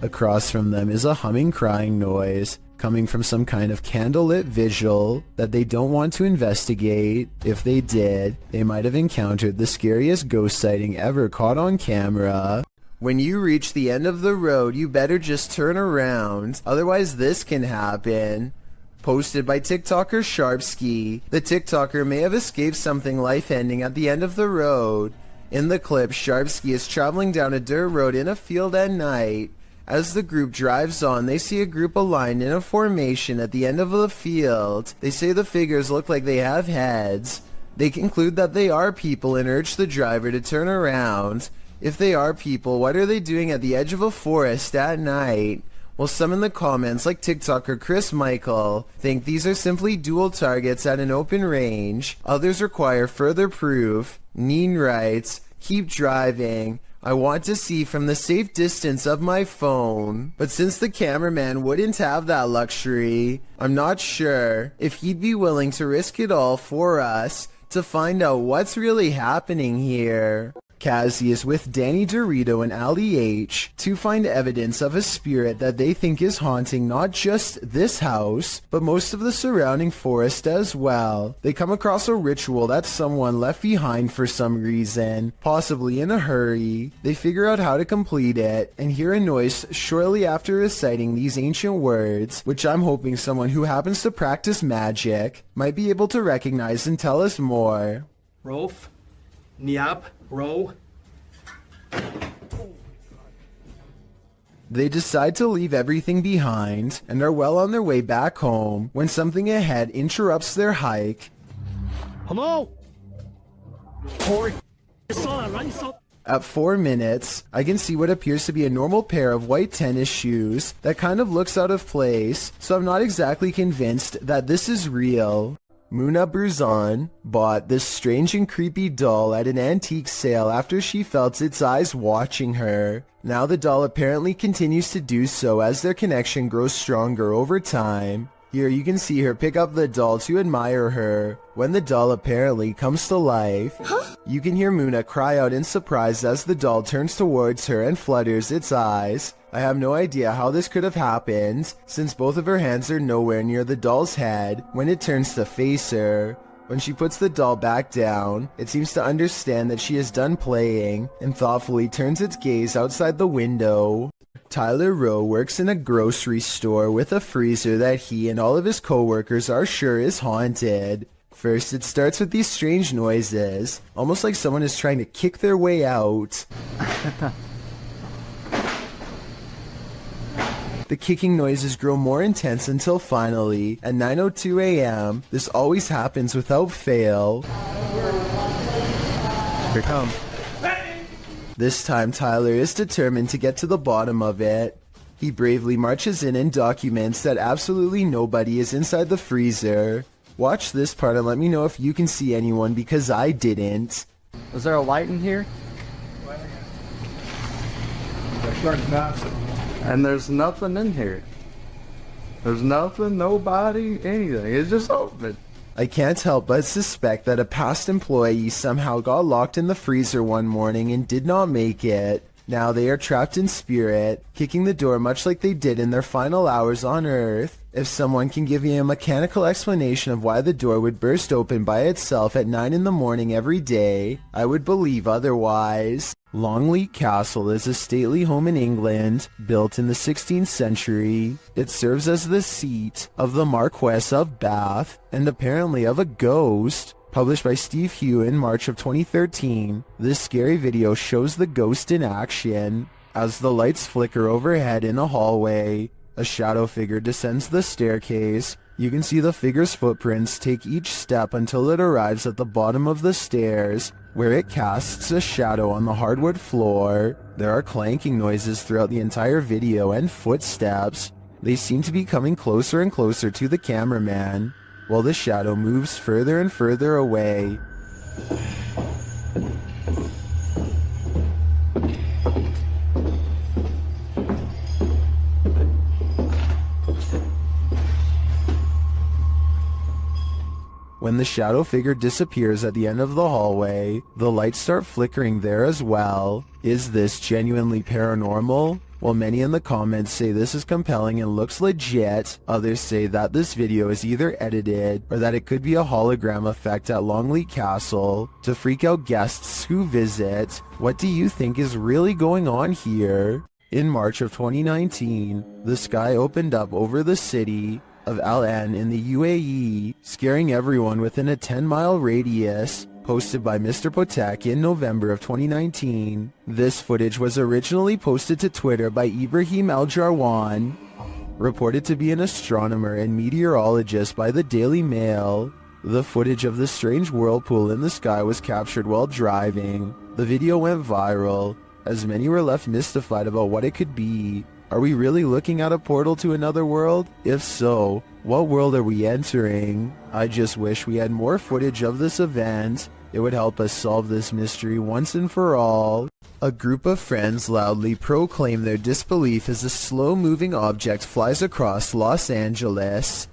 Across from them is a humming crying noise, coming from some kind of candlelit vigil that they don't want to investigate. If they did, they might have encountered the scariest ghost sighting ever caught on camera. When you reach the end of the road, you better just turn around, otherwise this can happen. Posted by TikToker Sharpski. The TikToker may have escaped something life-ending at the end of the road. In the clip, Sharpski is traveling down a dirt road in a field at night. As the group drives on, they see a group aligned in a formation at the end of the field. They say the figures look like they have heads. They conclude that they are people and urge the driver to turn around. If they are people, what are they doing at the edge of a forest at night? Well, some in the comments, like TikToker Chris Michael, think these are simply dual targets at an open range. Others require further proof. Neen writes, "Keep driving. I want to see from the safe distance of my phone." But since the cameraman wouldn't have that luxury, I'm not sure if he'd be willing to risk it all for us to find out what's really happening here. Kazzy is with Danny Dorito and Ali H to find evidence of a spirit that they think is haunting not just this house, but most of the surrounding forest as well. They come across a ritual that someone left behind for some reason, possibly in a hurry. They figure out how to complete it and hear a noise shortly after reciting these ancient words, which I'm hoping someone who happens to practice magic might be able to recognize and tell us more. Rolf, Niab, Ro. They decide to leave everything behind and are well on their way back home when something ahead interrupts their hike. Hello? Corey. At 4 minutes, I can see what appears to be a normal pair of white tennis shoes that kind of looks out of place, so I'm not exactly convinced that this is real. Muna Bruzan bought this strange and creepy doll at an antique sale after she felt its eyes watching her. Now the doll apparently continues to do so as their connection grows stronger over time. Here you can see her pick up the doll to admire her. When the doll apparently comes to life, you can hear Muna cry out in surprise as the doll turns towards her and flutters its eyes. I have no idea how this could have happened, since both of her hands are nowhere near the doll's head when it turns to face her. When she puts the doll back down, it seems to understand that she is done playing and thoughtfully turns its gaze outside the window. Tyler Rowe works in a grocery store with a freezer that he and all of his coworkers are sure is haunted. First, it starts with these strange noises, almost like someone is trying to kick their way out. The kicking noises grow more intense until finally, at 9:02 a.m., this always happens without fail. Here come. This time Tyler is determined to get to the bottom of it. He bravely marches in and documents that absolutely nobody is inside the freezer. Watch this part and let me know if you can see anyone, because I didn't. Is there a light in here? And there's nothing in here. There's nothing, nobody, anything. It's just open. I can't help but suspect that a past employee somehow got locked in the freezer one morning and did not make it. Now they are trapped in spirit, kicking the door much like they did in their final hours on Earth. If someone can give me a mechanical explanation of why the door would burst open by itself at 9 in the morning every day, I would believe otherwise. Longleat Castle is a stately home in England, built in the 16th century. It serves as the seat of the Marquess of Bath, and apparently of a ghost. Published by Steve Hugh in March of 2013, this scary video shows the ghost in action. As the lights flicker overhead in a hallway, a shadow figure descends the staircase. You can see the figure's footprints take each step until it arrives at the bottom of the stairs, where it casts a shadow on the hardwood floor. There are clanking noises throughout the entire video and footsteps. They seem to be coming closer and closer to the cameraman, while the shadow moves further and further away. When the shadow figure disappears at the end of the hallway, the lights start flickering there as well. Is this genuinely paranormal? While many in the comments say this is compelling and looks legit, others say that this video is either edited or that it could be a hologram effect at Longleat Castle to freak out guests who visit. What do you think is really going on here? In March of 2019, the sky opened up over the city of Al Ain in the UAE, scaring everyone within a 10-mile radius. Posted by Mr. Potek in November of 2019. This footage was originally posted to Twitter by Ibrahim Al-Jarwan, reported to be an astronomer and meteorologist by the Daily Mail. The footage of the strange whirlpool in the sky was captured while driving. The video went viral, as many were left mystified about what it could be. Are we really looking at a portal to another world? If so, what world are we entering? I just wish we had more footage of this event. It would help us solve this mystery once and for all. A group of friends loudly proclaim their disbelief as a slow-moving object flies across Los Angeles.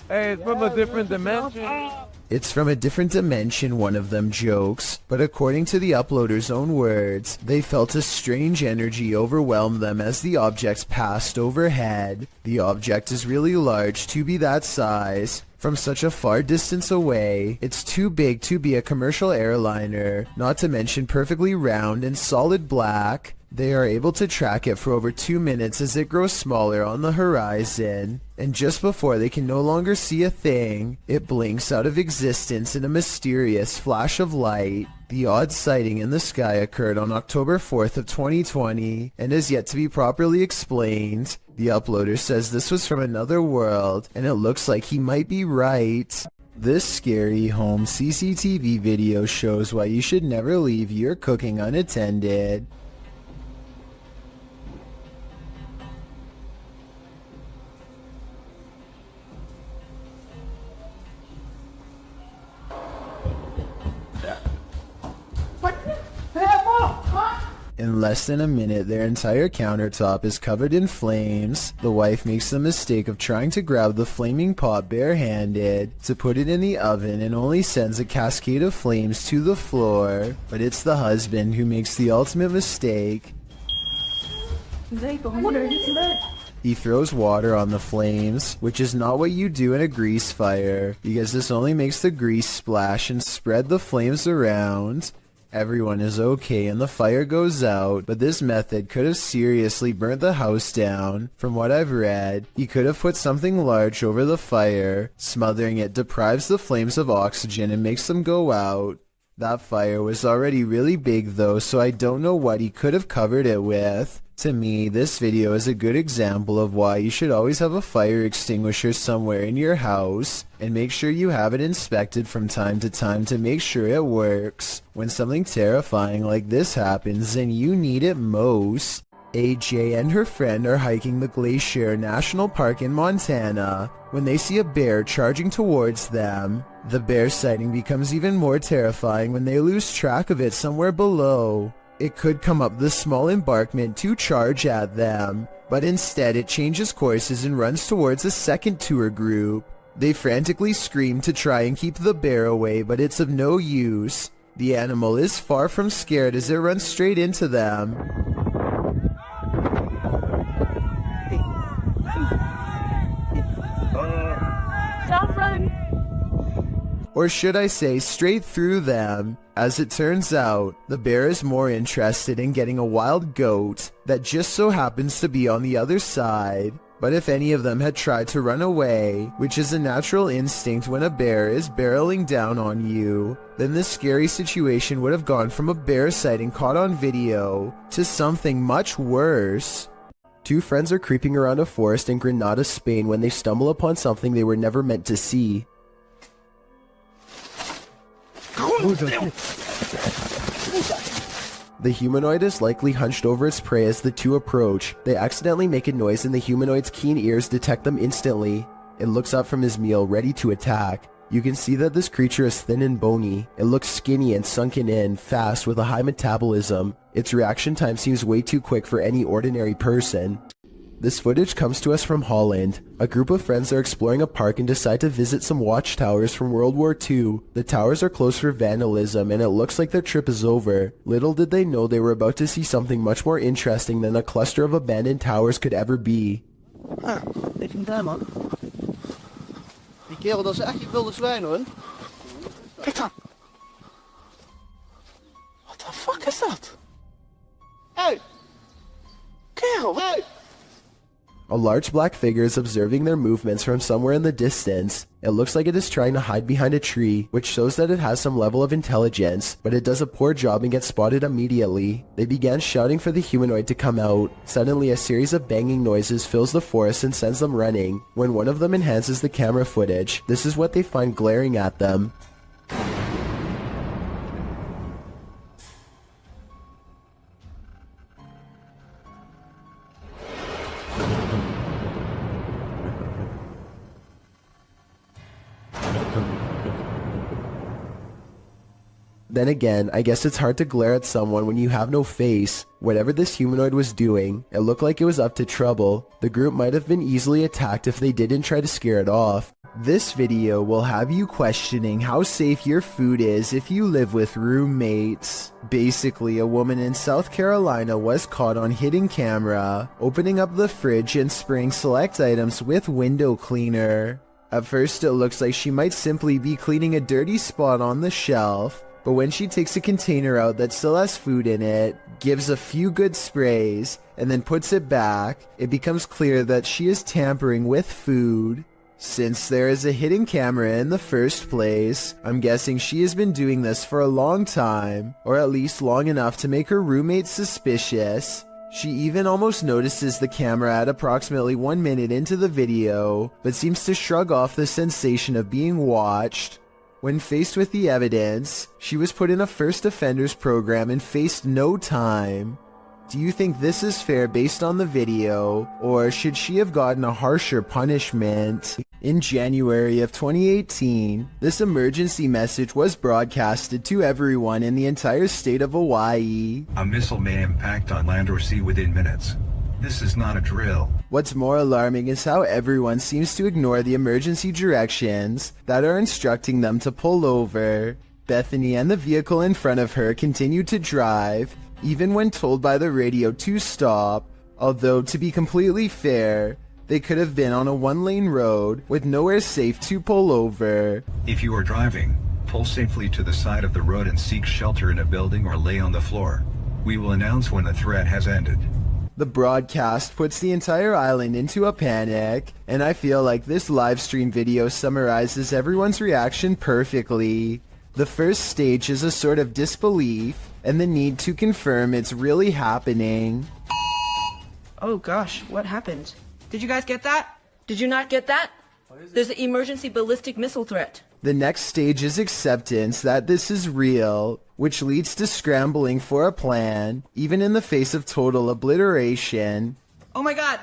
Hey, it's from a different dimension. It's from a different dimension, one of them jokes, but according to the uploader's own words, they felt a strange energy overwhelm them as the object passed overhead. The object is really large to be that size. From such a far distance away, it's too big to be a commercial airliner, not to mention perfectly round and solid black. They are able to track it for over 2 minutes as it grows smaller on the horizon, and just before they can no longer see a thing, it blinks out of existence in a mysterious flash of light. The odd sighting in the sky occurred on October 4th of 2020 and is yet to be properly explained. The uploader says this was from another world, and it looks like he might be right. This scary home CCTV video shows why you should never leave your cooking unattended. In less than a minute, their entire countertop is covered in flames. The wife makes the mistake of trying to grab the flaming pot barehanded to put it in the oven and only sends a cascade of flames to the floor. But it's the husband who makes the ultimate mistake. He throws water on the flames, which is not what you do in a grease fire, because this only makes the grease splash and spread the flames around. Everyone is okay and the fire goes out, but this method could have seriously burnt the house down. From what I've read, he could have put something large over the fire. Smothering it deprives the flames of oxygen and makes them go out. That fire was already really big though, so I don't know what he could have covered it with. To me, this video is a good example of why you should always have a fire extinguisher somewhere in your house, and make sure you have it inspected from time to time to make sure it works. When something terrifying like this happens and you need it most. AJ and her friend are hiking the Glacier National Park in Montana when they see a bear charging towards them. The bear sighting becomes even more terrifying when they lose track of it somewhere below. It could come up the small embankment to charge at them, but instead it changes courses and runs towards a second tour group. They frantically scream to try and keep the bear away, but it's of no use. The animal is far from scared as it runs straight into them. Stop running! Or should I say straight through them. As it turns out, the bear is more interested in getting a wild goat that just so happens to be on the other side. But if any of them had tried to run away, which is a natural instinct when a bear is barreling down on you, then this scary situation would have gone from a bear sighting caught on video to something much worse. Two friends are creeping around a forest in Granada, Spain when they stumble upon something they were never meant to see. The humanoid is likely hunched over its prey as the two approach. They accidentally make a noise and the humanoid's keen ears detect them instantly. It looks up from his meal, ready to attack. You can see that this creature is thin and bony. It looks skinny and sunken in, fast, with a high metabolism. Its reaction time seems way too quick for any ordinary person. This footage comes to us from Holland. A group of friends are exploring a park and decide to visit some watchtowers from World War II. The towers are closed for vandalism and it looks like their trip is over. Little did they know they were about to see something much more interesting than a cluster of abandoned towers could ever be. Ah, weet je hem daar, man? Die kerel, dat is echt je wilde zwijn, hoor. Kijk dan. What the fuck is dat? Hey! Kerel, hey! A large black figure is observing their movements from somewhere in the distance. It looks like it is trying to hide behind a tree, which shows that it has some level of intelligence, but it does a poor job and gets spotted immediately. They began shouting for the humanoid to come out. Suddenly, a series of banging noises fills the forest and sends them running. When one of them enhances the camera footage, this is what they find glaring at them. Then again, I guess it's hard to glare at someone when you have no face. Whatever this humanoid was doing, it looked like it was up to trouble. The group might have been easily attacked if they didn't try to scare it off. This video will have you questioning how safe your food is if you live with roommates. Basically, a woman in South Carolina was caught on hidden camera, opening up the fridge and spraying select items with window cleaner. At first it looks like she might simply be cleaning a dirty spot on the shelf, but when she takes a container out that still has food in it, gives a few good sprays, and then puts it back, it becomes clear that she is tampering with food. Since there is a hidden camera in the first place, I'm guessing she has been doing this for a long time, or at least long enough to make her roommates suspicious. She even almost notices the camera at approximately 1 minute into the video, but seems to shrug off the sensation of being watched. When faced with the evidence, she was put in a first offenders program and faced no time. Do you think this is fair based on the video, or should she have gotten a harsher punishment? In January of 2018, this emergency message was broadcasted to everyone in the entire state of Hawaii. A missile may impact on land or sea within minutes. This is not a drill. What's more alarming is how everyone seems to ignore the emergency directions that are instructing them to pull over. Bethany and the vehicle in front of her continue to drive, even when told by the radio to stop, although to be completely fair, they could have been on a one-lane road with nowhere safe to pull over. If you are driving, pull safely to the side of the road and seek shelter in a building or lay on the floor. We will announce when the threat has ended. The broadcast puts the entire island into a panic, and I feel like this live stream video summarizes everyone's reaction perfectly. The first stage is a sort of disbelief, and the need to confirm it's really happening. Oh gosh, what happened? Did you guys get that? Did you not get that? There's an emergency ballistic missile threat. The next stage is acceptance that this is real, which leads to scrambling for a plan, even in the face of total obliteration. Oh my god!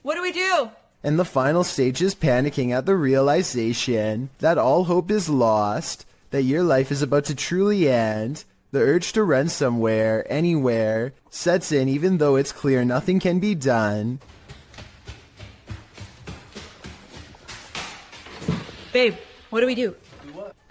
What do we do? And the final stage is panicking at the realization that all hope is lost, that your life is about to truly end. The urge to run somewhere, anywhere, sets in even though it's clear nothing can be done. Babe, what do we do?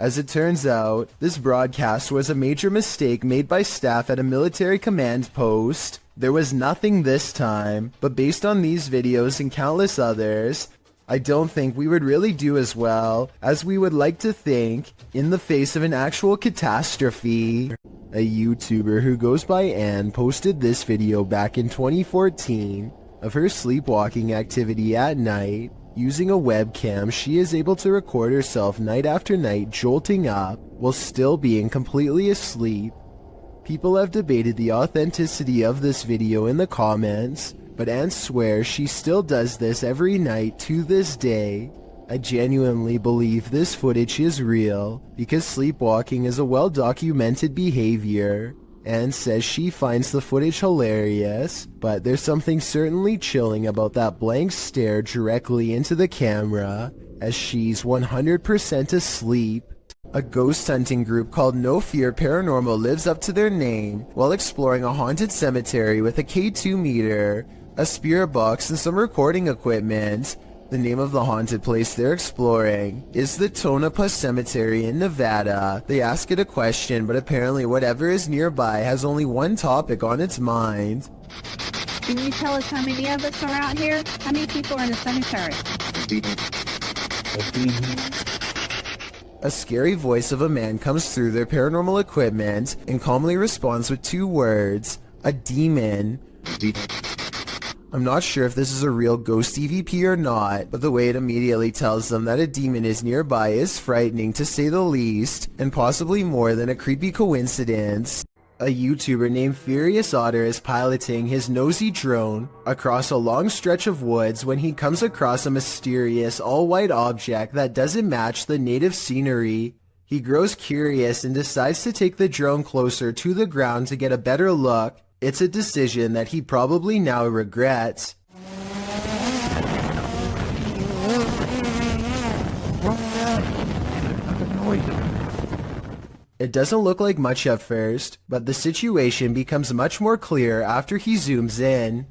As it turns out, this broadcast was a major mistake made by staff at a military command post. There was nothing this time, but based on these videos and countless others, I don't think we would really do as well as we would like to think in the face of an actual catastrophe. A YouTuber who goes by Anne posted this video back in 2014 of her sleepwalking activity at night. Using a webcam, she is able to record herself night after night jolting up while still being completely asleep. People have debated the authenticity of this video in the comments, but Anne swears she still does this every night to this day. I genuinely believe this footage is real, because sleepwalking is a well-documented behavior. Anne says she finds the footage hilarious, but there's something certainly chilling about that blank stare directly into the camera, as she's 100% asleep. A ghost hunting group called No Fear Paranormal lives up to their name while exploring a haunted cemetery with a K2 meter, a spirit box, and some recording equipment. The name of the haunted place they're exploring is the Tonopah Cemetery in Nevada. They ask it a question, but apparently whatever is nearby has only one topic on its mind. Can you tell us how many of us are out here? How many people are in the cemetery? A scary voice of a man comes through their paranormal equipment and calmly responds with 2 words, a demon. I'm not sure if this is a real ghost EVP or not, but the way it immediately tells them that a demon is nearby is frightening to say the least, and possibly more than a creepy coincidence. A YouTuber named Furious Otter is piloting his nosy drone across a long stretch of woods when he comes across a mysterious all-white object that doesn't match the native scenery. He grows curious and decides to take the drone closer to the ground to get a better look. It's a decision that he probably now regrets. It doesn't look like much at first, but the situation becomes much more clear after he zooms in.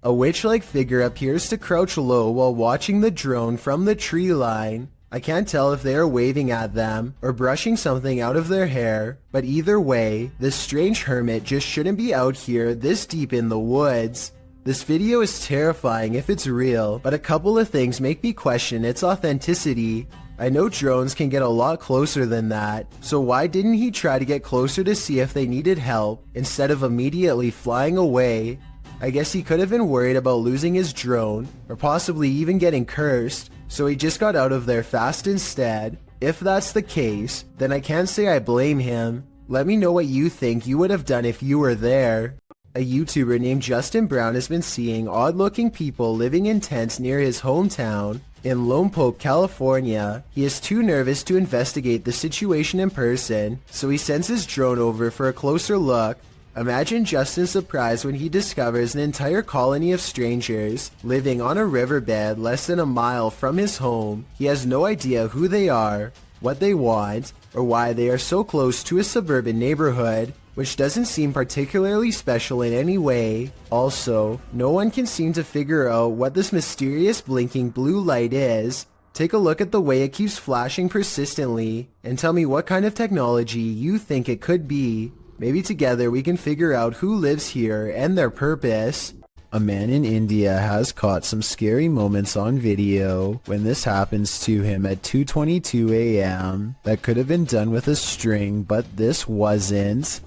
A witch-like figure appears to crouch low while watching the drone from the tree line. I can't tell if they are waving at them or brushing something out of their hair, but either way, this strange hermit just shouldn't be out here this deep in the woods. This video is terrifying if it's real, but a couple of things make me question its authenticity. I know drones can get a lot closer than that, so why didn't he try to get closer to see if they needed help instead of immediately flying away? I guess he could have been worried about losing his drone, or possibly even getting cursed, so he just got out of there fast instead. If that's the case, then I can't say I blame him. Let me know what you think you would have done if you were there. A YouTuber named Justin Brown has been seeing odd-looking people living in tents near his hometown in Lompoc, California. He is too nervous to investigate the situation in person, so he sends his drone over for a closer look. Imagine Justin's surprise when he discovers an entire colony of strangers living on a riverbed less than a mile from his home. He has no idea who they are, what they want, or why they are so close to a suburban neighborhood, which doesn't seem particularly special in any way. Also, no one can seem to figure out what this mysterious blinking blue light is. Take a look at the way it keeps flashing persistently, and tell me what kind of technology you think it could be. Maybe together we can figure out who lives here and their purpose. A man in India has caught some scary moments on video when this happens to him at 2:22 a.m. That could have been done with a string, but this wasn't.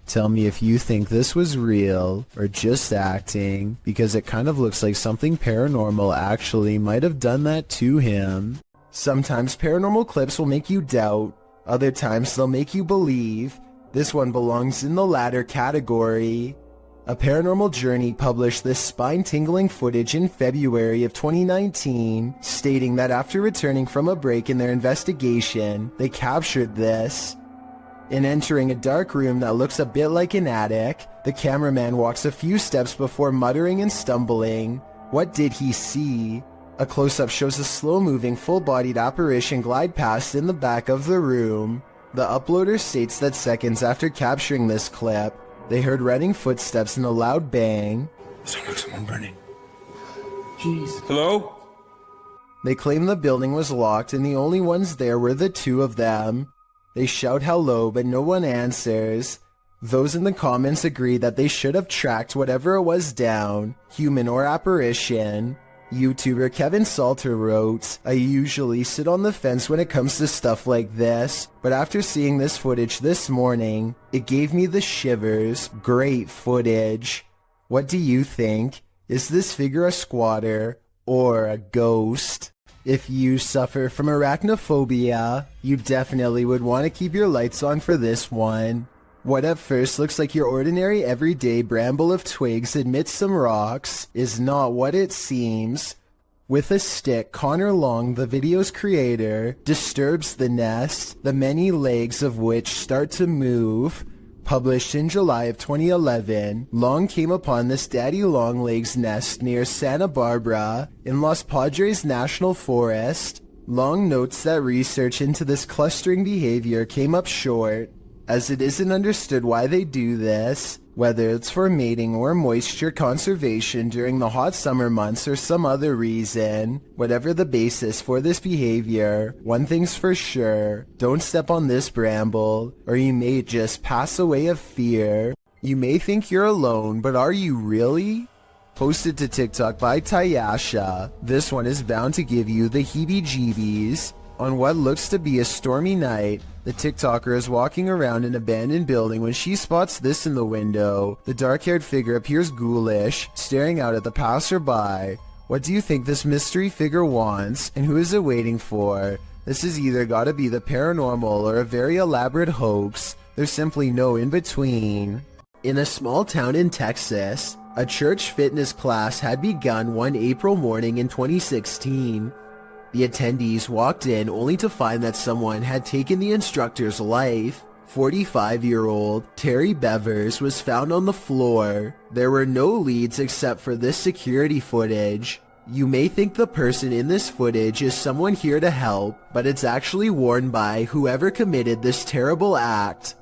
Tell me if you think this was real or just acting, because it kind of looks like something paranormal actually might have done that to him. Sometimes paranormal clips will make you doubt, other times they'll make you believe. This one belongs in the latter category. A Paranormal Journey published this spine-tingling footage in February of 2019, stating that after returning from a break in their investigation, they captured this. In entering a dark room that looks a bit like an attic, the cameraman walks a few steps before muttering and stumbling. What did he see? A close-up shows a slow-moving, full-bodied apparition glide past in the back of the room. The uploader states that seconds after capturing this clip, they heard running footsteps and a loud bang. Someone burning. Jeez. Hello? They claim the building was locked and the only ones there were the two of them. They shout hello, but no one answers. Those in the comments agree that they should have tracked whatever it was down, human or apparition. YouTuber Kevin Salter wrote, "I usually sit on the fence when it comes to stuff like this, but after seeing this footage this morning, it gave me the shivers. Great footage. What do you think? Is this figure a squatter or a ghost?" If you suffer from arachnophobia, you definitely would want to keep your lights on for this one. What at first looks like your ordinary everyday bramble of twigs amidst some rocks is not what it seems. With a stick, Connor Long, the video's creator, disturbs the nest, the many legs of which start to move. Published in July of 2011, Long came upon this daddy longlegs nest near Santa Barbara in Los Padres National Forest. Long notes that research into this clustering behavior came up short, as it isn't understood why they do this, whether it's for mating or moisture conservation during the hot summer months or some other reason. Whatever the basis for this behavior, one thing's for sure, don't step on this bramble, or you may just pass away of fear. You may think you're alone, but are you really? Posted to TikTok by Tayasha, this one is bound to give you the heebie-jeebies. On what looks to be a stormy night, the TikToker is walking around an abandoned building when she spots this in the window. The dark-haired figure appears ghoulish, staring out at the passerby. What do you think this mystery figure wants, and who is it waiting for? This has either gotta be the paranormal or a very elaborate hoax. There's simply no in-between. In a small town in Texas, a church fitness class had begun one April morning in 2016. The attendees walked in only to find that someone had taken the instructor's life. 45-year-old Terry Bevers was found on the floor. There were no leads except for this security footage. You may think the person in this footage is someone here to help, but it's actually worn by whoever committed this terrible act.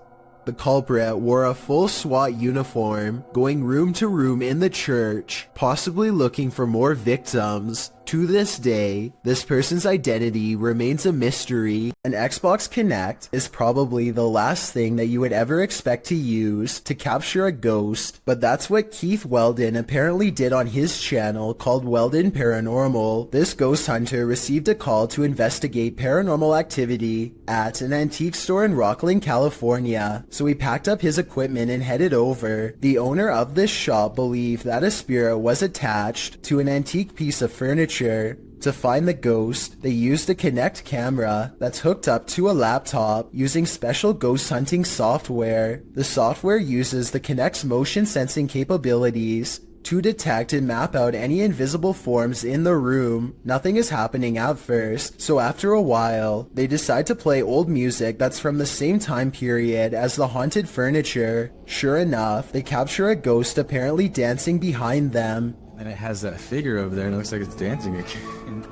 The culprit wore a full SWAT uniform, going room to room in the church, possibly looking for more victims. To this day, this person's identity remains a mystery. An Xbox Kinect is probably the last thing that you would ever expect to use to capture a ghost, but that's what Keith Weldon apparently did on his channel called Weldon Paranormal. This ghost hunter received a call to investigate paranormal activity at an antique store in Rocklin, California, so he packed up his equipment and headed over. The owner of this shop believed that a spirit was attached to an antique piece of furniture. To find the ghost, they used a Kinect camera that's hooked up to a laptop using special ghost hunting software. The software uses the Kinect's motion sensing capabilities to detect and map out any invisible forms in the room. Nothing is happening at first, so after a while, they decide to play old music that's from the same time period as the haunted furniture. Sure enough, they capture a ghost apparently dancing behind them. And it has that figure over there and it looks like it's dancing again.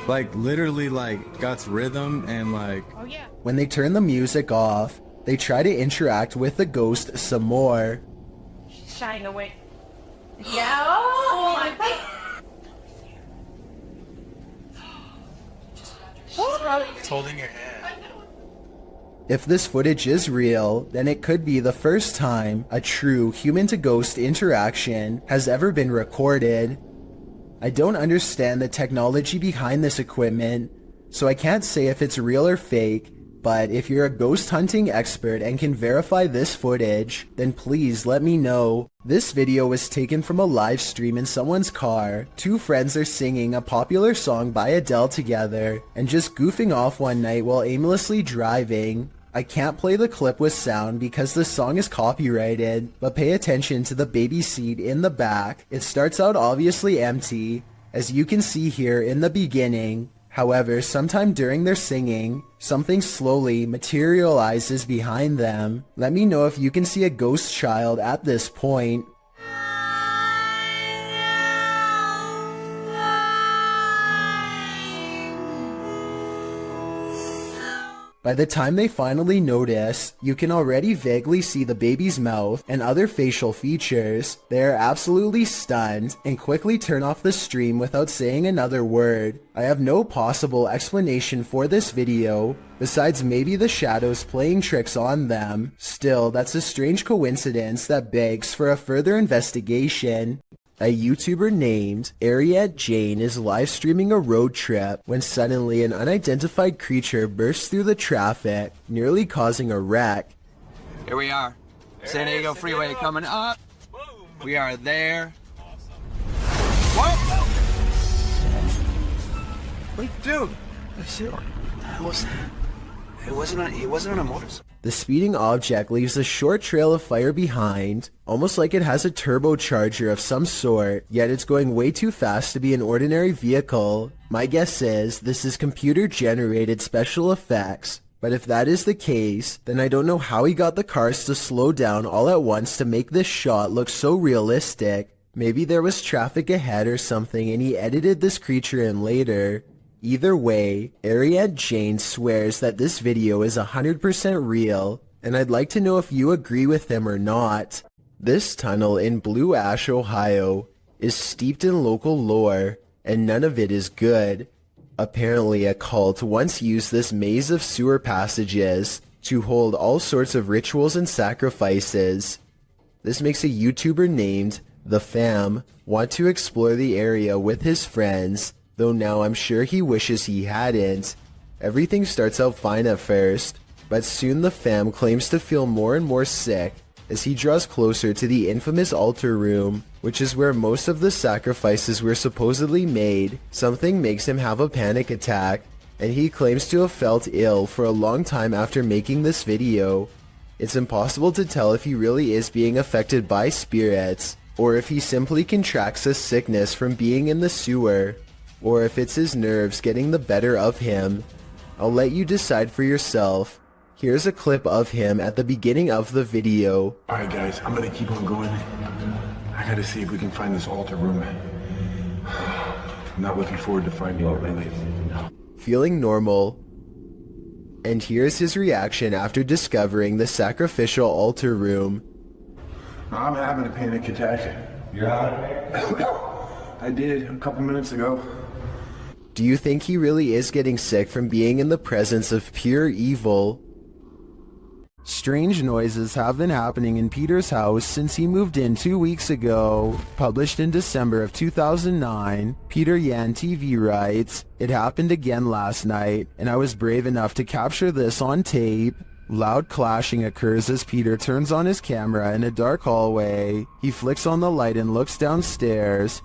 Like literally like got rhythm and like... Oh yeah. When they turn the music off, they try to interact with the ghost some more. She's shying away. Yeah. Oh my god. It's holding your hand. If this footage is real, then it could be the first time a true human-to-ghost interaction has ever been recorded. I don't understand the technology behind this equipment, so I can't say if it's real or fake, but if you're a ghost hunting expert and can verify this footage, then please let me know. This video was taken from a live stream in someone's car. Two friends are singing a popular song by Adele together and just goofing off one night while aimlessly driving. I can't play the clip with sound because the song is copyrighted, but pay attention to the baby seat in the back. It starts out obviously empty, as you can see here in the beginning. However, sometime during their singing, something slowly materializes behind them. Let me know if you can see a ghost child at this point. By the time they finally notice, you can already vaguely see the baby's mouth and other facial features. They are absolutely stunned and quickly turn off the stream without saying another word. I have no possible explanation for this video, besides maybe the shadows playing tricks on them. Still, that's a strange coincidence that begs for a further investigation. A YouTuber named Ariette Jane is live streaming a road trip when suddenly an unidentified creature bursts through the traffic, nearly causing a wreck. Here we are. San Diego Freeway coming up. We are there. Whoa! Wait, dude. It wasn't on a motorcycle. The speeding object leaves a short trail of fire behind, almost like it has a turbocharger of some sort, yet it's going way too fast to be an ordinary vehicle. My guess is this is computer-generated special effects, but if that is the case, then I don't know how he got the cars to slow down all at once to make this shot look so realistic. Maybe there was traffic ahead or something and he edited this creature in later. Either way, Ariette Jane swears that this video is 100% real, and I'd like to know if you agree with him or not. This tunnel in Blue Ash, Ohio, is steeped in local lore, and none of it is good. Apparently, a cult once used this maze of sewer passages to hold all sorts of rituals and sacrifices. This makes a YouTuber named The Fam want to explore the area with his friends, though now I'm sure he wishes he hadn't. Everything starts out fine at first, but soon the fam claims to feel more and more sick as he draws closer to the infamous altar room, which is where most of the sacrifices were supposedly made. Something makes him have a panic attack, and he claims to have felt ill for a long time after making this video. It's impossible to tell if he really is being affected by spirits, or if he simply contracts a sickness from being in the sewer, or if it's his nerves getting the better of him. I'll let you decide for yourself. Here's a clip of him at the beginning of the video. Alright guys, I'm gonna keep on going. I gotta see if we can find this altar room. I'm not looking forward to finding it really. Feeling normal. And here's his reaction after discovering the sacrificial altar room. I'm having a panic attack. Yeah. I did a couple minutes ago. Do you think he really is getting sick from being in the presence of pure evil? Strange noises have been happening in Peter's house since he moved in 2 weeks ago. Published in December of 2009, Peter Yan TV writes, "It happened again last night, and I was brave enough to capture this on tape." Loud clashing occurs as Peter turns on his camera in a dark hallway. He flicks on the light and looks downstairs.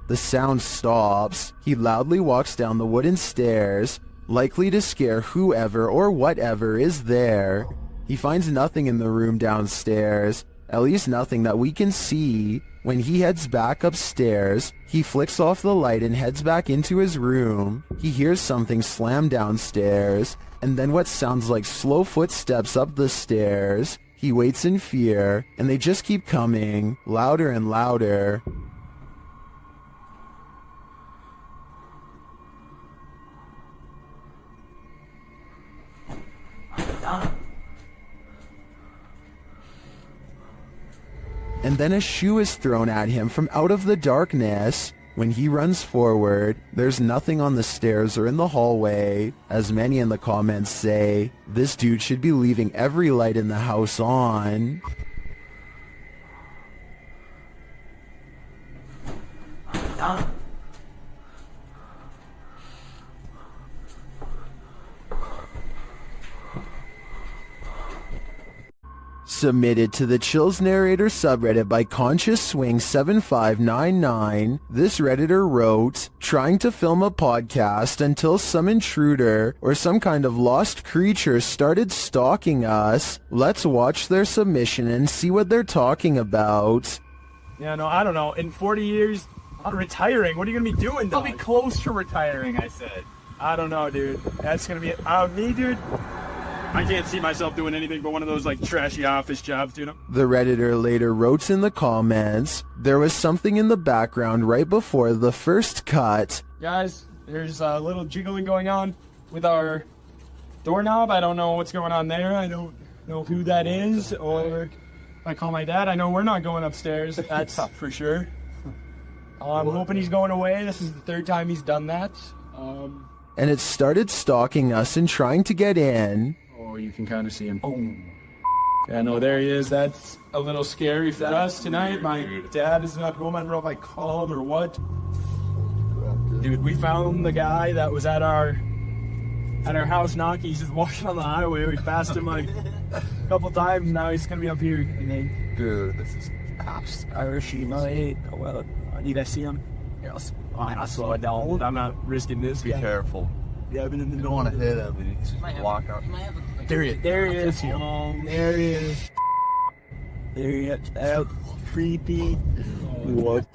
The sound stops. He loudly walks down the wooden stairs, likely to scare whoever or whatever is there. He finds nothing in the room downstairs, at least nothing that we can see. When he heads back upstairs, he flicks off the light and heads back into his room. He hears something slam downstairs, and then what sounds like slow footsteps up the stairs. He waits in fear, and they just keep coming, louder and louder. And then a shoe is thrown at him from out of the darkness. When he runs forward, there's nothing on the stairs or in the hallway. As many in the comments say, this dude should be leaving every light in the house on. Submitted to the Chills Narrator subreddit by Conscious Swing 7599, this Redditor wrote, trying to film a podcast until some intruder or some kind of lost creature started stalking us. Let's watch their submission and see what they're talking about. Yeah, no, I don't know. In 40 years, I'm retiring. What are you going to be doing, dog? I'll be close to retiring, I said. I don't know, dude. That's going to be... me, dude? I can't see myself doing anything but one of those, like, trashy office jobs, dude. The Redditor later wrote in the comments, there was something in the background right before the first cut. Guys, there's a little jiggling going on with our doorknob. I don't know what's going on there. I don't know who that is, or if I call my dad, I know we're not going upstairs. That's for sure. I'm hoping he's going away. This is the third time he's done that. And it started stalking us and trying to get in. Oh, you can kind of see him. Oh. Yeah, no, there he is. That's a little scary for us tonight. My dad is not home. I don't know if I call him or what. Dude, we found the guy that was at our house knocking. He's just walking on the highway. We passed him like a couple times. Now he's gonna be up here. Dude, this is cops. Irish, mate. Well, need I see him? Yes. I'll slow it down. I'm not risking this. Be careful. Yeah, but you don't want to hit him. He's just walk up. There he is. There he is. There he is. There he is. Out. Creepy. What?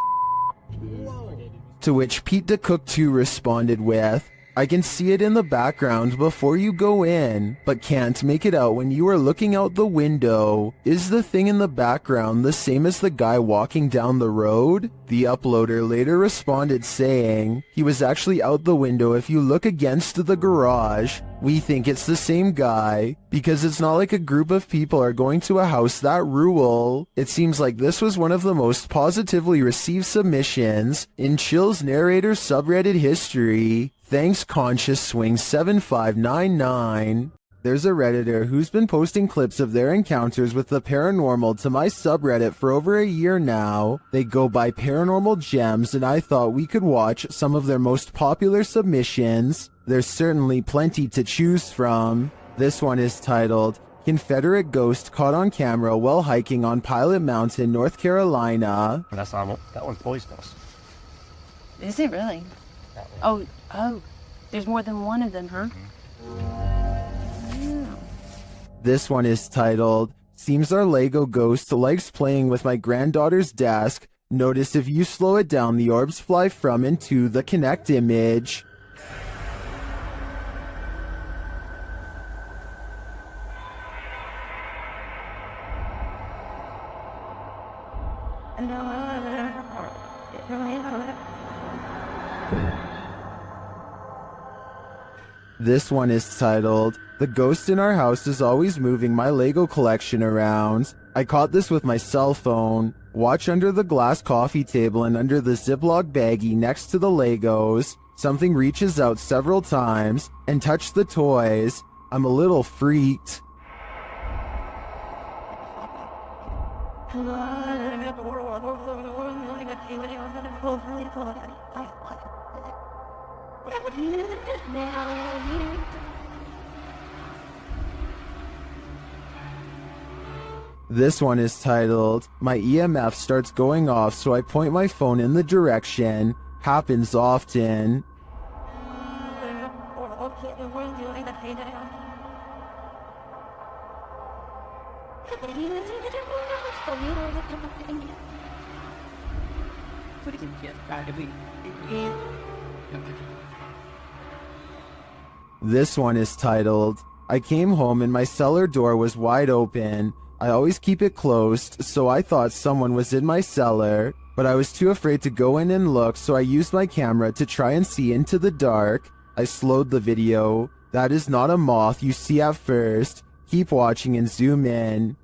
To which Pete the Cook 2 responded with, I can see it in the background before you go in, but can't make it out when you are looking out the window. Is the thing in the background the same as the guy walking down the road? The uploader later responded saying, he was actually out the window if you look against the garage. We think it's the same guy, because it's not like a group of people are going to a house that rule. It seems like this was one of the most positively received submissions in Chill's Narrator subreddit history. Thanks Conscious Swing 7599. There's a Redditor who's been posting clips of their encounters with the paranormal to my subreddit for over a year now. They go by Paranormal Gems, and I thought we could watch some of their most popular submissions. There's certainly plenty to choose from. This one is titled, Confederate Ghost Caught on Camera While Hiking on Pilot Mountain, North Carolina. That's normal. That one's poisonous. Is it really? Oh, there's more than one of them, huh? This one is titled, Seems our Lego ghost likes playing with my granddaughter's desk. Notice if you slow it down, the orbs fly from and to the Connect image. This one is titled, The Ghost in Our House is Always Moving My Lego Collection Around. I caught this with my cell phone. Watch under the glass coffee table and under the Ziploc baggie next to the Legos. Something reaches out several times and touch the toys. I'm a little freaked. This one is titled, My EMF starts going off so I point my phone in the direction. Happens often. This one is titled, I came home and my cellar door was wide open. I always keep it closed, so I thought someone was in my cellar, but I was too afraid to go in and look, so I used my camera to try and see into the dark. I slowed the video. That is not a moth you see at first. Keep watching and zoom in.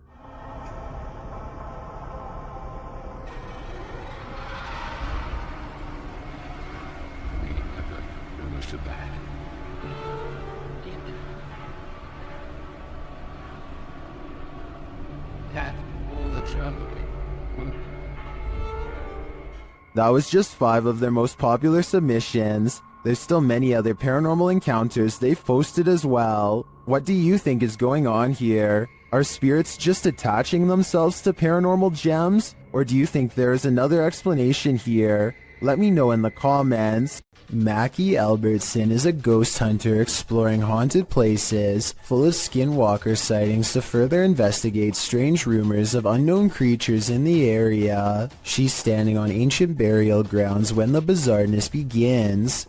That was just 5 of their most popular submissions. There's still many other paranormal encounters they've posted as well. What do you think is going on here? Are spirits just attaching themselves to paranormal gems? Or do you think there is another explanation here? Let me know in the comments. Mackie Albertson is a ghost hunter exploring haunted places full of skinwalker sightings to further investigate strange rumors of unknown creatures in the area. She's standing on ancient burial grounds when the bizarreness begins.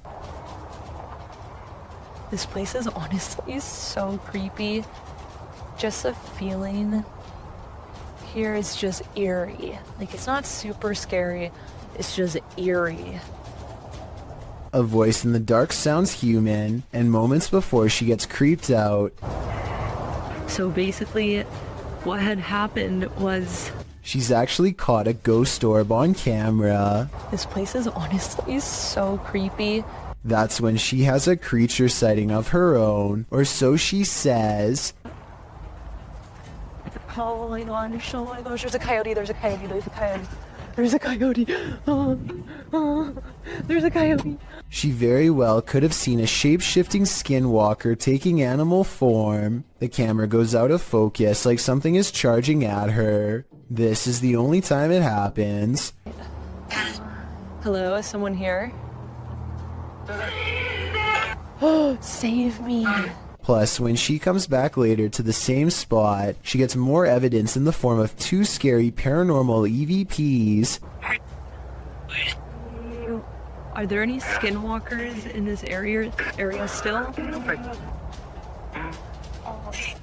This place is honestly so creepy. Just the feeling here is just eerie. Like, it's not super scary, it's just eerie. A voice in the dark sounds human, and moments before she gets creeped out. So basically, what had happened was... She's actually caught a ghost orb on camera. This place is honestly so creepy. That's when she has a creature sighting of her own, or so she says. Oh my gosh, there's a coyote, there's a coyote, there's a coyote. There's a coyote. There's a coyote. She very well could have seen a shape-shifting skinwalker taking animal form. The camera goes out of focus like something is charging at her. This is the only time it happens. Hello, is someone here? Oh, save me. Plus, when she comes back later to the same spot, she gets more evidence in the form of two scary paranormal EVPs. Are there any skinwalkers in this area still?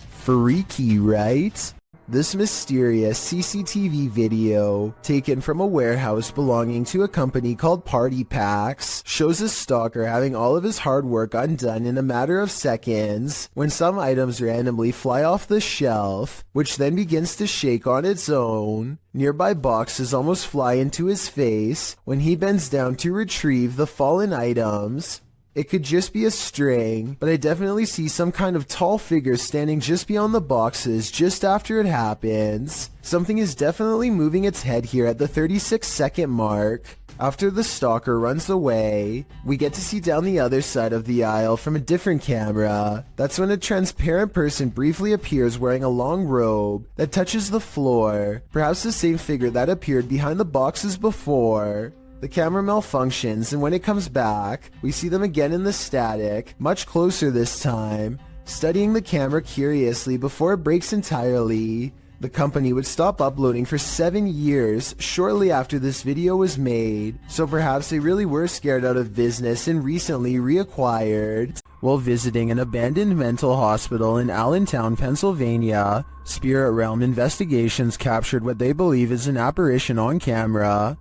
Freaky, right? This mysterious CCTV video, taken from a warehouse belonging to a company called Party Packs, shows a stalker having all of his hard work undone in a matter of seconds when some items randomly fly off the shelf, which then begins to shake on its own. Nearby boxes almost fly into his face when he bends down to retrieve the fallen items. It could just be a string, but I definitely see some kind of tall figure standing just beyond the boxes just after it happens. Something is definitely moving its head here at the 36-second mark. After the stalker runs away, we get to see down the other side of the aisle from a different camera. That's when a transparent person briefly appears wearing a long robe that touches the floor, perhaps the same figure that appeared behind the boxes before. The camera malfunctions, and when it comes back, we see them again in the static, much closer this time, studying the camera curiously before it breaks entirely. The company would stop uploading for 7 years shortly after this video was made, so perhaps they really were scared out of business and recently reacquired. While visiting an abandoned mental hospital in Allentown, Pennsylvania, Spirit Realm Investigations captured what they believe is an apparition on camera.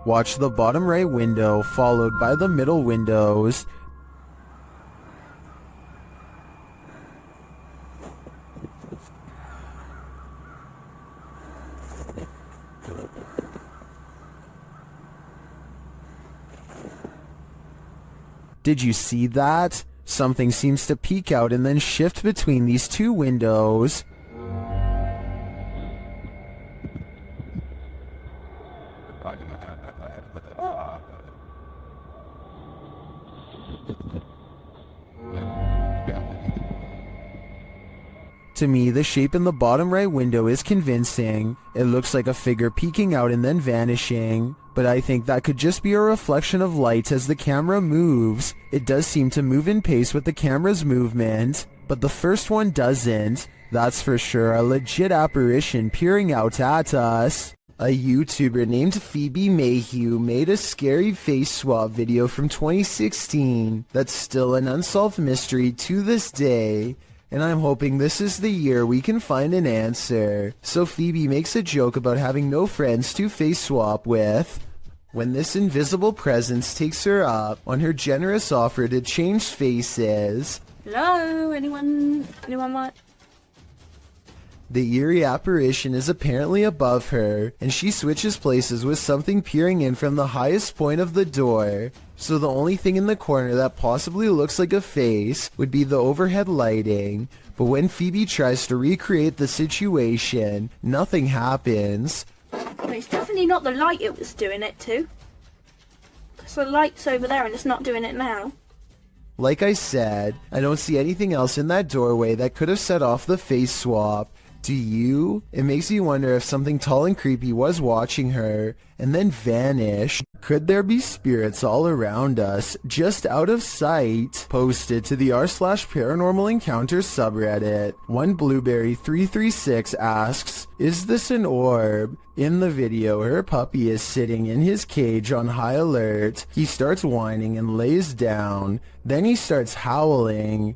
Watch the bottom right window followed by the middle windows. Did you see that? Something seems to peek out and then shift between these two windows. To me, the shape in the bottom right window is convincing. It looks like a figure peeking out and then vanishing, but I think that could just be a reflection of light as the camera moves. It does seem to move in pace with the camera's movement, but the first one doesn't. That's for sure a legit apparition peering out at us. A YouTuber named Phoebe Mayhew made a scary face swap video from 2016 that's still an unsolved mystery to this day. And I'm hoping this is the year we can find an answer. So Phoebe makes a joke about having no friends to face swap with. When this invisible presence takes her up on her generous offer to change faces. Hello, anyone want? The eerie apparition is apparently above her, and she switches places with something peering in from the highest point of the door. So the only thing in the corner that possibly looks like a face would be the overhead lighting. But when Phoebe tries to recreate the situation, nothing happens. But it's definitely not the light it was doing it to. Because the light's over there and it's not doing it now. Like I said, I don't see anything else in that doorway that could have set off the face swap. Do you? It makes me wonder if something tall and creepy was watching her and then vanished. Could there be spirits all around us, just out of sight? Posted to the r/paranormal encounters subreddit. One Blueberry336 asks, is this an orb? In the video, her puppy is sitting in his cage on high alert. He starts whining and lays down. Then he starts howling.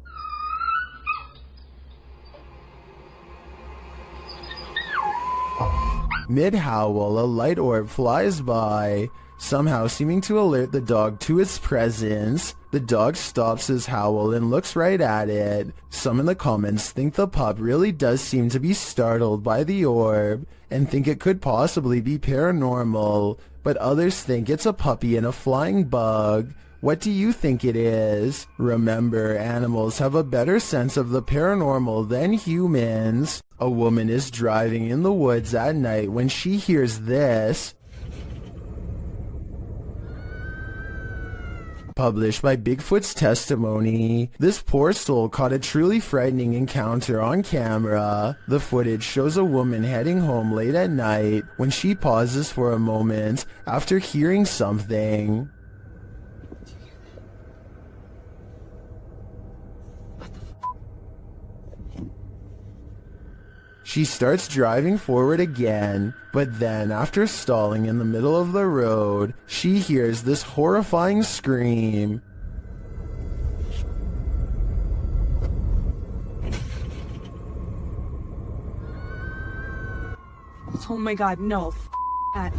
Mid-howl, a light orb flies by, somehow seeming to alert the dog to its presence. The dog stops his howl and looks right at it. Some in the comments think the pup really does seem to be startled by the orb and think it could possibly be paranormal, but others think it's a puppy and a flying bug. What do you think it is? Remember, animals have a better sense of the paranormal than humans. A woman is driving in the woods at night when she hears this. Published by Bigfoot's Testimony. This poor soul caught a truly frightening encounter on camera. The footage shows a woman heading home late at night when she pauses for a moment after hearing something. She starts driving forward again, but then after stalling in the middle of the road, she hears this horrifying scream. Oh my god, no. That.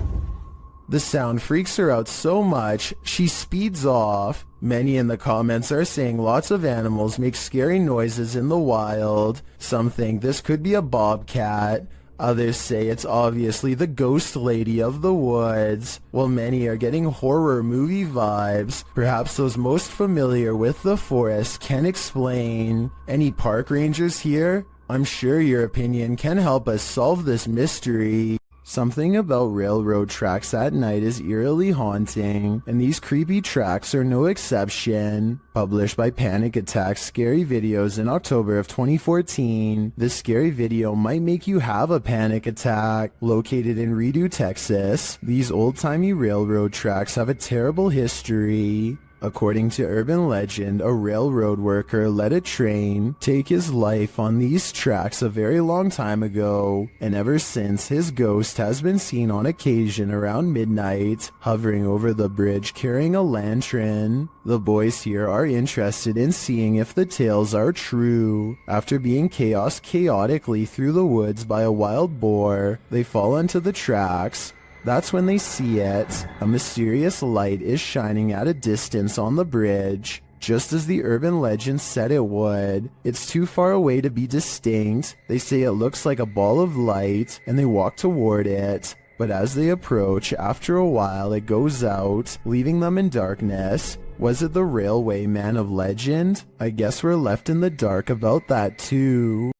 The sound freaks her out so much, she speeds off. Many in the comments are saying lots of animals make scary noises in the wild. Some think this could be a bobcat. Others say it's obviously the ghost lady of the woods. While many are getting horror movie vibes, perhaps those most familiar with the forest can explain. Any park rangers here? I'm sure your opinion can help us solve this mystery. Something about railroad tracks at night is eerily haunting, and these creepy tracks are no exception. Published by Panic Attack Scary Videos in October of 2014, this scary video might make you have a panic attack. Located in Redo, Texas, these old-timey railroad tracks have a terrible history. According to urban legend, a railroad worker let a train take his life on these tracks a very long time ago, and ever since his ghost has been seen on occasion around midnight, hovering over the bridge carrying a lantern. The boys here are interested in seeing if the tales are true. After being chaotically through the woods by a wild boar, they fall onto the tracks. That's when they see it. A mysterious light is shining at a distance on the bridge, just as the urban legend said it would. It's too far away to be distinct. They say it looks like a ball of light, and they walk toward it. But as they approach, after a while it goes out, leaving them in darkness. Was it the railway man of legend? I guess we're left in the dark about that too.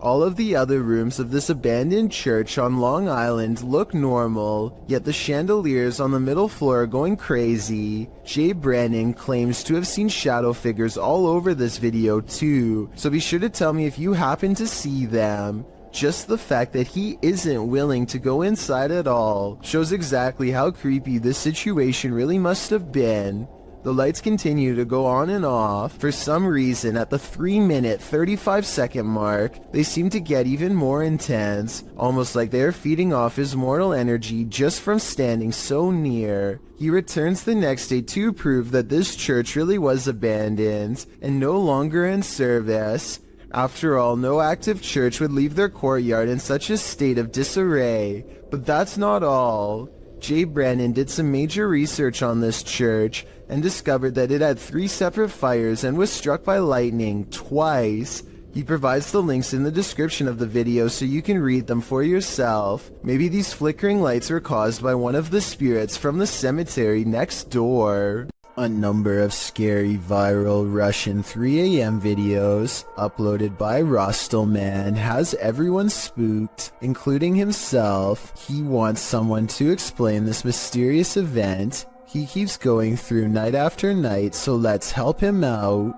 All of the other rooms of this abandoned church on Long Island look normal, yet the chandeliers on the middle floor are going crazy. Jay Brennan claims to have seen shadow figures all over this video too, so be sure to tell me if you happen to see them. Just the fact that he isn't willing to go inside at all shows exactly how creepy this situation really must have been. The lights continue to go on and off. For some reason, at the 3-minute 35-second mark, they seem to get even more intense, almost like they are feeding off his mortal energy just from standing so near. He returns the next day to prove that this church really was abandoned and no longer in service. After all, no active church would leave their courtyard in such a state of disarray. But that's not all. Jay Brennan did some major research on this church and discovered that it had 3 separate fires and was struck by lightning twice. He provides the links in the description of the video so you can read them for yourself. Maybe these flickering lights were caused by one of the spirits from the cemetery next door. A number of scary viral Russian 3 a.m. videos uploaded by Rostelman has everyone spooked, including himself. He wants someone to explain this mysterious event he keeps going through night after night, so let's help him out.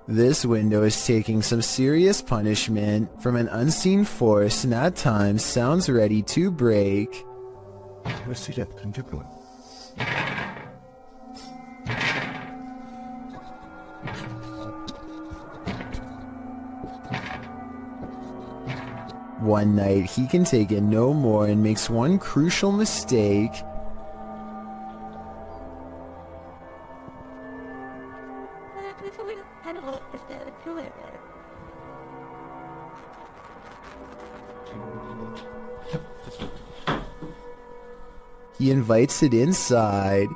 This window is taking some serious punishment from an unseen force and at times sounds ready to break. One night he can take it no more and makes one crucial mistake. He invites it inside.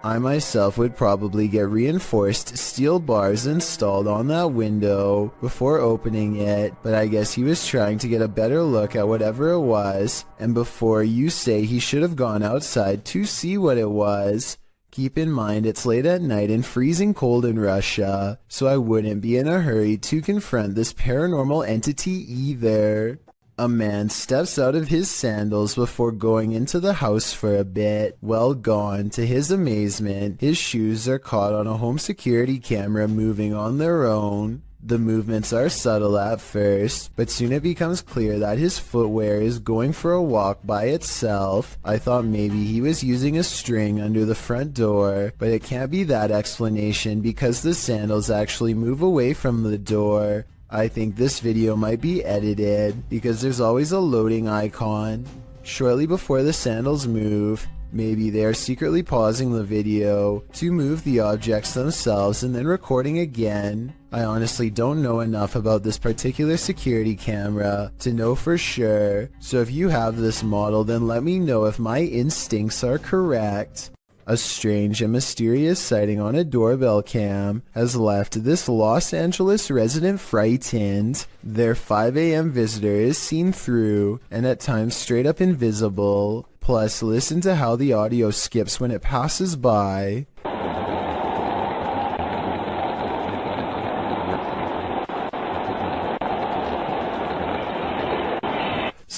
I myself would probably get reinforced steel bars installed on that window before opening it, but I guess he was trying to get a better look at whatever it was, and before you say he should have gone outside to see what it was, keep in mind it's late at night and freezing cold in Russia, so I wouldn't be in a hurry to confront this paranormal entity either. A man steps out of his sandals before going into the house for a bit. Well gone, to his amazement, his shoes are caught on a home security camera moving on their own. The movements are subtle at first, but soon it becomes clear that his footwear is going for a walk by itself. I thought maybe he was using a string under the front door, but it can't be that explanation because the sandals actually move away from the door. I think this video might be edited because there's always a loading icon. Shortly before the sandals move, maybe they are secretly pausing the video to move the objects themselves and then recording again. I honestly don't know enough about this particular security camera to know for sure, so if you have this model then let me know if my instincts are correct. A strange and mysterious sighting on a doorbell cam has left this Los Angeles resident frightened. Their 5 a.m. visitor is seen through and at times straight up invisible. Plus, listen to how the audio skips when it passes by.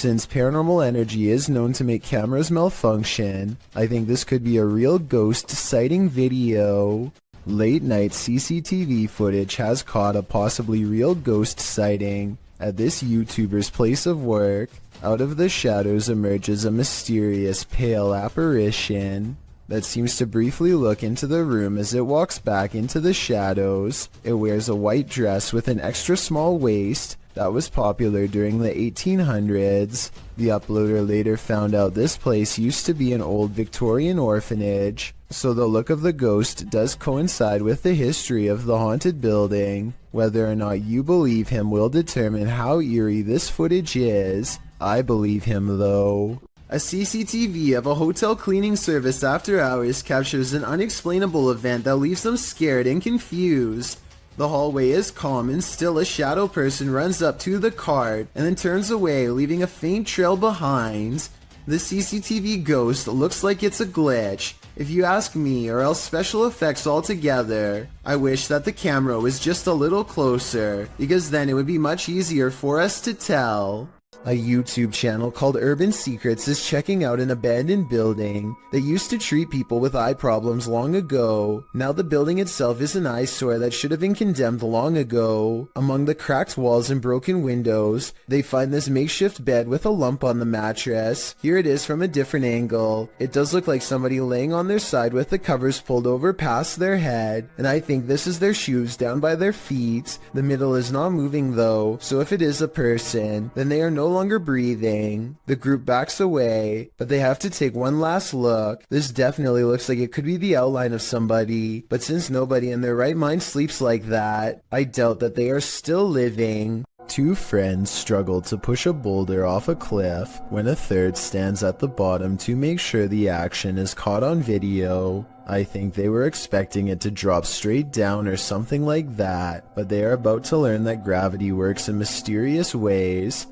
Since paranormal energy is known to make cameras malfunction, I think this could be a real ghost sighting video. Late night CCTV footage has caught a possibly real ghost sighting at this YouTuber's place of work. Out of the shadows emerges a mysterious pale apparition that seems to briefly look into the room as it walks back into the shadows. It wears a white dress with an extra small waist that was popular during the 1800s. The uploader later found out this place used to be an old Victorian orphanage, so the look of the ghost does coincide with the history of the haunted building. Whether or not you believe him will determine how eerie this footage is. I believe him though. A CCTV of a hotel cleaning service after hours captures an unexplainable event that leaves them scared and confused. The hallway is calm and still a shadow person runs up to the cart and then turns away, leaving a faint trail behind. The CCTV ghost looks like it's a glitch, if you ask me, or else special effects altogether. I wish that the camera was just a little closer, because then it would be much easier for us to tell. A YouTube channel called Urban Secrets is checking out an abandoned building that used to treat people with eye problems long ago. Now the building itself is an eyesore that should have been condemned long ago. Among the cracked walls and broken windows, they find this makeshift bed with a lump on the mattress. Here it is from a different angle. It does look like somebody laying on their side with the covers pulled over past their head, and I think this is their shoes down by their feet. The middle is not moving though, so if it is a person, then they are no longer breathing. The group backs away, but they have to take one last look. This definitely looks like it could be the outline of somebody, but since nobody in their right mind sleeps like that, I doubt that they are still living. Two friends struggle to push a boulder off a cliff when a third stands at the bottom to make sure the action is caught on video. I think they were expecting it to drop straight down or something like that, but they are about to learn that gravity works in mysterious ways.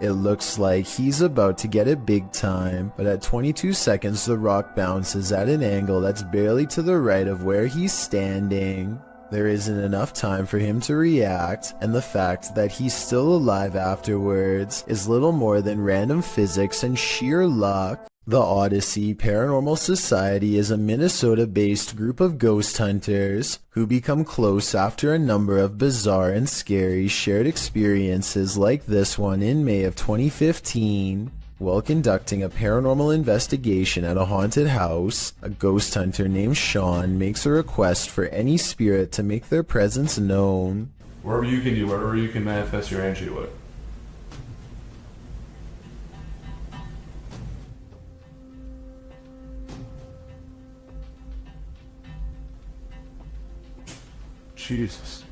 It looks like he's about to get it big time, but at 22 seconds the rock bounces at an angle that's barely to the right of where he's standing. There isn't enough time for him to react, and the fact that he's still alive afterwards is little more than random physics and sheer luck. The Odyssey Paranormal Society is a Minnesota-based group of ghost hunters who become close after a number of bizarre and scary shared experiences like this one in May of 2015. While conducting a paranormal investigation at a haunted house, a ghost hunter named Sean makes a request for any spirit to make their presence known. Wherever you can do, wherever you can manifest your energy with. Jesus.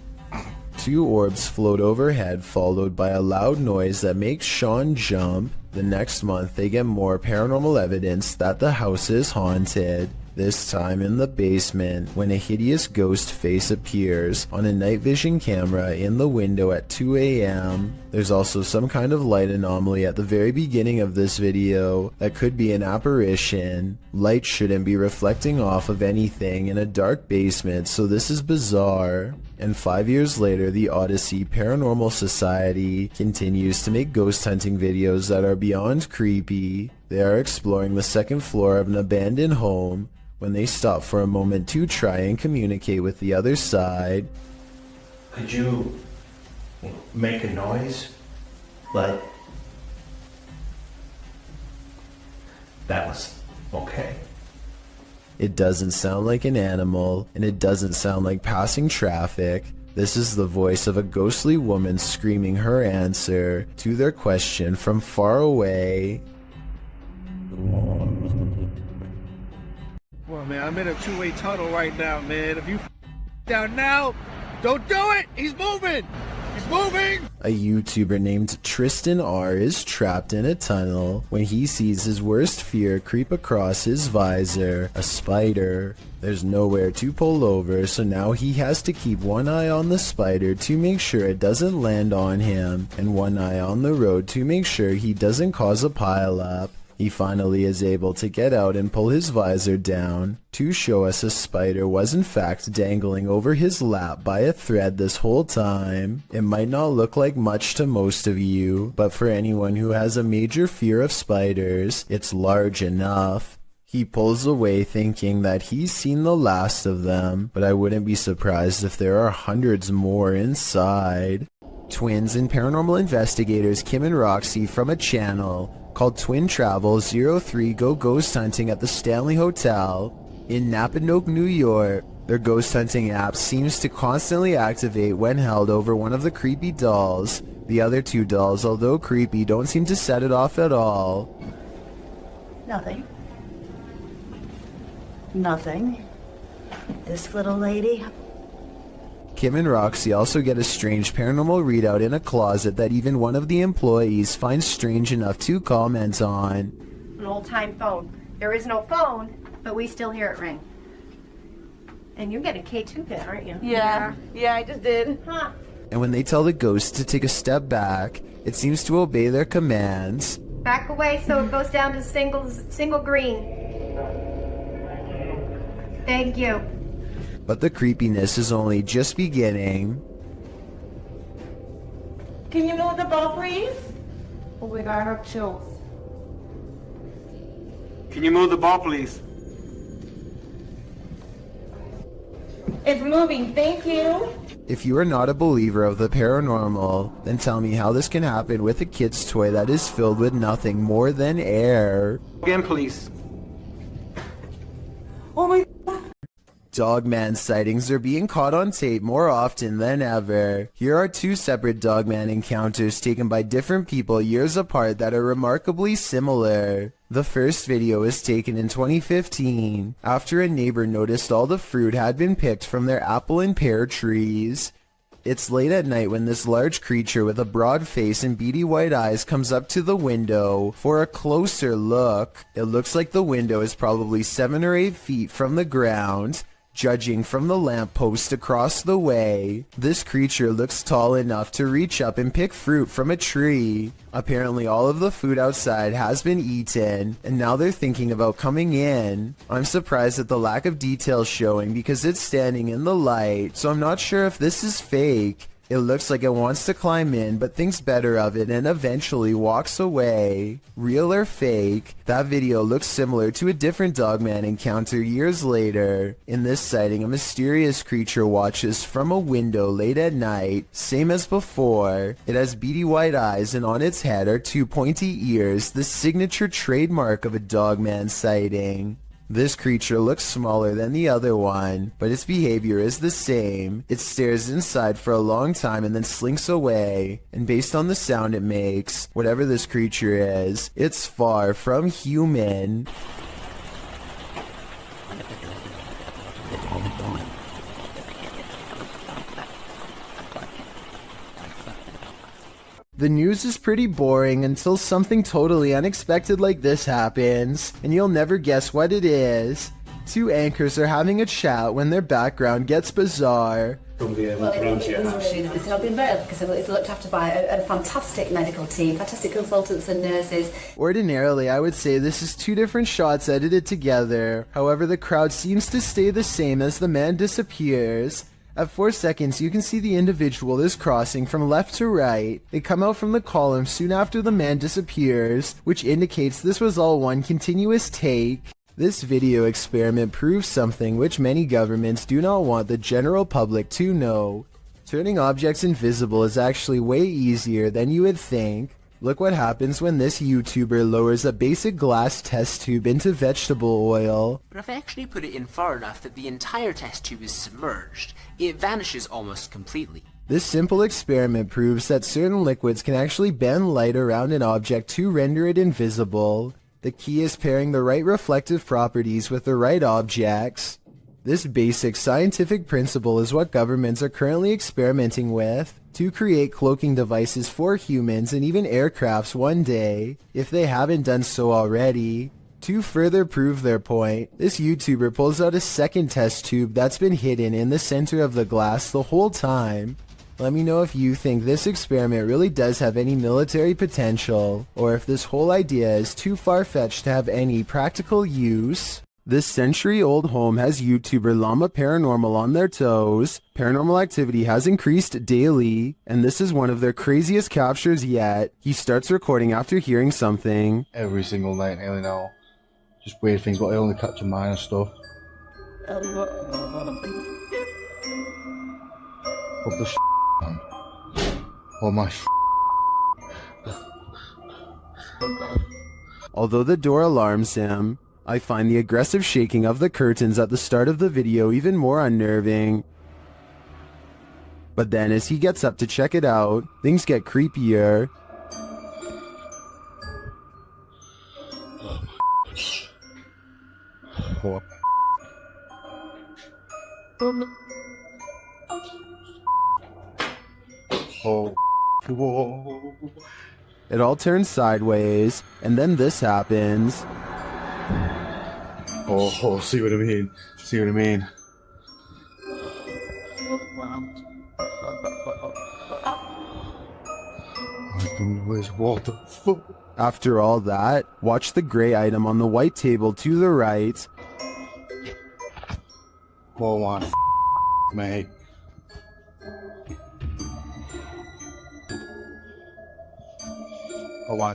Two orbs float overhead, followed by a loud noise that makes Sean jump. The next month, they get more paranormal evidence that the house is haunted. This time in the basement, when a hideous ghost face appears on a night vision camera in the window at 2 a.m. There's also some kind of light anomaly at the very beginning of this video that could be an apparition. Light shouldn't be reflecting off of anything in a dark basement, so this is bizarre. And 5 years later, the Odyssey Paranormal Society continues to make ghost hunting videos that are beyond creepy. They are exploring the second floor of an abandoned home when they stop for a moment to try and communicate with the other side. Could you make a noise? Like that was okay. It doesn't sound like an animal, and it doesn't sound like passing traffic. This is the voice of a ghostly woman screaming her answer to their question from far away. Well, man, I'm in a two-way tunnel right now, man. If you down now, don't do it! He's moving! He's moving! A YouTuber named Tristan R is trapped in a tunnel when he sees his worst fear creep across his visor, a spider. There's nowhere to pull over, so now he has to keep one eye on the spider to make sure it doesn't land on him, and one eye on the road to make sure he doesn't cause a pileup. He finally is able to get out and pull his visor down to show us a spider was in fact dangling over his lap by a thread this whole time. It might not look like much to most of you, but for anyone who has a major fear of spiders, it's large enough. He pulls away thinking that he's seen the last of them, but I wouldn't be surprised if there are hundreds more inside. Twins and paranormal investigators Kim and Roxy from a channel called Twin Travel 03 go ghost hunting at the Stanley Hotel in Napanoke, New York. Their ghost hunting app seems to constantly activate when held over one of the creepy dolls. The other two dolls, although creepy, don't seem to set it off at all. Nothing. Nothing. This little lady. Kim and Roxy also get a strange paranormal readout in a closet that even one of the employees finds strange enough to comment on. An old-time phone. There is no phone, but we still hear it ring. And you get a K2 pin, aren't you? Yeah, I just did. Huh. And when they tell the ghost to take a step back, it seems to obey their commands. Back away so it goes down to single green. Thank you. But the creepiness is only just beginning. Can you move the ball, please? Oh, we got her chills. Can you move the ball, please? It's moving, thank you. If you are not a believer of the paranormal, then tell me how this can happen with a kid's toy that is filled with nothing more than air. Again, please. Oh my... Dogman sightings are being caught on tape more often than ever. Here are two separate Dogman encounters taken by different people years apart that are remarkably similar. The first video was taken in 2015, after a neighbor noticed all the fruit had been picked from their apple and pear trees. It's late at night when this large creature with a broad face and beady white eyes comes up to the window. For a closer look, it looks like the window is probably 7 or 8 feet from the ground. Judging from the lamppost across the way, this creature looks tall enough to reach up and pick fruit from a tree. Apparently all of the food outside has been eaten, and now they're thinking about coming in. I'm surprised at the lack of detail showing because it's standing in the light, so I'm not sure if this is fake. It looks like it wants to climb in but thinks better of it and eventually walks away. Real or fake, that video looks similar to a different Dogman encounter years later. In this sighting, a mysterious creature watches from a window late at night, same as before. It has beady white eyes and on its head are 2 pointy ears, the signature trademark of a Dogman sighting. This creature looks smaller than the other one, but its behavior is the same. It stares inside for a long time and then slinks away, and based on the sound it makes, whatever this creature is, it's far from human. The news is pretty boring until something totally unexpected like this happens, and you'll never guess what it is. Two anchors are having a chat when their background gets bizarre. It's not been better because it's looked after by a fantastic medical team, fantastic consultants and nurses. Ordinarily, I would say this is two different shots edited together. However, the crowd seems to stay the same as the man disappears. At 4 seconds, you can see the individual is crossing from left to right. They come out from the column soon after the man disappears, which indicates this was all one continuous take. This video experiment proves something which many governments do not want the general public to know. Turning objects invisible is actually way easier than you would think. Look what happens when this YouTuber lowers a basic glass test tube into vegetable oil. But if I actually put it in far enough that the entire test tube is submerged, it vanishes almost completely. This simple experiment proves that certain liquids can actually bend light around an object to render it invisible. The key is pairing the right reflective properties with the right objects. This basic scientific principle is what governments are currently experimenting with to create cloaking devices for humans and even aircrafts one day, if they haven't done so already. To further prove their point, this YouTuber pulls out a second test tube that's been hidden in the center of the glass the whole time. Let me know if you think this experiment really does have any military potential, or if this whole idea is too far-fetched to have any practical use. This century-old home has YouTuber Llama Paranormal on their toes. Paranormal activity has increased daily, and this is one of their craziest captures yet. He starts recording after hearing something. Every single night nearly now. Just weird things, but I only capture minor stuff. What the man? Oh my Although the door alarms him, I find the aggressive shaking of the curtains at the start of the video even more unnerving. But then as he gets up to check it out, things get creepier. Oh. Whoa. It all turns sideways, and then this happens. Oh, see what I mean? See what I mean? What the fuck? After all that, watch the gray item on the white table to the right. Oh my mate. Oh my.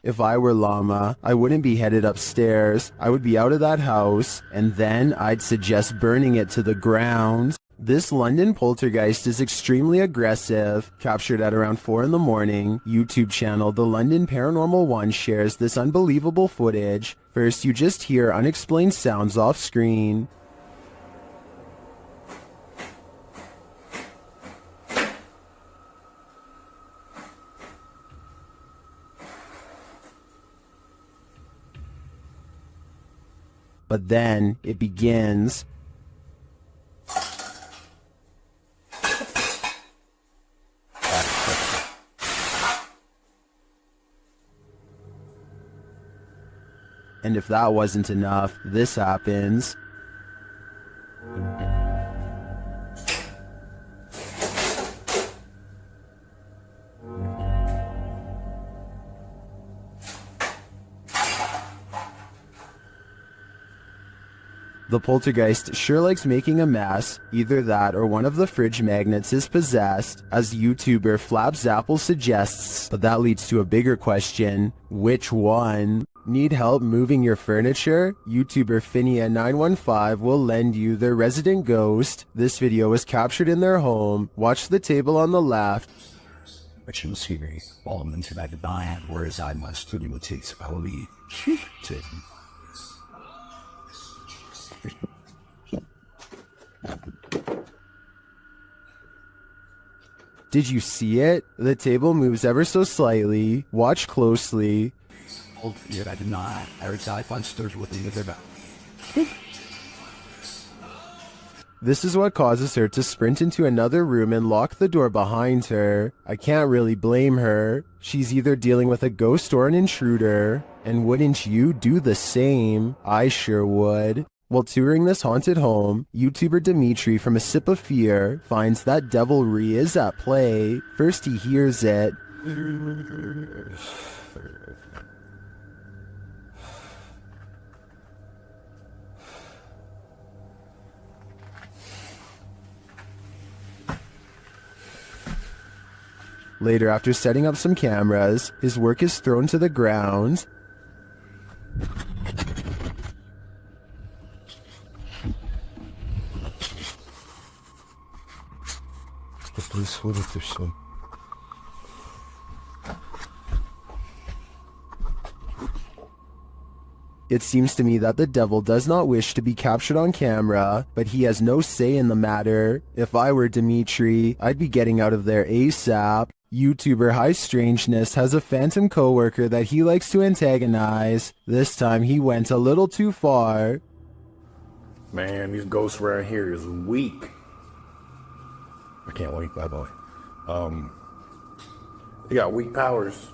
If I were Llama, I wouldn't be headed upstairs. I would be out of that house, and then I'd suggest burning it to the ground. This London poltergeist is extremely aggressive. Captured at around 4 in the morning, YouTube channel The London Paranormal 1 shares this unbelievable footage. First, you just hear unexplained sounds off screen. But then it begins. And if that wasn't enough, this happens. The poltergeist sure likes making a mess. Either that or one of the fridge magnets is possessed, as YouTuber Flapzapple suggests. But that leads to a bigger question. Which one? Need help moving your furniture? YouTuber Finia915 will lend you their resident ghost. This video was captured in their home. Watch the table on the left. Which was here, all into that band, whereas I must do the takes I will be to. Did you see it? The table moves ever so slightly. Watch closely. I did not. Every time I find stairs with the other. This is what causes her to sprint into another room and lock the door behind her. I can't really blame her. She's either dealing with a ghost or an intruder. And wouldn't you do the same? I sure would. While touring this haunted home, YouTuber Dimitri from A Sip of Fear finds that devilry is at play. First he hears it. Later, after setting up some cameras, his work is thrown to the ground. It seems to me that the devil does not wish to be captured on camera, but he has no say in the matter. If I were Dimitri, I'd be getting out of there ASAP. YouTuber High Strangeness has a phantom coworker that he likes to antagonize. This time he went a little too far. Man, these ghosts around here is weak. I can't wait, by the way. They got weak powers.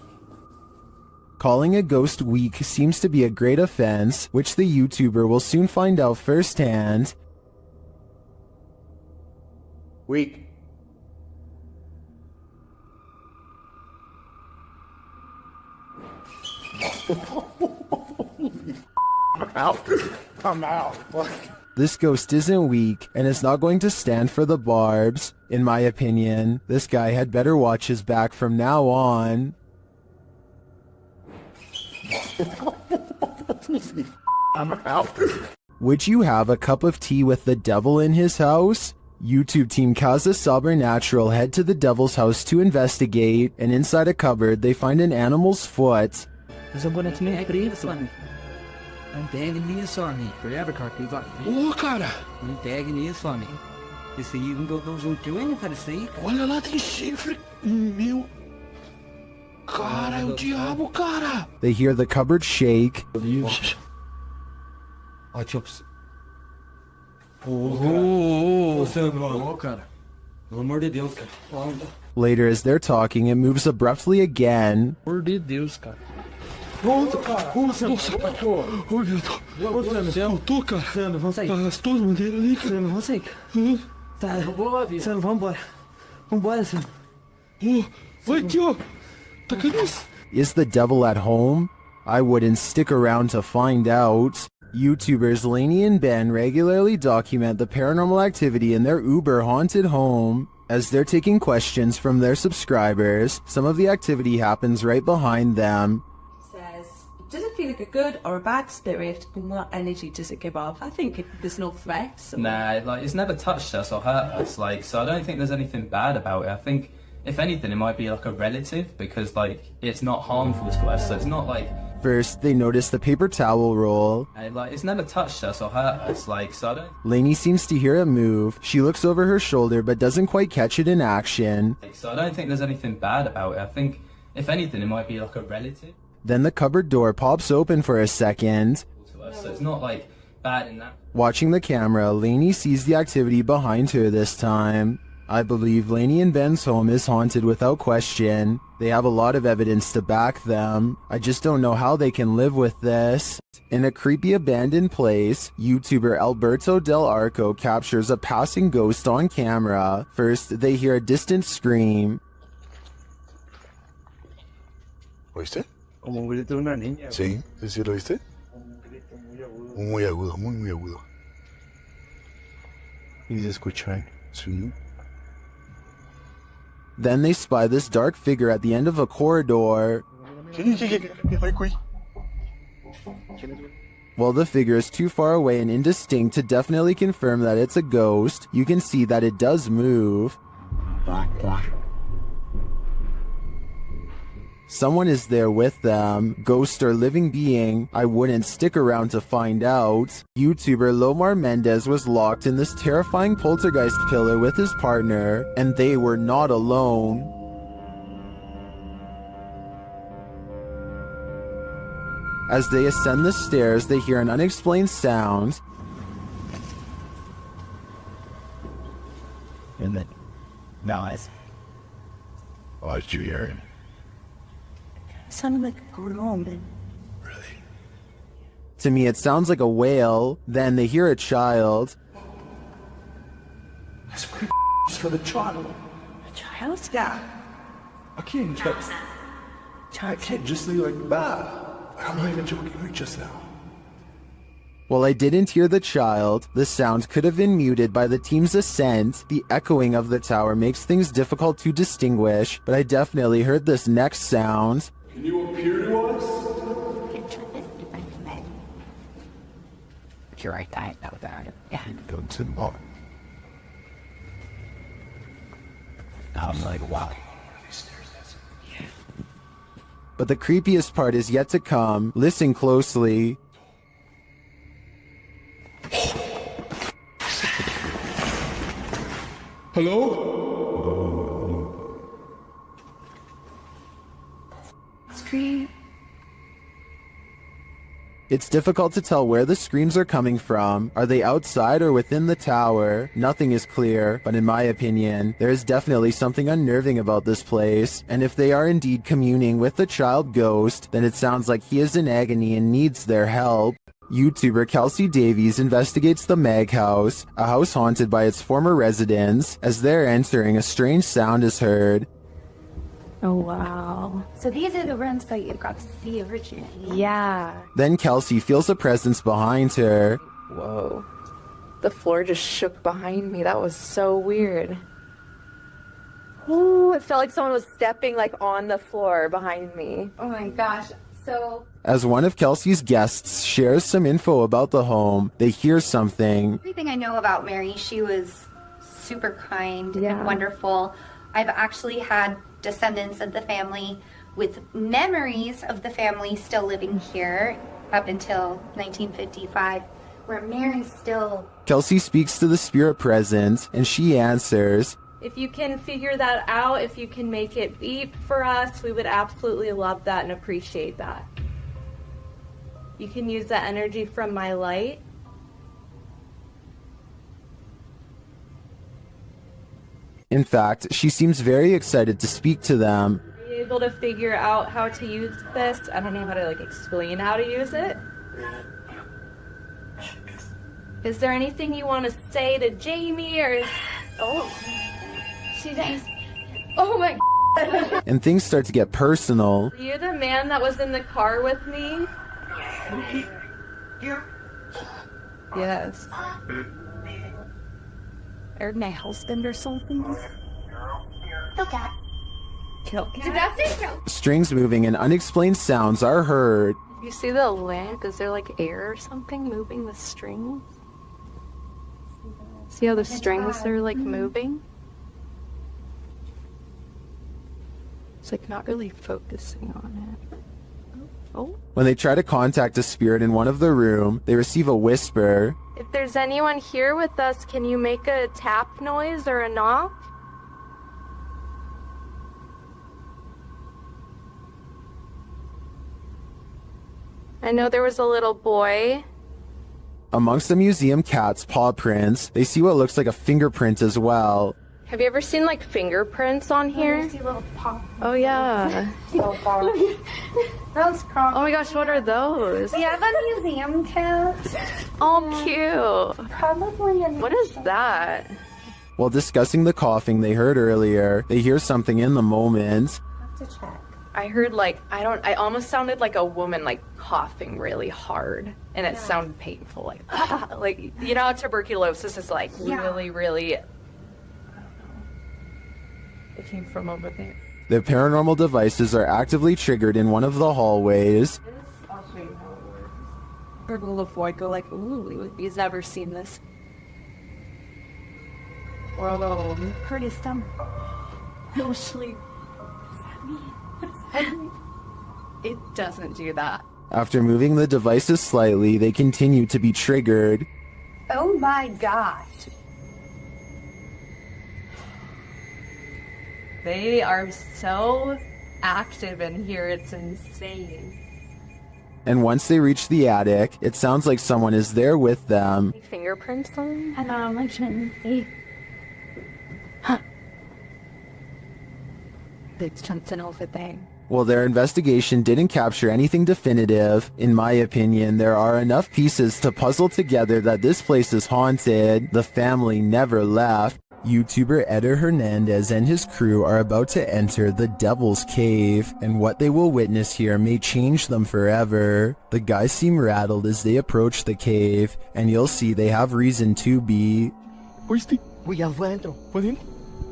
Calling a ghost weak seems to be a great offense, which the YouTuber will soon find out firsthand. Weak. I'm out. I'm out. This ghost isn't weak, and is not going to stand for the barbs. In my opinion, this guy had better watch his back from now on. I'm out. Would you have a cup of tea with the devil in his house? YouTube team Kaza Sobernatural head to the devil's house to investigate, and inside a cupboard they find an animal's foot. Não pega nisso, amigo. Forever, cara. Ô, cara. Não pega nisso, amigo. Esse aí não deu juntinho, hein, cara? Isso aí, cara. Olha lá, tem chifre. Meu. Cara, é o diabo, cara. They hear the cupboard shake. Ó, Chops. Ô, cara. Pelo amor de Deus, cara. Later, as they're talking, it moves abruptly again. Pelo amor de Deus, cara. Nossa, cara. Nossa, cachorro. Ô, meu Deus. Escutou, cara. Sandro, vamos sair. As duas bandeiras ali, cara. Sandro, vamos sair. Tá, Sandro, vamos embora. Vambora, Sandro. Vai aqui, ó. Tá isso? Is the devil at home? I wouldn't stick around to find out. YouTubers Lainey and Ben regularly document the paranormal activity in their uber-haunted home. As they're taking questions from their subscribers, some of the activity happens right behind them. Does it feel like a good or a bad spirit? And what energy does it give off? I think there's no threats. Nah, like it's never touched us or hurt us. Like, so I don't think there's anything bad about it. I think if anything, it might be like a relative because like it's not harmful to us. So it's not like First, they notice the paper towel roll. Like, it's never touched us or hurt us, like, so I don't... Lainey seems to hear it move. She looks over her shoulder but doesn't quite catch it in action. So I don't think there's anything bad about it. I think, if anything, it might be like a relative Then the cupboard door pops open for a second. to us, so it's not, like, bad in that... Watching the camera, Lainey sees the activity behind her this time. I believe Lainey and Ben's home is haunted without question. They have a lot of evidence to back them. I just don't know how they can live with this. In a creepy abandoned place, YouTuber Alberto Del Arco captures a passing ghost on camera. First, they hear a distant scream. ¿Oíste? Como un grito de una niña. Sí, ¿sí lo oíste? Muy agudo, muy agudo. Y se escucha. Sí. Then they spy this dark figure at the end of a corridor. While the figure is too far away and indistinct to definitely confirm that it's a ghost, you can see that it does move. Someone is there with them, ghost or living being. I wouldn't stick around to find out. YouTuber Lomar Mendez was locked in this terrifying poltergeist pillar with his partner, and they were not alone. As they ascend the stairs, they hear an unexplained sound. And then, nice. Oh, did you hear him? Sounded like a groan. To me, it sounds like a whale. Then they hear a child. That's pretty for the child. A child's down. I can't just leave like that. I'm not even joking, like just now. While I didn't hear the child, the sound could have been muted by the team's ascent. The echoing of the tower makes things difficult to distinguish, but I definitely heard this next sound. Can you appear to us? You're right, I know that. Yeah. Don't sit on. I'm like, wow. But the creepiest part is yet to come. Listen closely. Hello? Scream. It's difficult to tell where the screams are coming from. Are they outside or within the tower? Nothing is clear, but in my opinion, there is definitely something unnerving about this place. And if they are indeed communing with the child ghost, then it sounds like he is in agony and needs their help. YouTuber Kelsey Davies investigates the Mag House, a house haunted by its former residents. As they're entering, a strange sound is heard. Oh, wow. So these are the rooms that you got to see originally. Yeah. Then Kelsey feels a presence behind her. Whoa. The floor just shook behind me. That was so weird. Ooh, it felt like someone was stepping like on the floor behind me. Oh my gosh. So As one of Kelsey's guests shares some info about the home, they hear something. everything I know about Mary, she was super kind and wonderful. I've actually had descendants of the family with memories of the family still living here up until 1955, where Mary's still... Kelsey speaks to the spirit present, and she answers. If you can figure that out, if you can make it beep for us, we would absolutely love that and appreciate that. You can use that energy from my light. In fact, she seems very excited to speak to them. Are you able to figure out how to use this? I don't know how to explain how to use it. Is there anything you want to say to Jamie or... Oh, she's nice. Oh my God. And things start to get personal. Are you the man that was in the car with me? Yes. Or my husband or something? Kill cat. Kill cat. Did that say kill? Strings moving and unexplained sounds are heard. You see the lamp? Is there air or something moving the strings? See how the strings are moving? It's not really focusing on it. Oh. When they try to contact a spirit in one of the room, they receive a whisper. If there's anyone here with us, can you make a tap noise or a knock? I know there was a little boy. Amongst the museum cat's paw prints, they see what looks like a fingerprint as well. Have you ever seen like fingerprints on here? Oh yeah. So far. Those Oh my gosh, what are those? We have a museum cat. Oh, cute. Probably What is that? While discussing the coughing they heard earlier, they hear something in the moment. to check. I heard I almost sounded like a woman like coughing really hard, and it sounded painful, like you know how tuberculosis is like really. It came from over there. Their paranormal devices are actively triggered in one of the hallways. I'll show you how it works. Gurgle of void, go like, ooh, he's never seen this. Or a little Curtis thumb. No sleep. It doesn't do that. After moving the devices slightly, they continue to be triggered. Oh my god. They are so active in here, it's insane. And once they reach the attic, it sounds like someone is there with them. Fingerprints on? Hello, my chin. It's something over there. While their investigation didn't capture anything definitive, in my opinion, there are enough pieces to puzzle together that this place is haunted. The family never left. YouTuber Eder Hernandez and his crew are about to enter the Devil's Cave, and what they will witness here may change them forever. The guys seem rattled as they approach the cave, and you'll see they have reason to be. Oíste, voy adentro. ¿Pueden?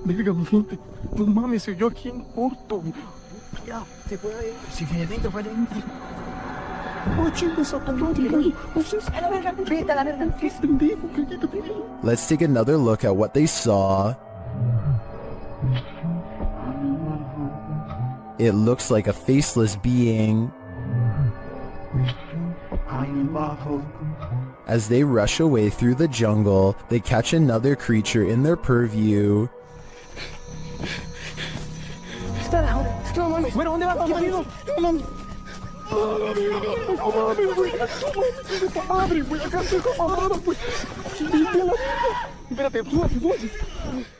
Verga, gente. No mames, soy yo aquí en corto. Ya, se puede ir. Si viene dentro, puede entrar. Oh, chicos, Let's take another look at what they saw. It looks like a faceless being. As they rush away through the jungle, they catch another creature in their purview.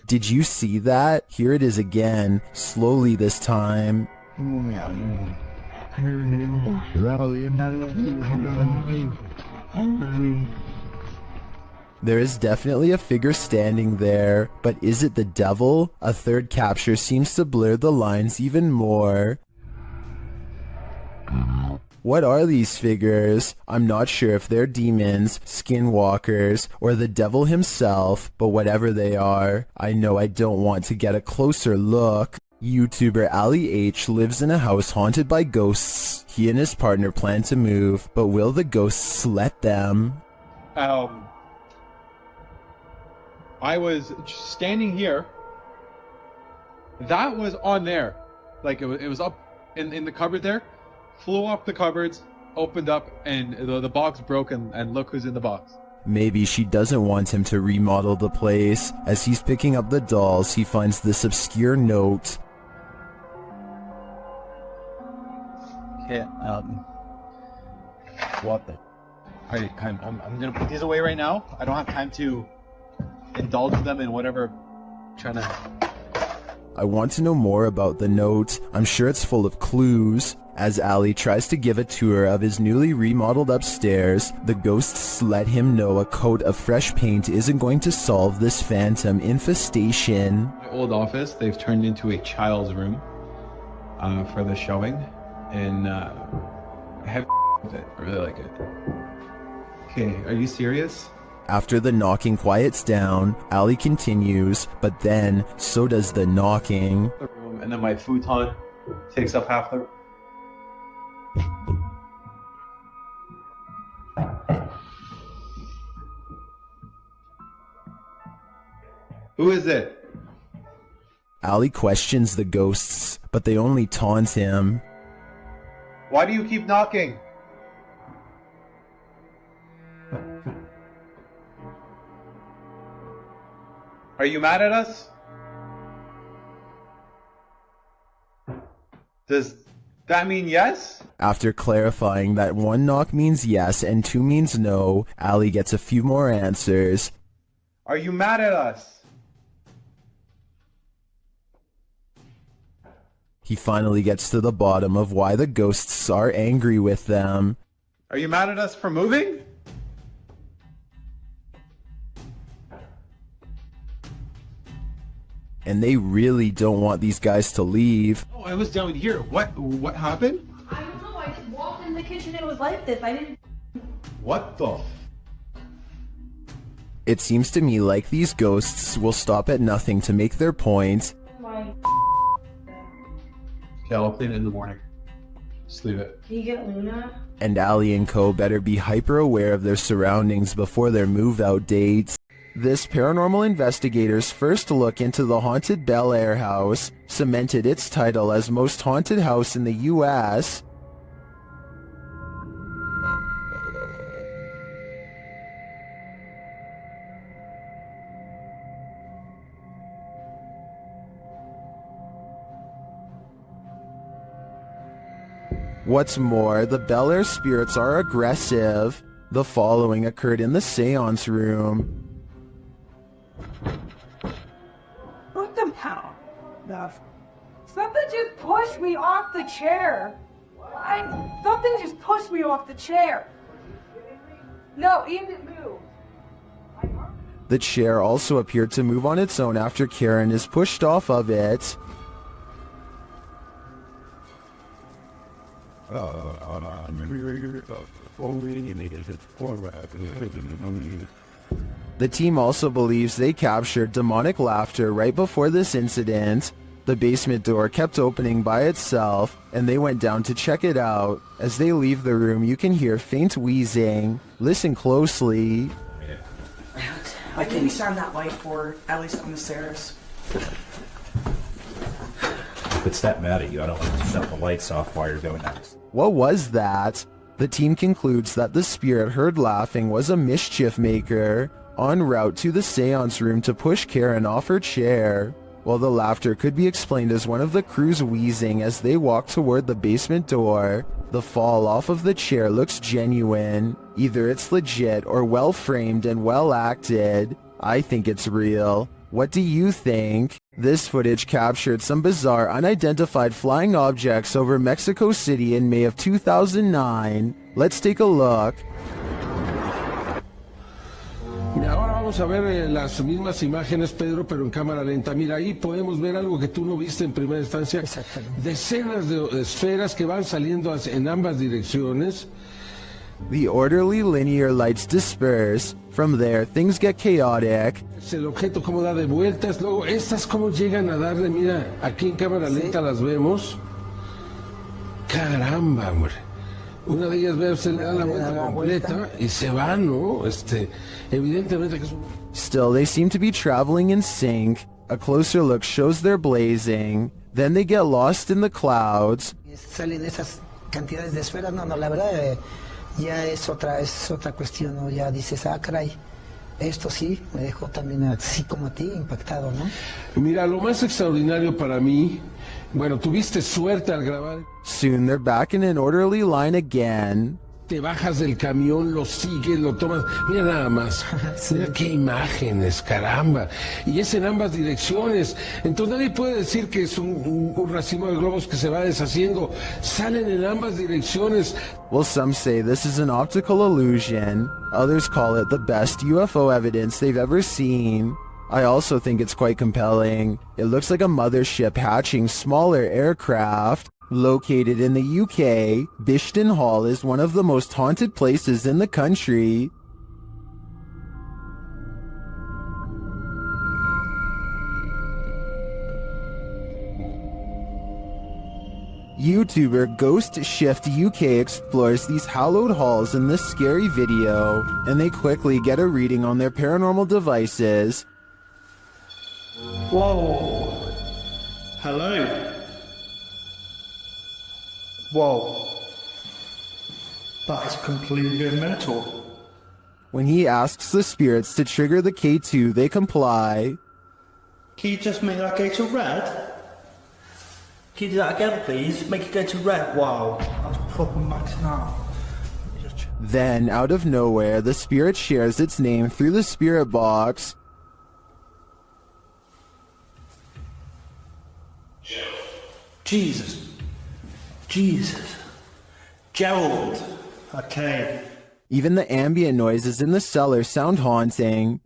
Did you see that? Here it is again, slowly this time. There is definitely a figure standing there, but is it the devil? A third capture seems to blur the lines even more. What are these figures? I'm not sure if they're demons, skinwalkers, or the devil himself, but whatever they are, I know I don't want to get a closer look. YouTuber Ali H lives in a house haunted by ghosts. He and his partner plan to move, but will the ghosts let them? I was standing here. That was on there. Like it was up in the cupboard there. Flew up the cupboards, opened up, and the box broke, and look who's in the box. Maybe she doesn't want him to remodel the place. As he's picking up the dolls, he finds this obscure note. Okay, what the? Alright, I'm gonna put these away right now. I don't have time to indulge them in whatever trying to... I want to know more about the note. I'm sure it's full of clues. As Ali tries to give a tour of his newly remodeled upstairs, the ghosts let him know a coat of fresh paint isn't going to solve this phantom infestation. My old office, they've turned into a child's room for the showing, and I have with it. I really like it. Okay, are you serious? After the knocking quiets down, Ali continues, but then so does the knocking. The room, and then my futon takes up half the... Who is it? Ali questions the ghosts, but they only taunt him. Why do you keep knocking? Are you mad at us? Does that mean yes? After clarifying that 1 knock means yes and 2 means no, Ali gets a few more answers. Are you mad at us? He finally gets to the bottom of why the ghosts are angry with them. Are you mad at us for moving? And they really don't want these guys to leave. Oh, I was down here. What happened? I don't know, I just walked in the kitchen and it was like this. I didn't... What the It seems to me like these ghosts will stop at nothing to make their point. Okay, I'll clean it in the morning. Just leave it. Can you get Luna? And Ali and co better be hyper aware of their surroundings before their move-out dates. This paranormal investigator's first look into the haunted Bel Air house cemented its title as most haunted house in the U.S. What's more, the Bel Air spirits are aggressive. The following occurred in the seance room. What the hell? Something just pushed me off the chair. Something just pushed me off the chair. No, it didn't move. The chair also appeared to move on its own after Karen is pushed off of it. The team also believes they captured demonic laughter right before this incident. The basement door kept opening by itself, and they went down to check it out. As they leave the room, you can hear faint wheezing. Listen closely. I think we shine that light for at least on the stairs. If it's that mad at you, I don't want to shut the lights off while you're doing that. What was that? The team concludes that the spirit heard laughing was a mischief maker en route to the seance room to push Karen off her chair. While the laughter could be explained as one of the crew's wheezing as they walk toward the basement door, the fall off of the chair looks genuine. Either it's legit or well framed and well acted. I think it's real. What do you think? This footage captured some bizarre unidentified flying objects over Mexico City in May of 2009. Let's take a look. Ahora vamos a ver las mismas imágenes, Pedro, pero en cámara lenta. Mira, ahí podemos ver algo que tú no viste en primera instancia. Decenas de esferas que van saliendo en ambas direcciones. The orderly linear lights disperse. From there, things get chaotic. El objeto cómo da de vueltas. Luego, estas cómo llegan a darle. Mira, aquí en cámara lenta las vemos. Caramba, hombre. Una de ellas, veo, se le da la vuelta completa y se va, ¿no? Evidentemente que es un... Still, they seem to be traveling in sync. A closer look shows they're blazing. Then they get lost in the clouds. Salen esas cantidades de esferas. No, la verdad ya es otra cuestión, ¿no? Ya dices, caray, esto sí me dejó también así como a ti impactado, ¿no? Mira, lo más extraordinario para mí, bueno, tuviste suerte al grabar. Soon they're back in an orderly line again. Te bajas del camión, lo sigues, lo tomas. Mira nada más. Mira qué imágenes, caramba. Y es en ambas direcciones. Entonces nadie puede decir que es un racimo de globos que se va deshaciendo. Salen en ambas direcciones. Well, some say this is an optical illusion. Others call it the best UFO evidence they've ever seen. I also think it's quite compelling. It looks like a mothership hatching smaller aircraft. Located in the UK, Bishton Hall is one of the most haunted places in the country. YouTuber Ghost Shift UK explores these hallowed halls in this scary video, and they quickly get a reading on their paranormal devices. Whoa. Hello. Whoa. That is completely mental. When he asks the spirits to trigger the K2, they comply. Can you just make that go to red? Can you do that again, please? Make it go to red. Wow, that's proper maxing out. Then, out of nowhere, the spirit shares its name through the spirit box. Jesus. Gerald. Okay. Even the ambient noises in the cellar sound haunting.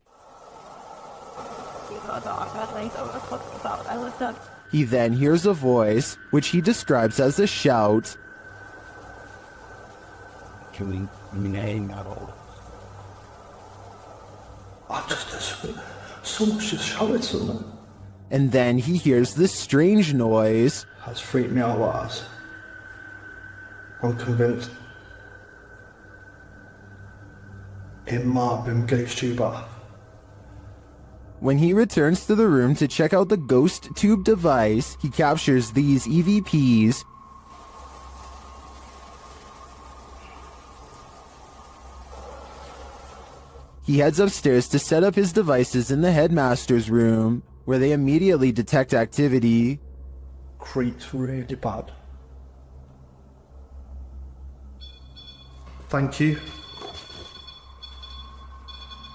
He then hears a voice, which he describes as a shout. I've just someone just shouted something. And then he hears this strange noise. That's freaked me out, lads. I'm convinced it might have been Ghost Tuber. When he returns to the room to check out the ghost tube device, he captures these EVPs. He heads upstairs to set up his devices in the headmaster's room, where they immediately detect activity. Creeps really bad. Thank you.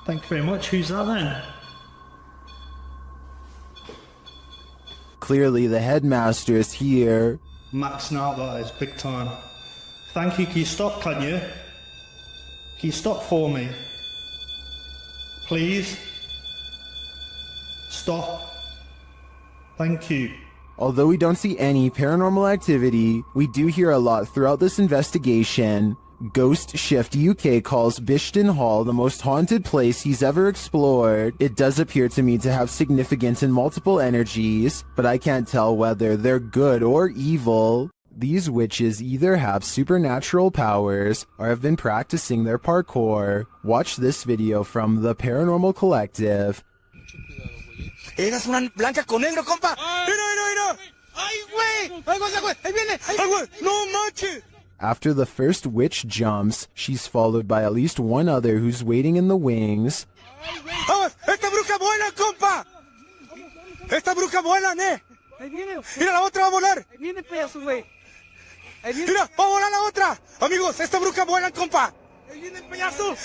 Thank you very much. Who's that then? Clearly the headmaster is here. Maxing out, that is big time. Thank you. Can you stop, can you? Can you stop for me? Please? Stop. Thank you. Although we don't see any paranormal activity, we do hear a lot throughout this investigation. Ghost Shift UK calls Bishton Hall the most haunted place he's ever explored. It does appear to me to have significant and multiple energies, but I can't tell whether they're good or evil. These witches either have supernatural powers or have been practicing their parkour. Watch this video from the Paranormal Collective. Eras una blanca con negro, compa. Mira. ¡Ay, güey! ¡Ay, güey! ¡Ahí viene! ¡Ay, güey! ¡No manches! After the first witch jumps, she's followed by at least one other who's waiting in the wings. ¡Vamos! ¡Esta bruja vuela, compa! ¡Esta bruja vuela, ne! ¡Mira, la otra va a volar! ¡Ahí viene, pedazo, güey! ¡Mira, va a volar la otra! Amigos, esta bruja vuela, compa! ¡Ahí viene, pedazo!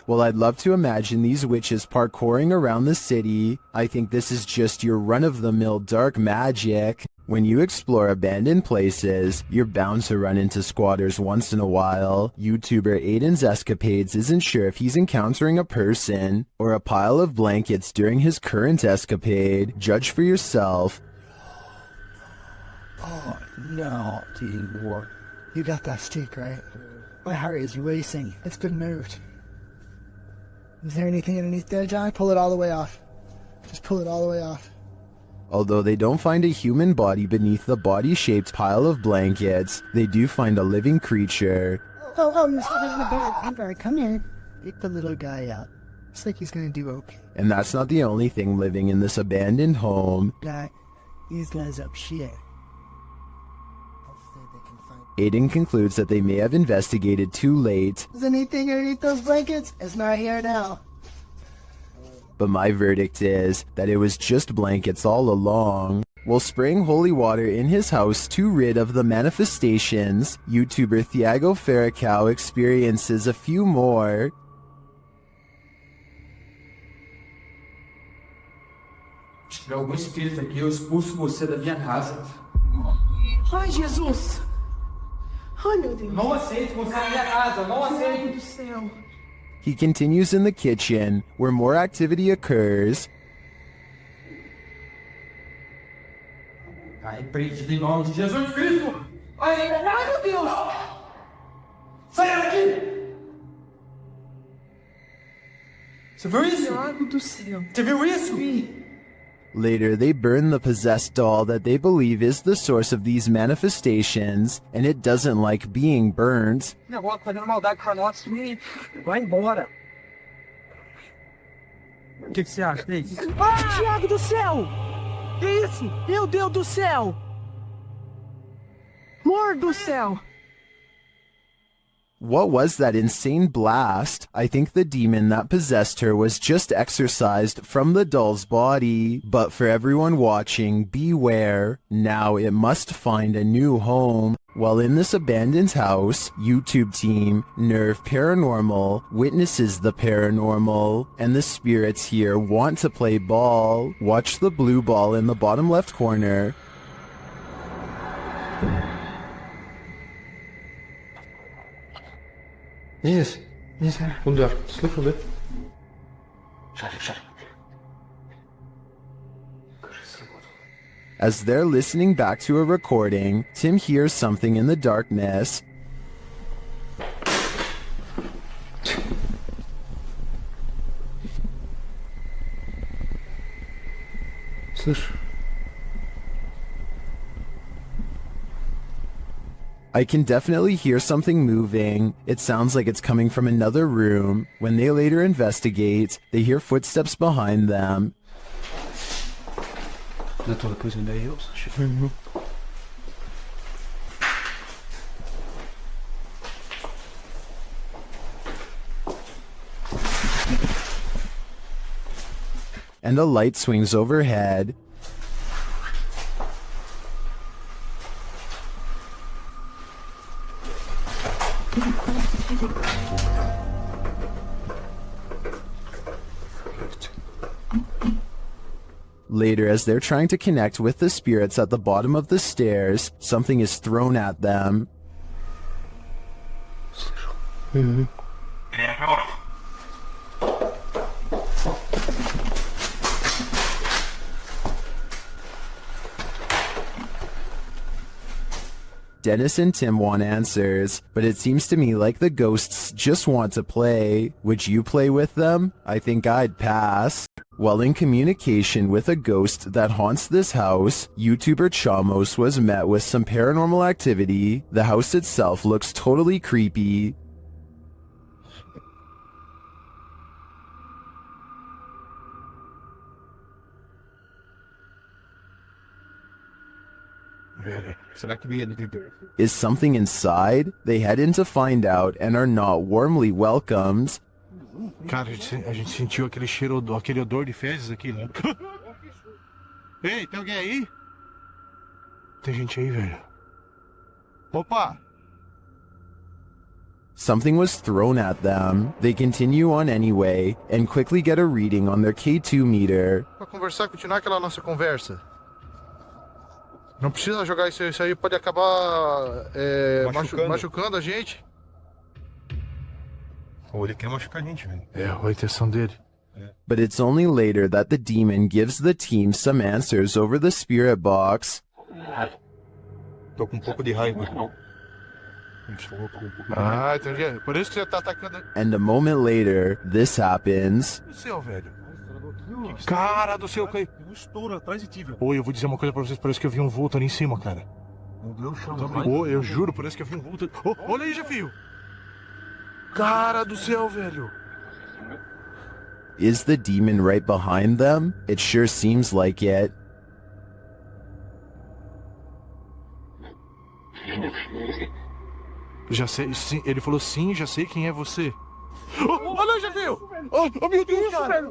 Well, I'd love to imagine these witches parkouring around the city. I think this is just your run-of-the-mill dark magic. When you explore abandoned places, you're bound to run into squatters once in a while. YouTuber Aiden's Escapades isn't sure if he's encountering a person or a pile of blankets during his current escapade. Judge for yourself. Oh, no, T-War. You got that stick, right? My heart is racing. It's been moved. Is there anything underneath there, John? Pull it all the way off. Just pull it all the way off. Although they don't find a human body beneath the body-shaped pile of blankets, they do find a living creature. Oh, you're sitting in the bed. Amber, come here. Pick the little guy out. Looks like he's gonna do okay. And that's not the only thing living in this abandoned home. These guys up shit. Aiden concludes that they may have investigated too late. Is anything underneath those blankets? It's not here now. But my verdict is that it was just blankets all along. While spraying holy water in his house to rid of the manifestations, YouTuber Thiago Ferracao experiences a few more. Tiver algum espírito aqui, eu expulso você da minha casa. Ai, Jesus! Ai, meu Deus! Não aceito você na minha casa, não aceito! Meu Deus do céu! He continues in the kitchen, where more activity occurs. Ai, preso em nome de Jesus Cristo! Ai, meu Deus! Saia daqui! Você viu isso? Meu Deus do céu! Você viu isso? Later, they burn the possessed doll that they believe is the source of these manifestations, and it doesn't like being burnt. Negócio fazendo maldade com nós, vai embora. O que você acha disso? Ah, Thiago do céu! Que isso? Meu Deus do céu! Amor do céu! What was that insane blast? I think the demon that possessed her was just exorcised from the doll's body. But for everyone watching, beware. Now it must find a new home. While in this abandoned house, YouTube team Nerve Paranormal witnesses the paranormal, and the spirits here want to play ball. Watch the blue ball in the bottom left corner. Yes, kom daar, slip a bit. Shut. As they're listening back to a recording, Tim hears something in the darkness. Слышь. I can definitely hear something moving. It sounds like it's coming from another room. When they later investigate, they hear footsteps behind them. Is that all the prison day heels? And a light swings overhead. Later, as they're trying to connect with the spirits at the bottom of the stairs, something is thrown at them. Dennis and Tim want answers, but it seems to me like the ghosts just want to play. Would you play with them? I think I'd pass. While in communication with a ghost that haunts this house, YouTuber Chamos was met with some paranormal activity. The house itself looks totally creepy. Is something inside? They head in to find out and are not warmly welcomed. Cara, a gente sentiu aquele cheiro, aquele odor de fezes aqui, né? Ei, tem alguém aí? Tem gente aí, velho. Opa! Something was thrown at them. They continue on anyway and quickly get a reading on their K2 meter. Pra conversar, continuar aquela nossa conversa. Não precisa jogar isso aí pode acabar machucando a gente. Ou ele quer machucar a gente, velho. É, a intenção dele. But it's only later that the demon gives the team some answers over the spirit box. Tô com um pouco de raiva. Ah, entendi. Por isso que você tá atacando. And a moment later, this happens. O céu, velho. Cara do céu, caiu. Um estouro atrás de ti, velho. Oi, eu vou dizer uma coisa pra vocês, parece que eu vi um vulto ali em cima, cara. Meu Deus, eu juro, parece que eu vi um vulto. Oh, olha aí, Jefio. Cara do céu, velho. Is the demon right behind them? It sure seems like it. Já sei, sim, ele falou sim, já sei quem é você. Oh, olha aí, Jefio. Oh, meu Deus, cara.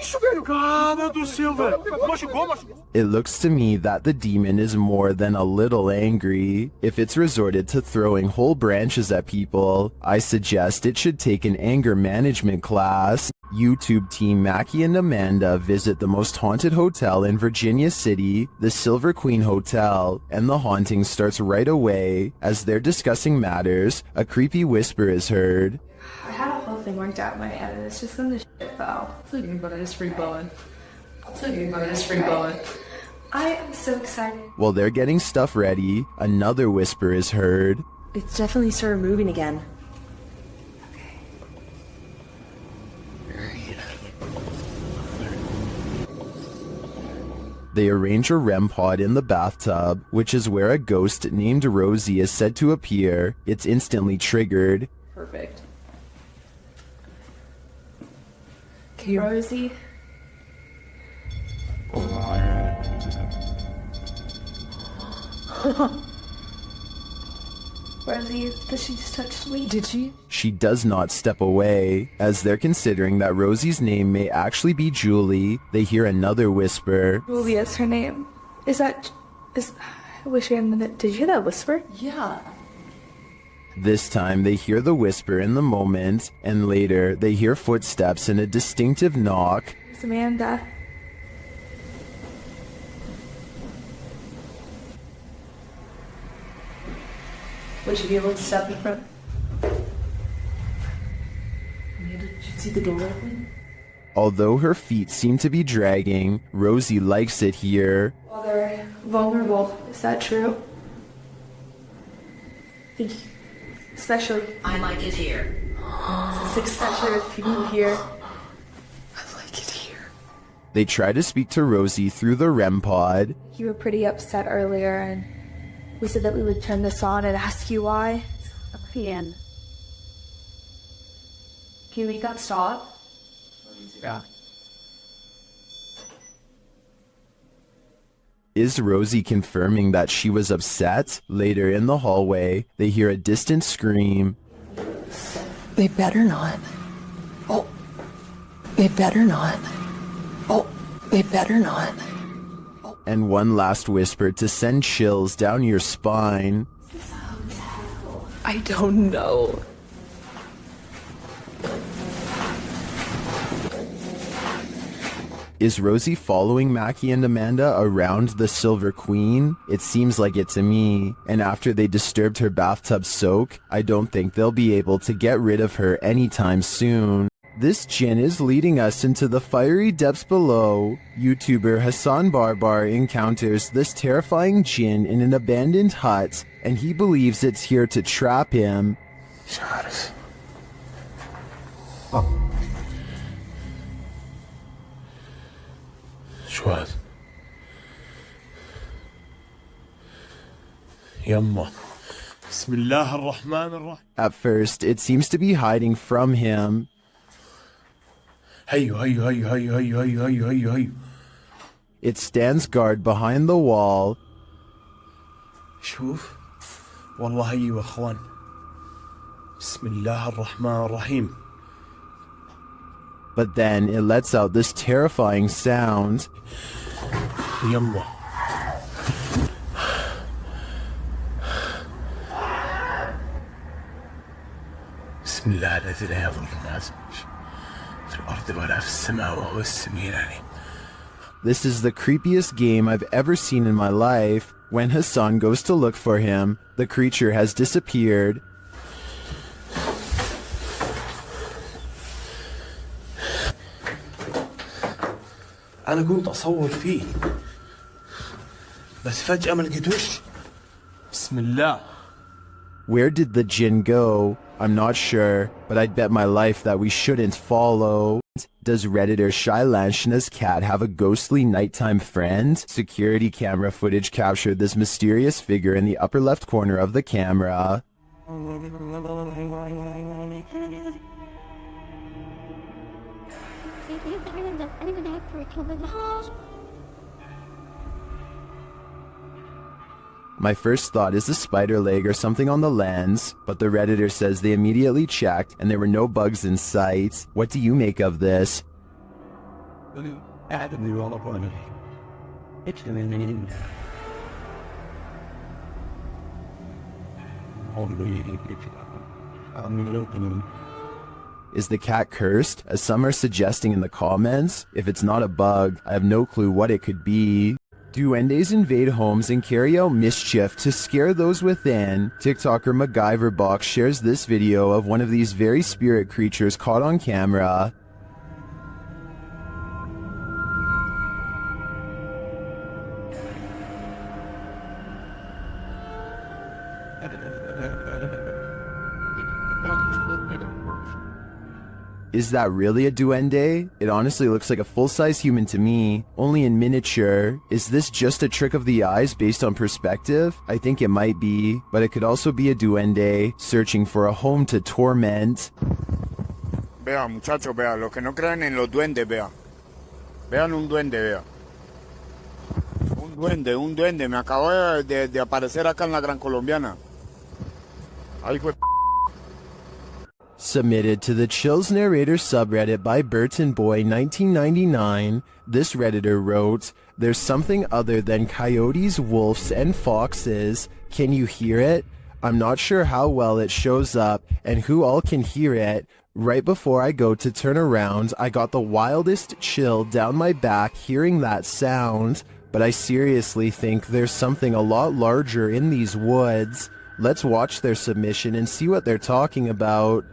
Isso, velho. Cara do céu, velho. Machucou. It looks to me that the demon is more than a little angry. If it's resorted to throwing whole branches at people, I suggest it should take an anger management class. YouTube team Mackie and Amanda visit the most haunted hotel in Virginia City, the Silver Queen Hotel, and the haunting starts right away. As they're discussing matters, a creepy whisper is heard. I had a whole thing worked out in my head and it's just gonna shit fell. It's okay, but I just free blowing. I am so excited. While they're getting stuff ready, another whisper is heard. It's definitely started moving again. They arrange a REM pod in the bathtub, which is where a ghost named Rosie is said to appear. It's instantly triggered. Perfect. Okay, Rosie. Rosie, did she just touch me? Did she? She does not step away. As they're considering that Rosie's name may actually be Julie, they hear another whisper. Julia's her name. I wish we had a minute. Did you hear that whisper? Yeah. This time they hear the whisper in the moment, and later they hear footsteps and a distinctive knock. It's Amanda. Would you be able to step in front? Amanda, did you see the door open? Although her feet seem to be dragging, Rosie likes it here. Well, they're vulnerable. Is that true? Especially. I like it here. Especially with people here. They try to speak to Rosie through the REM pod. You were pretty upset earlier, and we said that we would turn this on and ask you why. Can you make that stop? Yeah. Is Rosie confirming that she was upset? Later in the hallway, they hear a distant scream. They better not. Oh. They better not. Oh. They better not. And one last whisper to send chills down your spine. I don't know. Is Rosie following Mackie and Amanda around the Silver Queen? It seems like it to me. And after they disturbed her bathtub soak, I don't think they'll be able to get rid of her anytime soon. This djinn is leading us into the fiery depths below. YouTuber Hassan Barbar encounters this terrifying djinn in an abandoned hut, and he believes it's here to trap him. شو هذا؟ يما بسم الله الرحمن الرحيم. At first, it seems to be hiding from him. هيو هيو هيو هيو هيو هيو هيو هيو هيو. It stands guard behind the wall. شوف والله هيو يا اخوان. بسم الله الرحمن الرحيم. But then it lets out this terrifying sound. يما بسم الله الذي لا يضر مع اسمه في الارض ولا في السماء وهو السميع العليم. This is the creepiest game I've ever seen in my life. When Hassan goes to look for him, the creature has disappeared. أنا كنت أصور فيه بس فجأة ما لقيتوش. بسم الله. Where did the djinn go? I'm not sure, but I'd bet my life that we shouldn't follow. Does Redditor Shylanshna's cat have a ghostly nighttime friend? Security camera footage captured this mysterious figure in the upper left corner of the camera. My first thought is a spider leg or something on the lens, but the Redditor says they immediately checked and there were no bugs in sight. What do you make of this? Is the cat cursed, as some are suggesting in the comments? If it's not a bug, I have no clue what it could be. Duendes invade homes and carry out mischief to scare those within. TikToker MacGyverBox shares this video of one of these very spirit creatures caught on camera. Is that really a duende? It honestly looks like a full-size human to me, only in miniature. Is this just a trick of the eyes based on perspective? I think it might be, but it could also be a duende searching for a home to torment. Vea, muchachos, vea, los que no crean en los duendes, vea. Vean un duende, vea. Un duende, me acabo de aparecer acá en la Gran Colombiana. Ahí fue. Submitted to the Chills Narrator subreddit by BurtonBoy1999, this Redditor wrote, "There's something other than coyotes, wolves, and foxes. Can you hear it? I'm not sure how well it shows up and who all can hear it. Right before I go to turn around, I got the wildest chill down my back hearing that sound, but I seriously think there's something a lot larger in these woods." Let's watch their submission and see what they're talking about.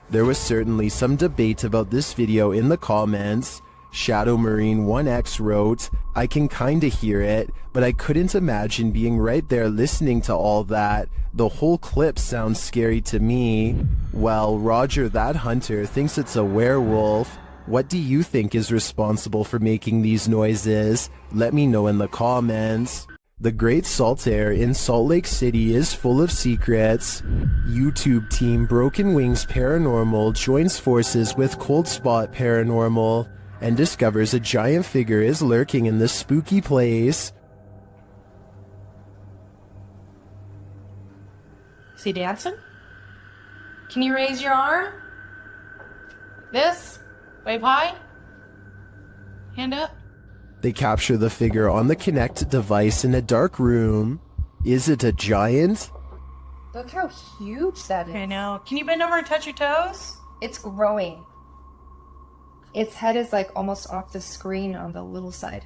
There was certainly some debate about this video in the comments. Shadow Marine 1X wrote, "I can kinda hear it, but I couldn't imagine being right there listening to all that. The whole clip sounds scary to me." Well, Roger That Hunter thinks it's a werewolf. What do you think is responsible for making these noises? Let me know in the comments. The Great Salt Air in Salt Lake City is full of secrets. YouTube team Broken Wings Paranormal joins forces with Cold Spot Paranormal and discovers a giant figure is lurking in this spooky place. Is he dancing? Can you raise your arm? This? Wave high? Hand up? They capture the figure on the Kinect device in a dark room. Is it a giant? Look how huge that is. I know. Can you bend over and touch your toes? It's growing. Its head is like almost off the screen on the little side.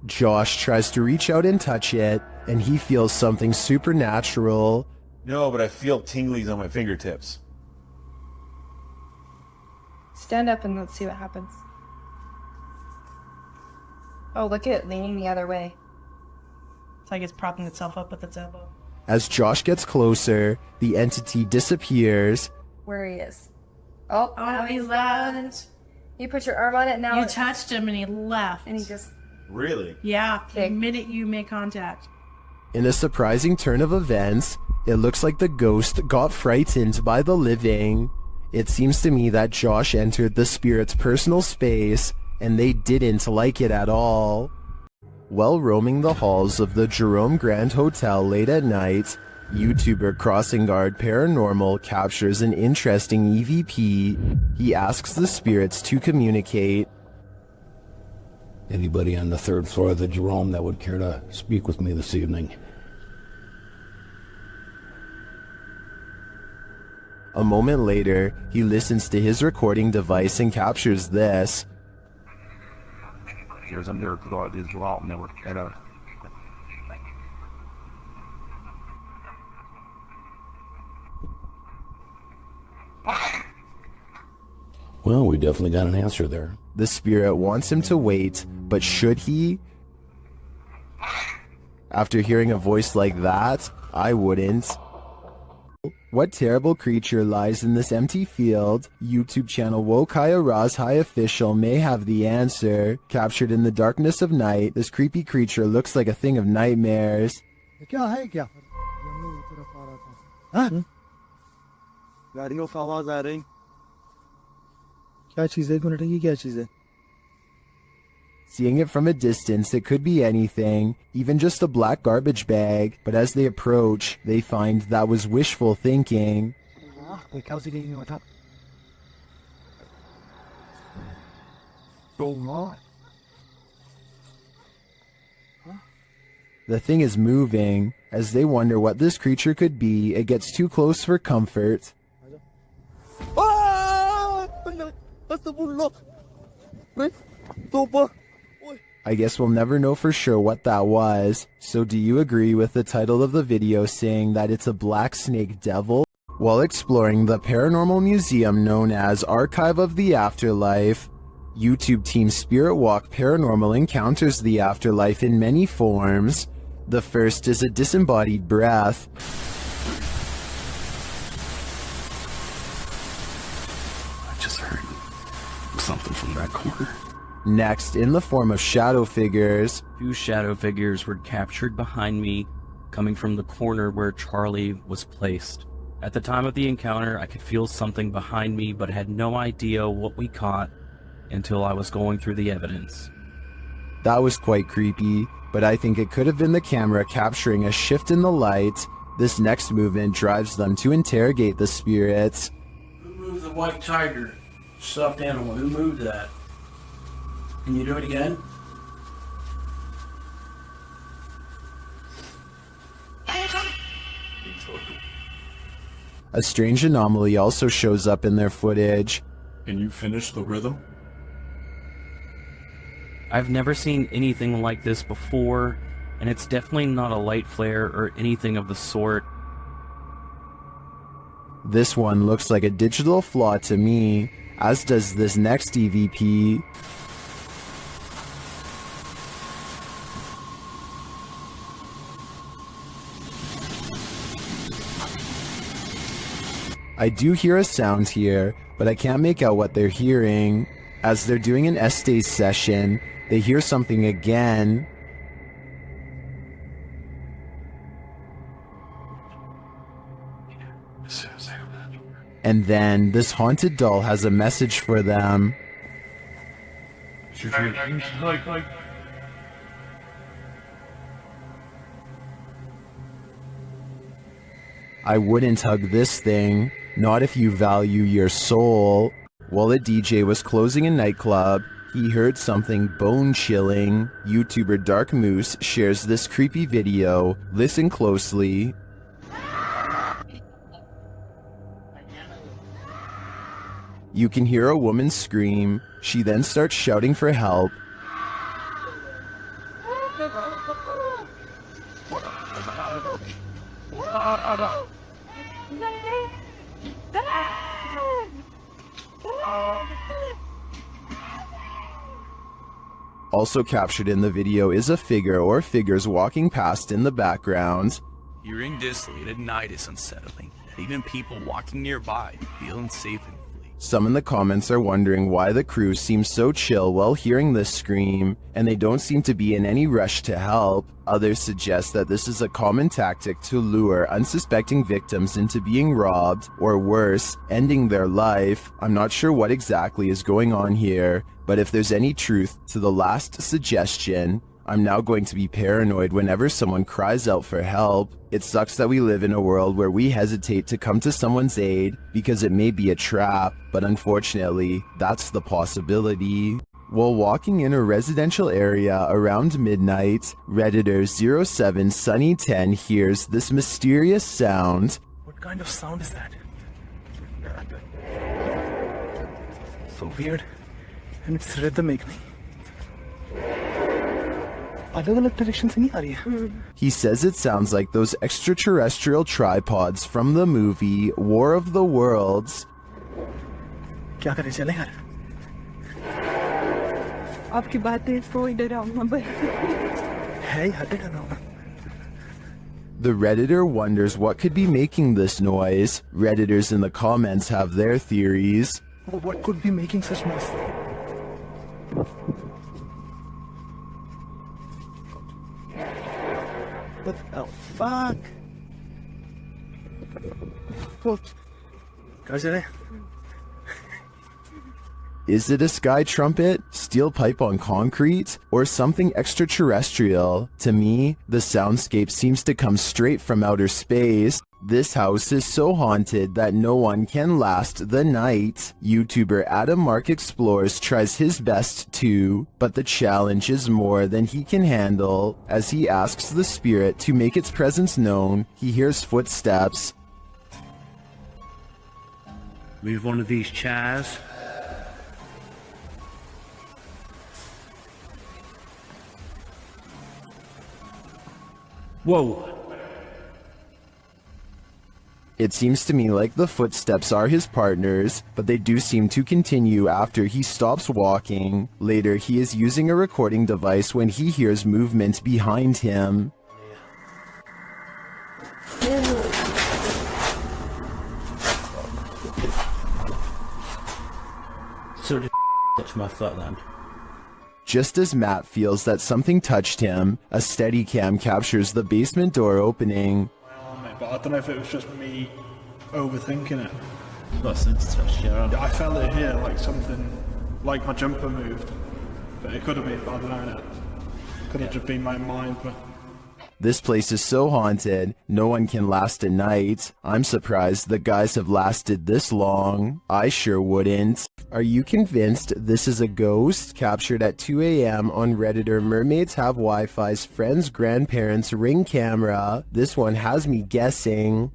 Josh tries to reach out and touch it, and he feels something supernatural. No, but I feel tinglies on my fingertips. Stand up and let's see what happens. Oh, look at it leaning the other way. It's like it's propping itself up with its elbow. As Josh gets closer, the entity disappears. Where he is. Oh, he's left. You put your arm on it now. You touched him and he left. And he just... Really? Yeah, the minute you make contact. In a surprising turn of events, it looks like the ghost got frightened by the living. It seems to me that Josh entered the spirit's personal space, and they didn't like it at all. While roaming the halls of the Jerome Grand Hotel late at night, YouTuber Crossing Guard Paranormal captures an interesting EVP. He asks the spirits to communicate. Anybody on the 3rd floor of the Jerome that would care to speak with me this evening? A moment later, he listens to his recording device and captures this. There's a miracle of the Jerome that would care to... Well, we definitely got an answer there. The spirit wants him to wait, but should he? After hearing a voice like that, I wouldn't. What terrible creature lies in this empty field? YouTube channel Wokaya Raz High Official may have the answer. Captured in the darkness of night, this creepy creature looks like a thing of nightmares. Seeing it from a distance, it could be anything, even just a black garbage bag, but as they approach, they find that was wishful thinking. The thing is moving. As they wonder what this creature could be, it gets too close for comfort. I guess we'll never know for sure what that was. So do you agree with the title of the video saying that it's a black snake devil? While exploring the paranormal museum known as Archive of the Afterlife, YouTube team Spirit Walk Paranormal encounters the afterlife in many forms. The first is a disembodied breath. I just heard something from in that corner. Next, in the form of shadow figures, 2 shadow figures were captured behind me, coming from the corner where Charlie was placed. At the time of the encounter, I could feel something behind me, but had no idea what we caught until I was going through the evidence. That was quite creepy, but I think it could have been the camera capturing a shift in the light. This next movement drives them to interrogate the spirits. Who moved the white tiger? Stuffed animal, who moved that? Can you do it again? A strange anomaly also shows up in their footage. Can you finish the rhythm? I've never seen anything like this before, and it's definitely not a light flare or anything of the sort. This one looks like a digital flaw to me, as does this next EVP. I do hear a sound here, but I can't make out what they're hearing. As they're doing an Estes session, they hear something again. And then this haunted doll has a message for them. I wouldn't hug this thing, not if you value your soul. While a DJ was closing a nightclub, he heard something bone-chilling. YouTuber Dark Moose shares this creepy video. Listen closely. You can hear a woman scream. She then starts shouting for help. Also captured in the video is a figure or figures walking past in the background. Hearing this late at night is unsettling. Even people walking nearby feel unsafe and flee. Some in the comments are wondering why the crew seems so chill while hearing this scream, and they don't seem to be in any rush to help. Others suggest that this is a common tactic to lure unsuspecting victims into being robbed, or worse, ending their life. I'm not sure what exactly is going on here, but if there's any truth to the last suggestion, I'm now going to be paranoid whenever someone cries out for help. It sucks that we live in a world where we hesitate to come to someone's aid because it may be a trap, but unfortunately, that's the possibility. While walking in a residential area around midnight, Redditor 07 Sunny10 hears this mysterious sound. What kind of sound is that? So weird. And it's rhythmically. अलग-अलग direction से नहीं आ रही है. He says it sounds like those extraterrestrial tripods from the movie War of the Worlds. क्या करें चले यार? आपकी बातें कोई डरावना बन है यार डरावना. The Redditor wonders what could be making this noise. Redditors in the comments have their theories. What could be making such noise? What the fuck? What? Is it a sky trumpet, steel pipe on concrete, or something extraterrestrial? To me, the soundscape seems to come straight from outer space. This house is so haunted that no one can last the night. YouTuber Adam Mark Explores tries his best too, but the challenge is more than he can handle. As he asks the spirit to make its presence known, he hears footsteps. Move one of these chairs. Whoa. It seems to me like the footsteps are his partners, but they do seem to continue after he stops walking. Later, he is using a recording device when he hears movement behind him. So did touch my foot then. Just as Matt feels that something touched him, a Steadicam captures the basement door opening. But I don't know if it was just me overthinking it. Got sense touch, yeah. I felt it here, like something, like my jumper moved. But it could have been, but I don't know. Could have just been my mind, but... This place is so haunted, no one can last a night. I'm surprised the guys have lasted this long. I sure wouldn't. Are you convinced this is a ghost? Captured at 2 a.m. on Redditor Mermaids Have Wi-Fi's friend's grandparents' Ring camera. This one has me guessing.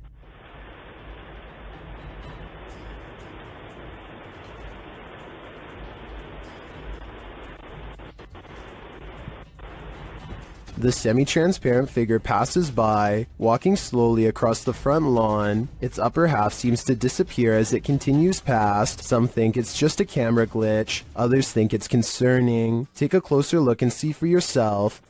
The semi-transparent figure passes by, walking slowly across the front lawn. Its upper half seems to disappear as it continues past. Some think it's just a camera glitch, others think it's concerning. Take a closer look and see for yourself.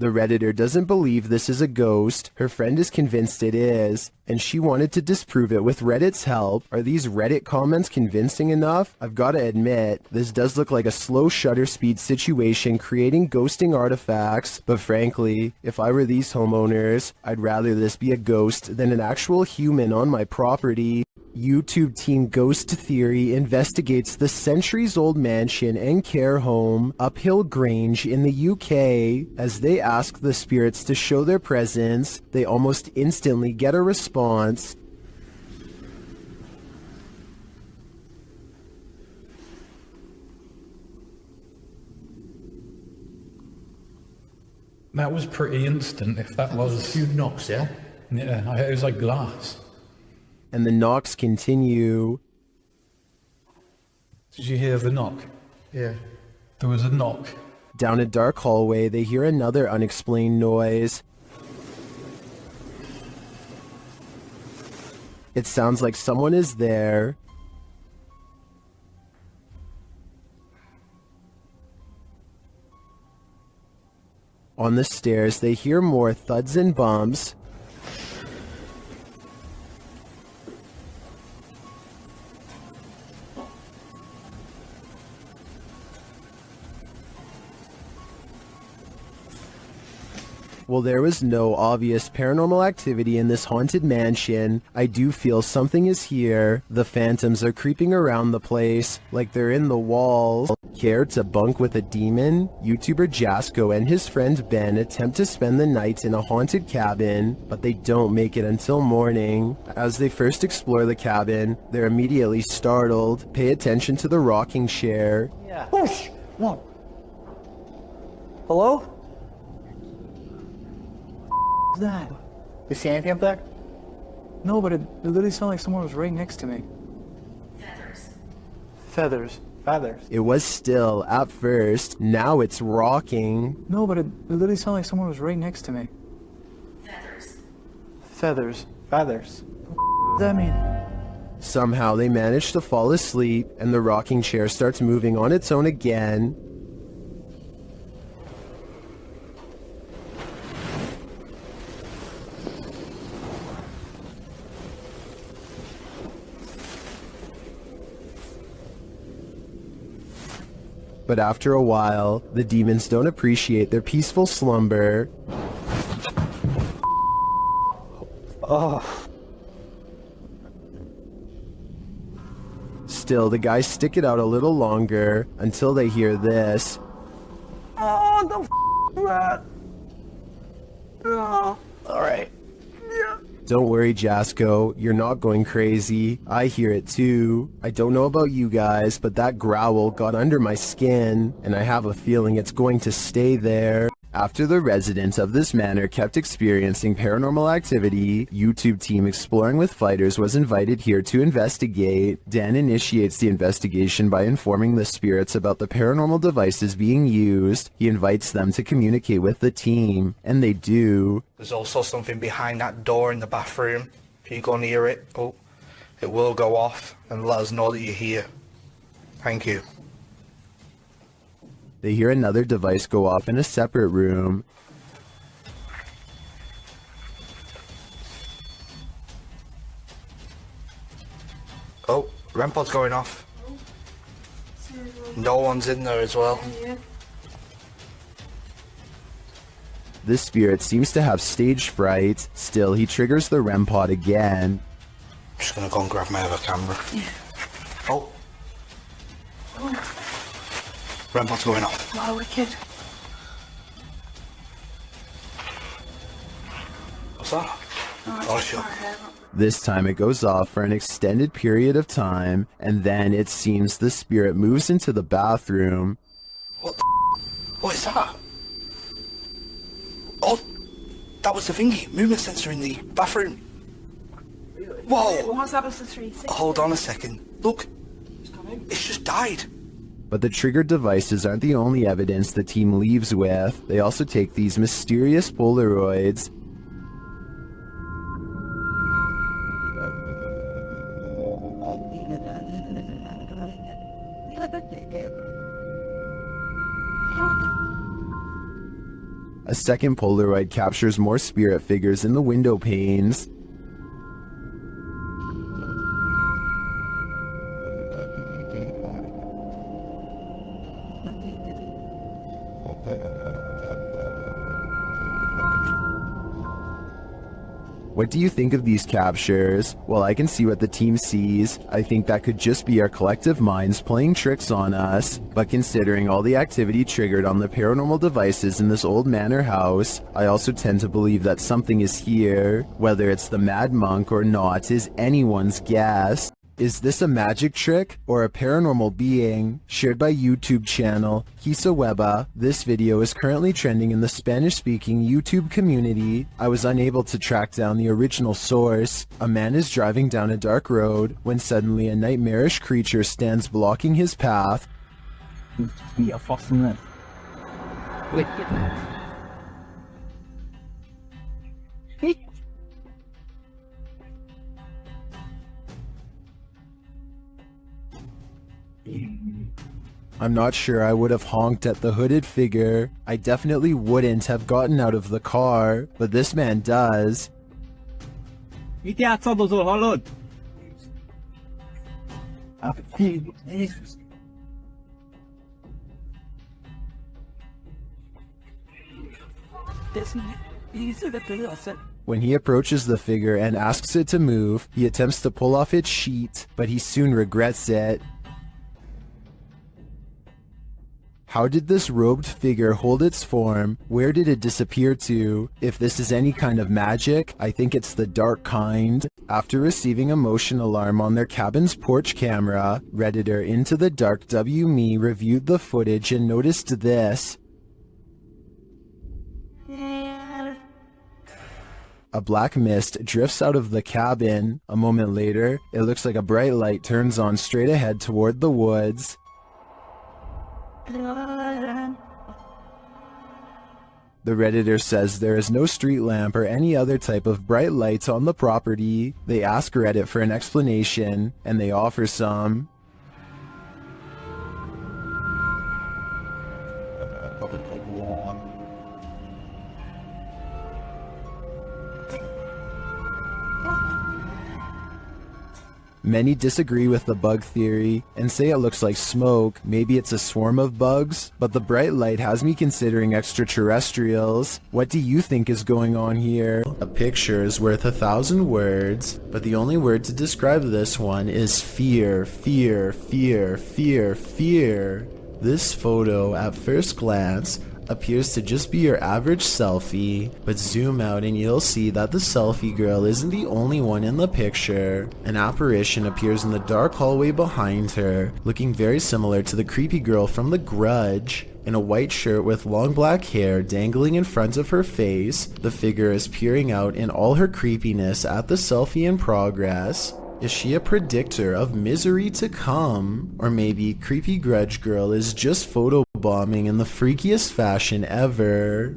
The Redditor doesn't believe this is a ghost. Her friend is convinced it is, and she wanted to disprove it with Reddit's help. Are these Reddit comments convincing enough? I've got to admit, this does look like a slow shutter speed situation creating ghosting artifacts, but frankly, if I were these homeowners, I'd rather this be a ghost than an actual human on my property. YouTube team Ghost Theory investigates the centuries-old mansion and care home Uphill Grange in the UK. As they ask the spirits to show their presence, they almost instantly get a response. That was pretty instant, if that was... A few knocks, yeah? Yeah, it was like glass. And the knocks continue. Did you hear the knock? Yeah. There was a knock. Down a dark hallway, they hear another unexplained noise. It sounds like someone is there. On the stairs, they hear more thuds and bumps. While there was no obvious paranormal activity in this haunted mansion, I do feel something is here. The phantoms are creeping around the place, like they're in the walls. Care to bunk with a demon? YouTuber Jasko and his friend Ben attempt to spend the night in a haunted cabin, but they don't make it until morning. As they first explore the cabin, they're immediately startled. Pay attention to the rocking chair. Yeah. Whoosh! What? Hello? What's that? You see anything up there? No, but it literally sounded like someone was right next to me. Feathers. Feathers. It was still at first, now it's rocking. No, but it literally sounded like someone was right next to me. Feathers. Feathers. What does that mean? Somehow they manage to fall asleep, and the rocking chair starts moving on its own again. But after a while, the demons don't appreciate their peaceful slumber. Still, the guys stick it out a little longer until they hear this. Oh, the f*** that. Oh. Alright. Don't worry, Jasko, you're not going crazy. I hear it too. I don't know about you guys, but that growl got under my skin, and I have a feeling it's going to stay there. After the residents of this manor kept experiencing paranormal activity, YouTube team Exploring with Fighters was invited here to investigate. Dan initiates the investigation by informing the spirits about the paranormal devices being used. He invites them to communicate with the team, and they do. There's also something behind that door in the bathroom. If you go near it, it will go off and let us know that you're here. Thank you. They hear another device go off in a separate room. Oh, REM pod's going off. No one's in there as well. This spirit seems to have stage fright. Still, he triggers the REM pod again. I'm just gonna go and grab my other camera. Oh. REM pod's going off. Wow, wicked. What's that? Oh, sure. This time it goes off for an extended period of time, and then it seems the spirit moves into the bathroom. What is that? Oh, that was the thingy, movement sensor in the bathroom. Whoa! What's that was the 360? Hold on a second. Look, it's just died. But the triggered devices aren't the only evidence the team leaves with. They also take these mysterious Polaroids. A second Polaroid captures more spirit figures in the window panes. What do you think of these captures? Well, I can see what the team sees. I think that could just be our collective minds playing tricks on us. But considering all the activity triggered on the paranormal devices in this old manor house, I also tend to believe that something is here. Whether it's the Mad Monk or not is anyone's guess. Is this a magic trick or a paranormal being? Shared by YouTube channel Kisaweba, this video is currently trending in the Spanish-speaking YouTube community. I was unable to track down the original source. A man is driving down a dark road when suddenly a nightmarish creature stands blocking his path. I'm not sure I would have honked at the hooded figure. I definitely wouldn't have gotten out of the car, but this man does. When he approaches the figure and asks it to move, he attempts to pull off its sheet, but he soon regrets it. How did this robed figure hold its form? Where did it disappear to? If this is any kind of magic, I think it's the dark kind. After receiving a motion alarm on their cabin's porch camera, Redditor Into the Dark W.Me reviewed the footage and noticed this. A black mist drifts out of the cabin. A moment later, it looks like a bright light turns on straight ahead toward the woods. The Redditor says there is no street lamp or any other type of bright lights on the property. They ask Reddit for an explanation, and they offer some. Many disagree with the bug theory and say it looks like smoke. Maybe it's a swarm of bugs, but the bright light has me considering extraterrestrials. What do you think is going on here? A picture is worth 1,000 words, but the only word to describe this one is fear, fear, fear, fear, fear. This photo, at first glance, appears to just be your average selfie, but zoom out and you'll see that the selfie girl isn't the only one in the picture. An apparition appears in the dark hallway behind her, looking very similar to the creepy girl from The Grudge. In a white shirt with long black hair dangling in front of her face, the figure is peering out in all her creepiness at the selfie in progress. Is she a predictor of misery to come? Or maybe creepy Grudge Girl is just photobombing in the freakiest fashion ever?